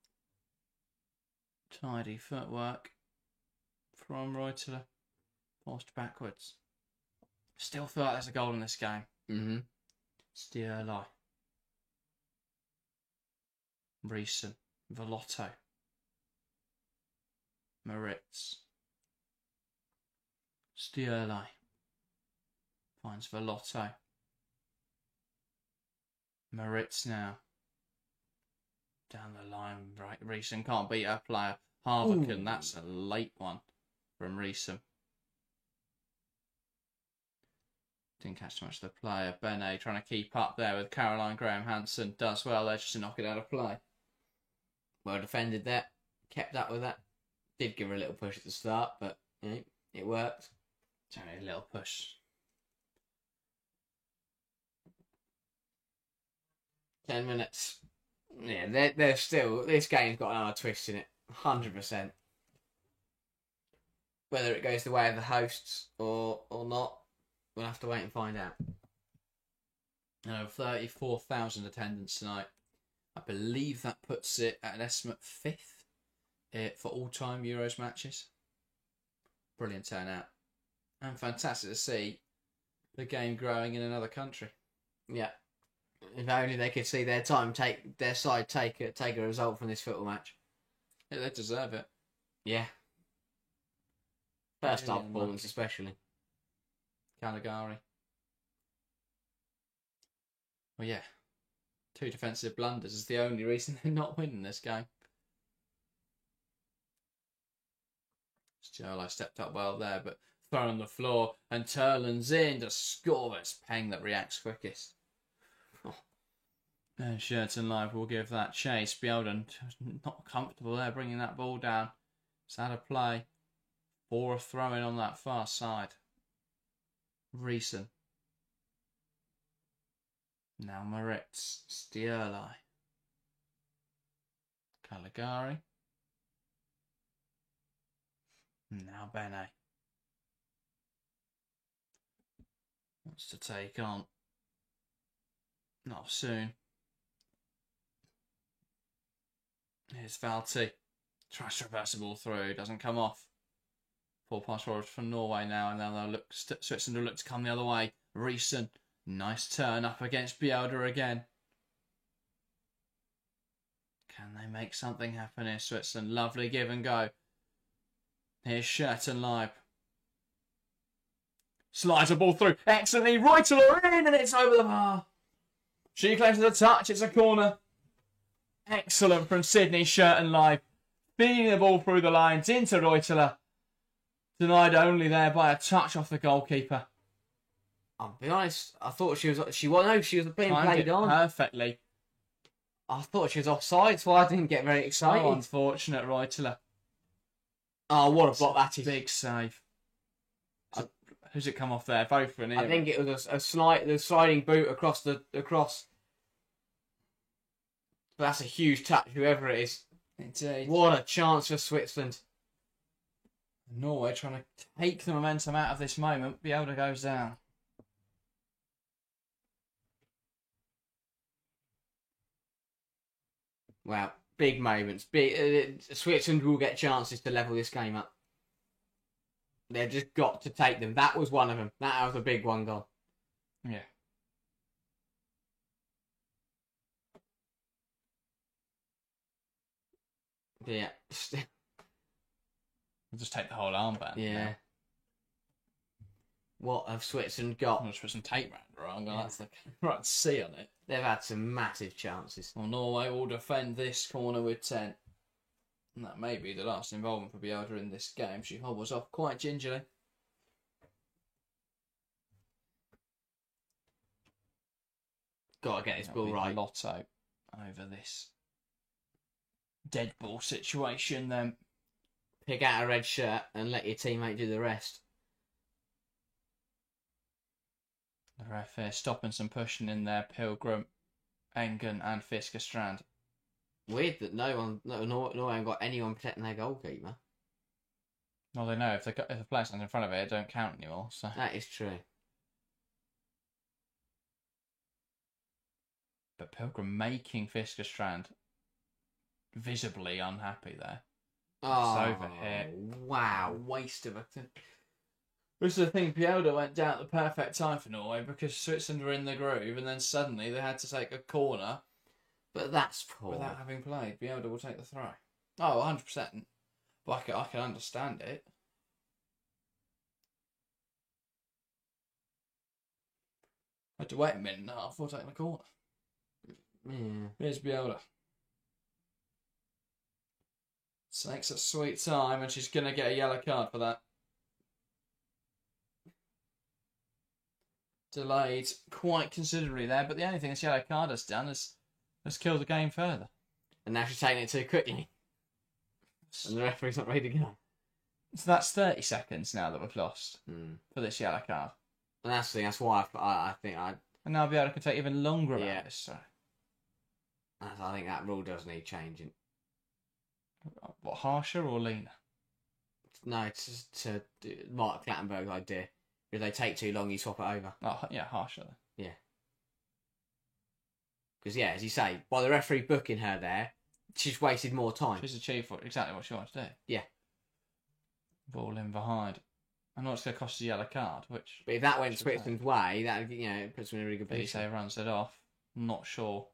Tidy footwork from Reuteler. Forced backwards. Still feel like there's a goal in this game. Mm-hmm. Stierlai. Riesen. Velotto. Moritz. Stierlai. Finds Velotto. Moritz now. Down the line, right. Reesen can't beat her player. Harviken, that's a late one from Reesen. Didn't catch too much of the player. Benet trying to keep up there with Caroline Graham Hansen. Does well there just to knock it out of play. Well defended there. Kept up with that. Did give her a little push at the start, but it worked. It's only a little push. 10 minutes. Yeah, they're still... This game's got another twist in it. 100%. Whether it goes the way of the hosts or not, we'll have to wait and find out. 34,000 attendance tonight. I believe that puts it at an estimate 5th for all-time Euros matches. Brilliant turnout. And fantastic to see the game growing in another country. Yeah. If only they could see their side take a result from this football match. Yeah, they deserve it. Yeah. First half performance especially. Caligari. Well, yeah. 2 defensive blunders is the only reason they're not winning this game. Still, I stepped up well there, but thrown on the floor, and Turlin's in to score. It's Peng that reacts quickest. Oh. And Sheraton Live will give that chase. Bjelden not comfortable there, bringing that ball down. It's out of play. For a throw-in on that far side. Reesen. Now Moritz. Stierli. Caligari. Now Benet. Wants to take on. Not soon. Here's Valti. Tries to reverse the ball through. Doesn't come off. 4 pass forward for Norway now. And now they'll look. Switzerland will look to come the other way. Reesen. Nice turn up against Bjelder again. Can they make something happen here, Switzerland? Lovely give and go. Here's Sheraton Live. Slides the ball through. Excellently. Reuteler in, and it's over the bar. She claims the touch. It's a corner. Excellent from Sydney Sheraton Live. Feeding the ball through the lines into Reuteler. Denied only there by a touch off the goalkeeper. I'll be honest, I thought she was being played on. Perfectly. I thought she was offside, so I didn't get very excited. Oh, unfortunate, Reuteler. Oh, what a block that is. Big save. Who's it come off there? Both for an I think it was the sliding boot across. But that's a huge touch, whoever it is. Indeed. What a chance for Switzerland. Norway trying to take the momentum out of this moment. Bjelder goes down. Wow, big moments. Switzerland will get chances to level this game up. They've just got to take them. That was one of them. That was a big one gone. Yeah. Yeah. We'll just take the whole armband. Yeah. Now. What have Switzerland got? I'm going to put some tape round wrong. That's the right C on it. They've had some massive chances. Well, Norway will defend this corner with 10. And that may be the last involvement for Bjelder in this game. She hobbles off quite gingerly. Got to get this ball right. Lotto over this dead ball situation then. Pick out a red shirt and let your teammate do the rest. The ref here stopping some pushing in there. Pilgrim, Engen and Fiskerstrand. Weird that no one got anyone protecting their goalkeeper. Well, they know if the player stands in front of it don't count anymore. So that is true. But Pilgrim making Fiskerstrand visibly unhappy there. Oh, it's over here. Wow. Waste of a thing. This is the thing, Bjelder went down at the perfect time for Norway because Switzerland were in the groove and then suddenly they had to take a corner. But that's poor. Without having played, Bjelder will take the throw. Oh, 100%. But I can understand it. had to wait a minute and a half before taking the corner. Yeah. Here's Biola. Takes a sweet time, and she's going to get a yellow card for that. Delayed quite considerably there, but the only thing this yellow card has done is has killed the game further. And now she's taking it too quickly. And the referee's not ready to go. So that's 30 seconds now that we've lost for this yellow card. And that's the thing, that's why I think And now Biola can take even longer about this. So. I think that rule does need changing. What, harsher or leaner? No, it's just to Mark Clattenburg's idea. If they take too long, you swap it over. Oh, yeah, harsher then. Yeah. Because, yeah, as you say, by the referee booking her there, she's wasted more time. She's achieved exactly what she wants to do. Yeah. Ball in behind. I know it's going to cost a yellow card, which... But if that went Switzerland's way, that, it puts them in a really good position. Bise runs it off. Not sure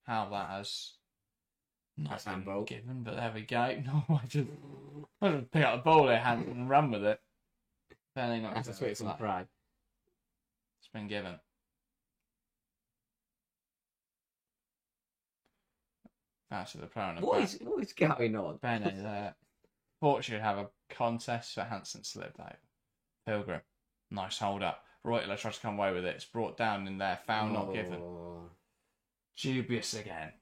how that has not been given, but there we go. No, I just pick up the ball in hand and run with it. That's a Switzerland pride. It's been given. That's the player on the What is going on? Bene there. Thought she'd have a contest for Hansen slipped over. Pilgrim. Nice hold up. Reutler tries to come away with it. It's brought down in there. Foul not given. Dubious again.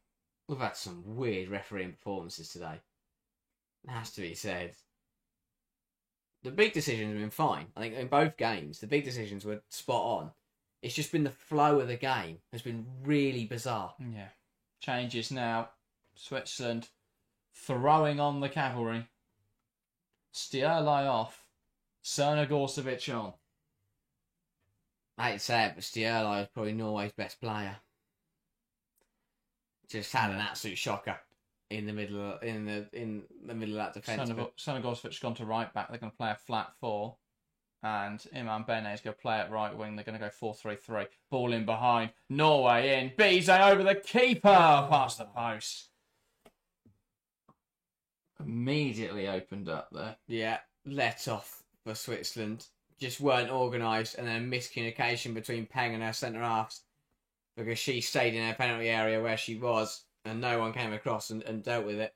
We've had some weird refereeing performances today. It has to be said. The big decisions have been fine. I think in both games, the big decisions were spot on. It's just been the flow of the game has been really bizarre. Yeah. Changes now. Switzerland throwing on the cavalry. Stierlai off. Serna Gorsevic on. I hate to say it, but Stierlai is probably Norway's best player. Just had an absolute shocker in the middle of, in the middle of that defence. Serna Gorsevic's gone to right back. They're going to play a flat 4. And Iman Bene is going to play at right wing. They're going to go 4-3-3. Ball in behind. Norway in. Bise over the keeper. Past the post. Immediately opened up there. Yeah, let off for Switzerland. Just weren't organised, and then miscommunication between Peng and her centre halves because she stayed in her penalty area where she was, and no one came across and dealt with it.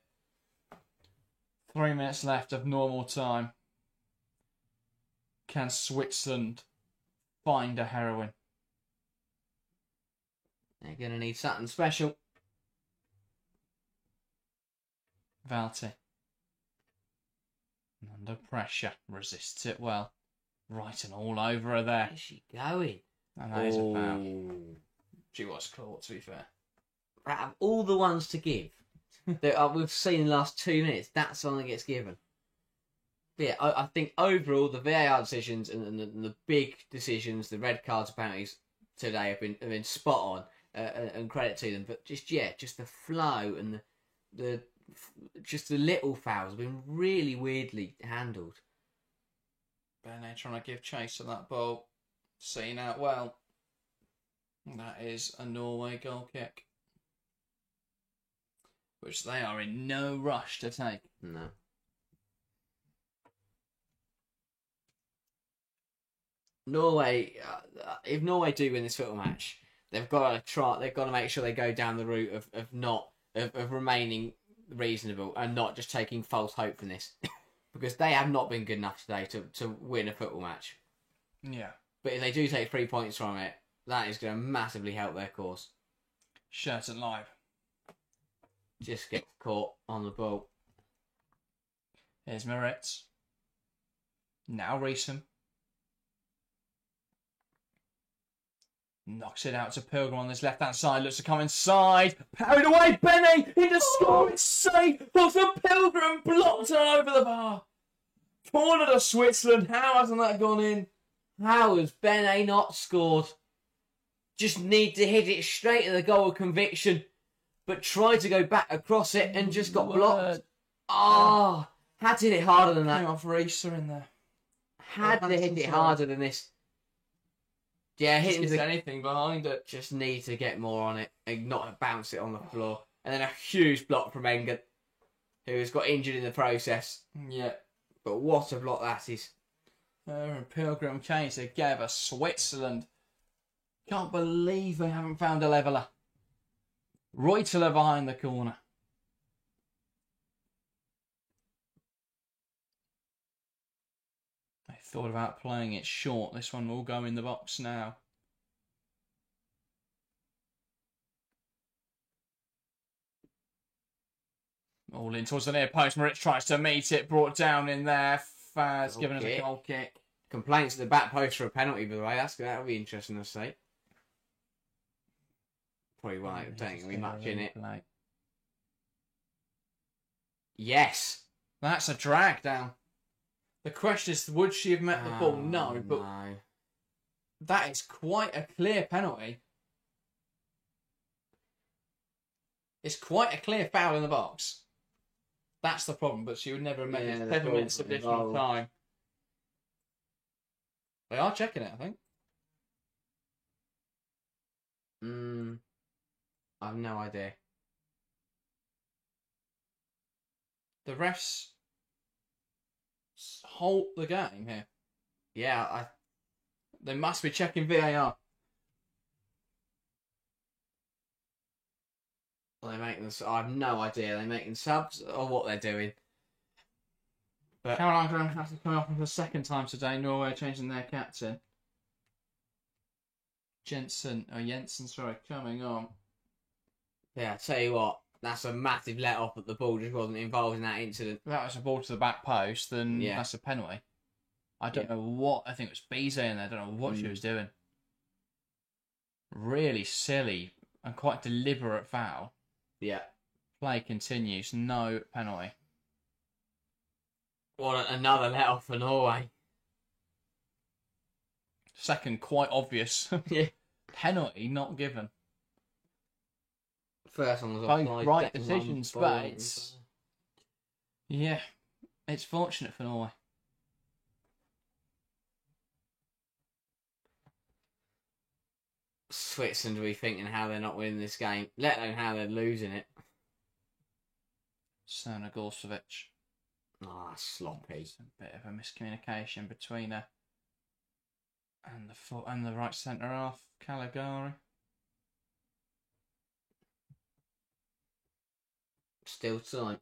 3 minutes left of normal time. Can Switzerland find a heroine? They're going to need something special. Valti. Under pressure. Resists it well. Right and all over her there. Where's she going? And that is a foul. She was caught, to be fair. Out of all the ones to give that we've seen in the last 2 minutes, that's the one that gets given. But yeah, I think overall the VAR decisions and the big decisions, the red cards and penalties today have been spot on, and credit to them. But just the flow and the little fouls have been really weirdly handled. Bene trying to give chase to that ball, seen out well. That is a Norway goal kick, which they are in no rush to take. No. Norway, if Norway do win this football match, they've got to try. They've got to make sure they go down the route of remaining reasonable and not just taking false hope from this, because they have not been good enough today to win a football match. Yeah. But if they do take 3 points from it, that is going to massively help their cause. Shirt and live. Just get caught on the ball. Here's Moritz. Now Reesum. Knocks it out to Pilgrim on this left-hand side. Looks to come inside. Parried away. Bene into score. It's safe. But for Pilgrim, blocked it over the bar. Corner to Switzerland. How hasn't that gone in? How has Bene not scored? Just need to hit it straight at the goal of conviction, but tried to go back across it and just got blocked. Had to hit it harder than that. Came off Racer in there. Had to hit it harder than this. Yeah, hitting anything behind it. Just need to get more on it and not bounce it on the floor. And then a huge block from Engen, who has got injured in the process. Yeah. But what a block that is. And Pilgrim came together. Switzerland Can't believe they haven't found a leveller. Reuteler behind the corner. They thought about playing it short. This one will go in the box now. All in towards the near post. Moritz tries to meet it. Brought down in there. Faz giving us a goal kick. Complaints to the back post for a penalty, by the way. That'll be interesting to see. Probably won't take me much in it. Yes. That's a drag down. The question is, would she have met the ball? No, but that is quite a clear penalty. It's quite a clear foul in the box. That's the problem, but she would never have made it 7 minutes additional time. They are checking it, I think. I have no idea. The refs halt the game here. Yeah, They must be checking VAR. They're making I have no idea. They're making subs or what they're doing. But Caroline Graham has to come off for the second time today. Norway are changing their captain. Jensen, coming on. Yeah, I tell you what, that's a massive let off that the ball just wasn't involved in that incident. If that was a ball to the back post, then that's a penalty. I don't know what, I think it was Bize in there, I don't know what she was doing. Really silly and quite deliberate foul. Yeah. Play continues, no penalty. What another let off for Norway. Second, quite obvious. Penalty not given. First one was both right decisions, but it's... Yeah, it's fortunate for Norway. Switzerland will be thinking how they're not winning this game, let alone how they're losing it. Sona Gorsevic. Sloppy. It's a bit of a miscommunication between her and the right centre half, Caligari. Still time.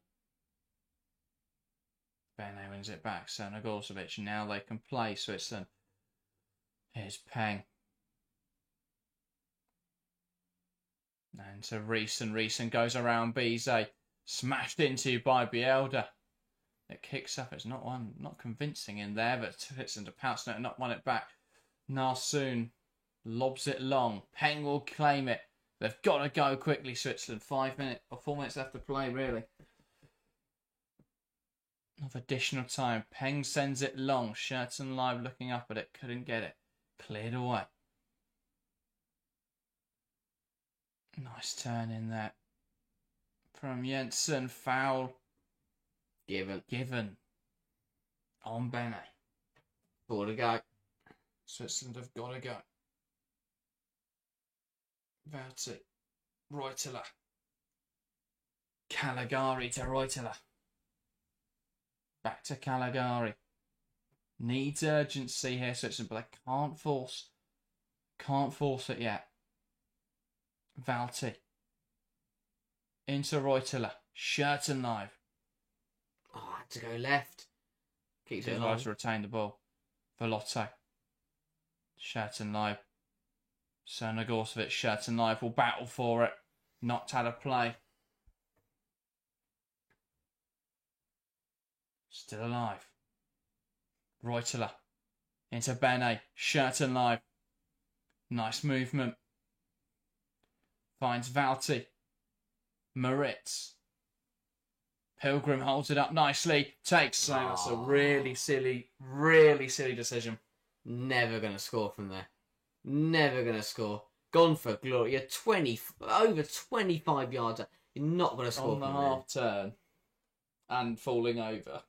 Bene wins it back. Sona Gorsevic. Now they can play Switzerland. Here's Peng. And to Reese, and Reese goes around Bize. Smashed into by Bielda. It kicks up. It's not convincing in there, but fits into Pouncing and not won it back. Narsoon lobs it long. Peng will claim it. They've got to go quickly, Switzerland. 4 minutes left to play, really. Of additional time. Peng sends it long. Scherten live looking up at it. Couldn't get it. Cleared away. Nice turn in there. From Jensen. Foul. Given. On Bene. 4 to go. Switzerland have got to go. Verti. Reuteler. Caligari to Reuteler. Back to Caligari. Needs urgency here, Switzerland, but they can't force it yet. Valti. Into Reuteler. Scherten live. I had to go left. Keeps it alive to retain the ball. Velotto. Scherten live. Sona Gorsevic. Scherten live will battle for it. Knocked out of play. Still alive. Reuteler. Into Bene. Scherten live. Nice movement. Finds Valti. Moritz. Pilgrim holds it up nicely. Takes That's a really silly decision. Never going to score from there. Never going to score. Gone for glory. You're over 25 yards. You're not going to score on the half turn. And falling over.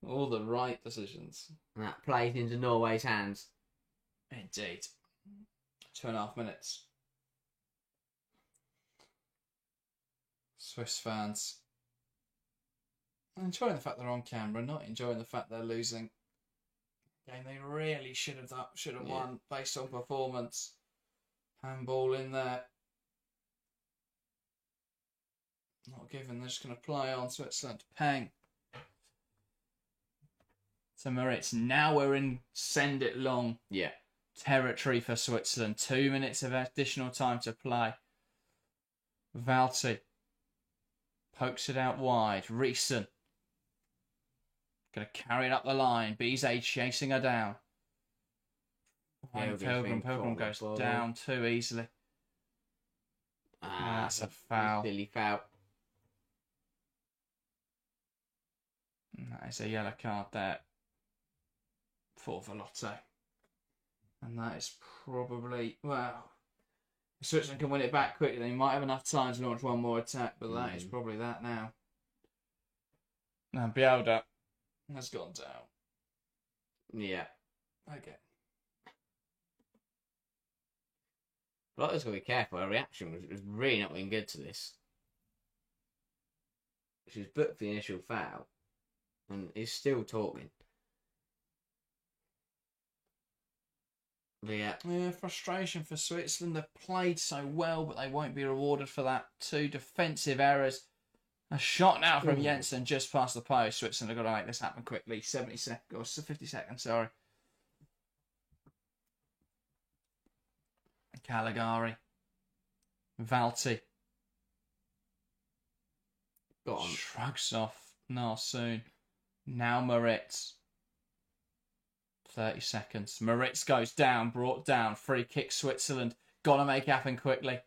All the right decisions. And that plays into Norway's hands. Indeed. 2.5 minutes. Swiss fans enjoying the fact they're on camera, not enjoying the fact they're losing. Game they really should have won based on performance. Handball in there. Not given. They're just going to play on Switzerland. Peng. So Moritz. Now we're in send it long territory for Switzerland. 2 minutes of additional time to play. Valti. Pokes it out wide. Riesen. Going to carry it up the line. Bizet chasing her down. Pilgrim goes down too easily. That's a foul. Silly foul. That is a yellow card there for Velotte. And that is probably, well, if Switzerland can win it back quickly, they might have enough time to launch one more attack, but that is probably that now. And Bielda has gone down. Yeah. Okay. Velotte's got to be careful. Her reaction was really not being good to this. She was booked for the initial foul and is still talking. But yeah, frustration for Switzerland. They've played so well, but they won't be rewarded for that. 2 defensive errors. A shot now from Jensen just past the post. Switzerland have got to make this happen quickly. 70 seconds, or 50 seconds, sorry. Caligari. Valti. Shrugs off Narsoon. Now Moritz. 30 seconds. Moritz goes down, brought down. Free kick Switzerland. Got to make it happen quickly.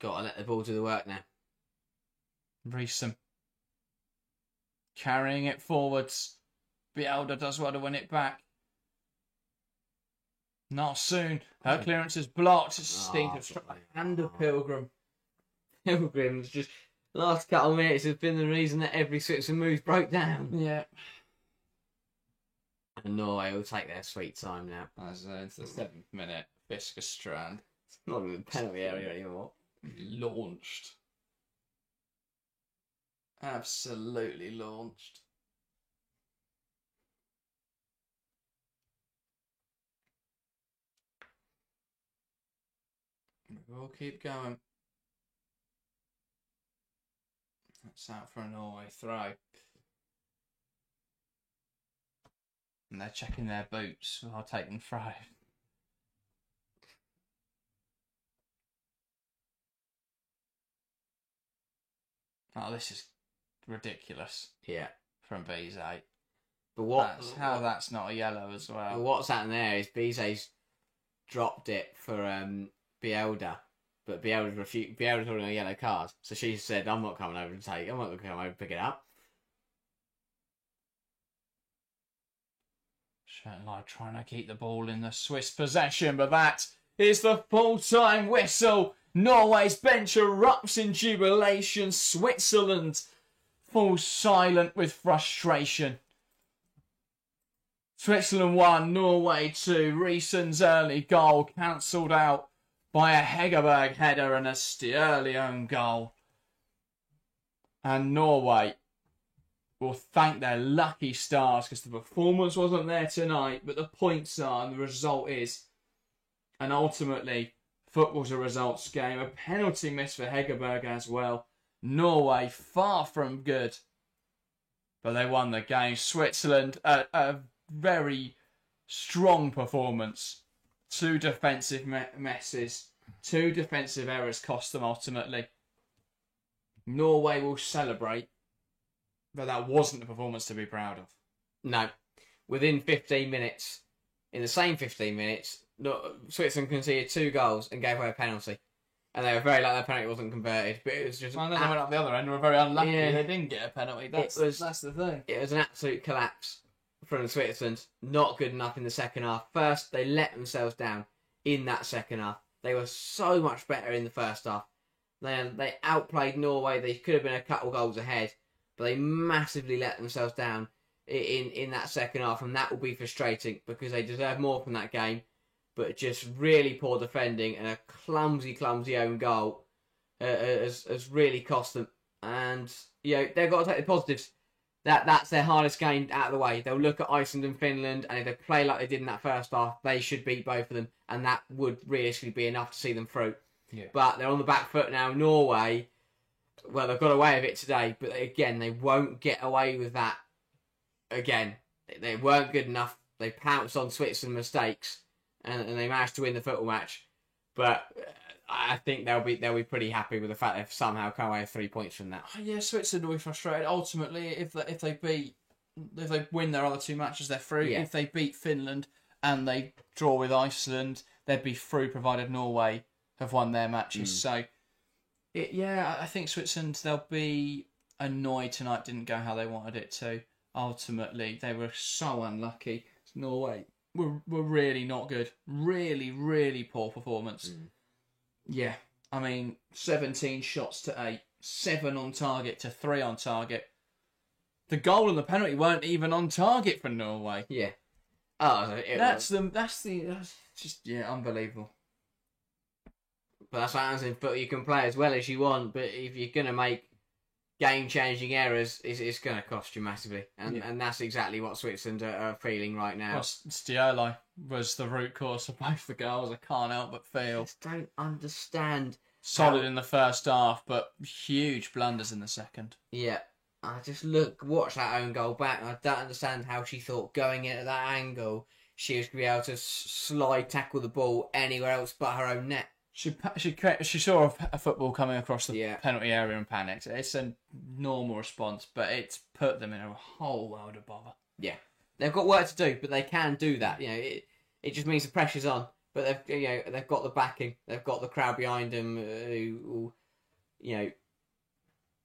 Got to let the ball do the work now. Riesen. Carrying it forwards. Bielda does well to win it back. Not soon. Her clearance is blocked. Stink of hand of Pilgrim. Pilgrim's just last couple of minutes has been the reason that every Switzerland move broke down. Yeah. And Norway will take their sweet time now. As into the 7th minute, Fisker Strand. It's not in the penalty area anymore. Launched. Absolutely launched. We'll keep going. That's out for a Norway throw. And they're checking their boots while taking throw. Oh, this is ridiculous. Yeah. From Bizet. But that's not a yellow as well. But what's happened there is Bizet's dropped it for Bielda, but Bielda's holding a yellow card, so she said, "I'm not coming over to take. I'm not going to come over to pick it up." Schoenlein trying to keep the ball in the Swiss possession, but that is the full-time whistle. Norway's bench erupts in jubilation. Switzerland falls silent with frustration. Switzerland 1, Norway 2. Riesen's early goal cancelled out by a Hegerberg header and a Stierli own goal. And Norway will thank their lucky stars because the performance wasn't there tonight, but the points are and the result is. And ultimately, football's a results game. A penalty miss for Hegerberg as well. Norway far from good, but they won the game. Switzerland, a very strong performance. 2 defensive messes. 2 defensive errors cost them ultimately. Norway will celebrate, but that wasn't the performance to be proud of. No. Within 15 minutes, in the same 15 minutes, Switzerland conceded 2 goals and gave away a penalty. And they were very lucky that penalty wasn't converted. But it was just... Well, then they went up the other end and were very unlucky. Yeah. They didn't get a penalty. That's the thing. It was an absolute collapse from Switzerland. Not good enough in the second half. First, they let themselves down in that second half. They were so much better in the first half. They outplayed Norway. They could have been a couple goals ahead. But they massively let themselves down in that second half. And that will be frustrating because they deserve more from that game. But just really poor defending and a clumsy own goal has really cost them. And, they've got to take the positives. That's their hardest game out of the way. They'll look at Iceland and Finland, and if they play like they did in that first half, they should beat both of them, and that would realistically be enough to see them through. Yeah. But they're on the back foot now. Norway, well, they've got away with it today, but again, they won't get away with that again. They weren't good enough. They pounced on Switzerland mistakes, and they managed to win the football match. But I think they'll be pretty happy with the fact they've somehow come away with 3 points from that. Yeah, Switzerland will be frustrated. Ultimately, if they win their other 2 matches, they're through. Yeah. If they beat Finland and they draw with Iceland, they'd be through, provided Norway have won their matches. So, I think Switzerland, they'll be annoyed tonight didn't go how they wanted it to. Ultimately, they were so unlucky. Norway were really not good. Really, really poor performance. Yeah, I mean, 17 shots to 8, 7 on target to 3 on target. The goal and the penalty weren't even on target for Norway. Yeah. Oh, That's just unbelievable. But that's what happens in football. You can play as well as you want, but if you're going to make game-changing errors, it's going to cost you massively. And that's exactly what Switzerland are feeling right now. Well, Stioli was the root cause of both the goals. I can't help but feel. I just don't understand. Solid in the first half, but huge blunders in the second. Yeah. I just watch that own goal back, and I don't understand how she thought going in at that angle she was going to be able to slide tackle the ball anywhere else but her own net. She saw a football coming across the Yeah. penalty area and panicked. It's a normal response, but it's put them in a whole world of bother. Yeah, they've got work to do, but they can do that. It just means the pressure's on. But they've got the backing, they've got the crowd behind them who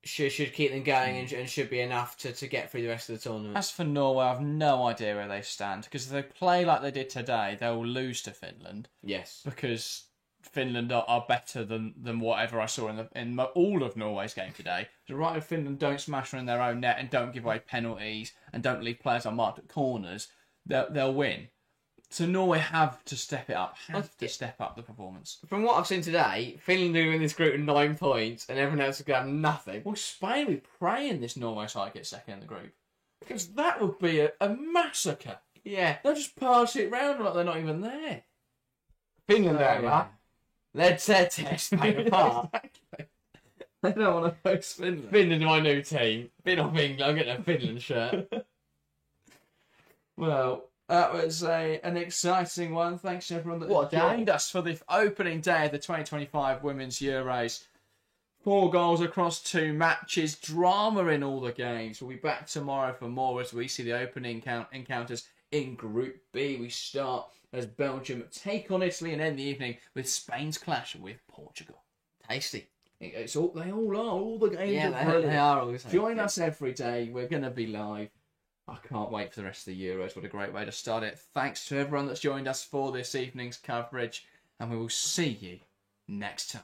should keep them going and should be enough to get through the rest of the tournament. As for Norway, I've no idea where they stand, because if they play like they did today, they'll lose to Finland. Yes, because Finland are better than whatever I saw in all of Norway's game today. So right, if Finland don't smash one in their own net and don't give away penalties and don't leave players unmarked at corners, they'll win. So Norway have to step it up, step up the performance. From what I've seen today, Finland are in this group with 9 points and everyone else is going to have nothing. Well, Spain will be praying this Norway side gets second in the group, because that would be a massacre. Yeah. They'll just pass it round like they're not even there. Finland Oh, over. yeah. Let's tear Spain apart. Exactly. They don't want to host Finland. Finland are my new team. Bit of England, I'm getting a Finland shirt. Well, that was an exciting one. Thanks to everyone that What a joined day. us for the opening day of the 2025 Women's Euros. 4 goals across 2 matches. Drama in all the games. We'll be back tomorrow for more as we see the opening encounters in Group B. We start as Belgium take on Italy and end the evening with Spain's clash with Portugal. Tasty. They all are. All the games Yeah, are brilliant. they are always. Join us every day. We're going to be live. I can't wait for the rest of the Euros. What a great way to start it. Thanks to everyone that's joined us for this evening's coverage, and we will see you next time.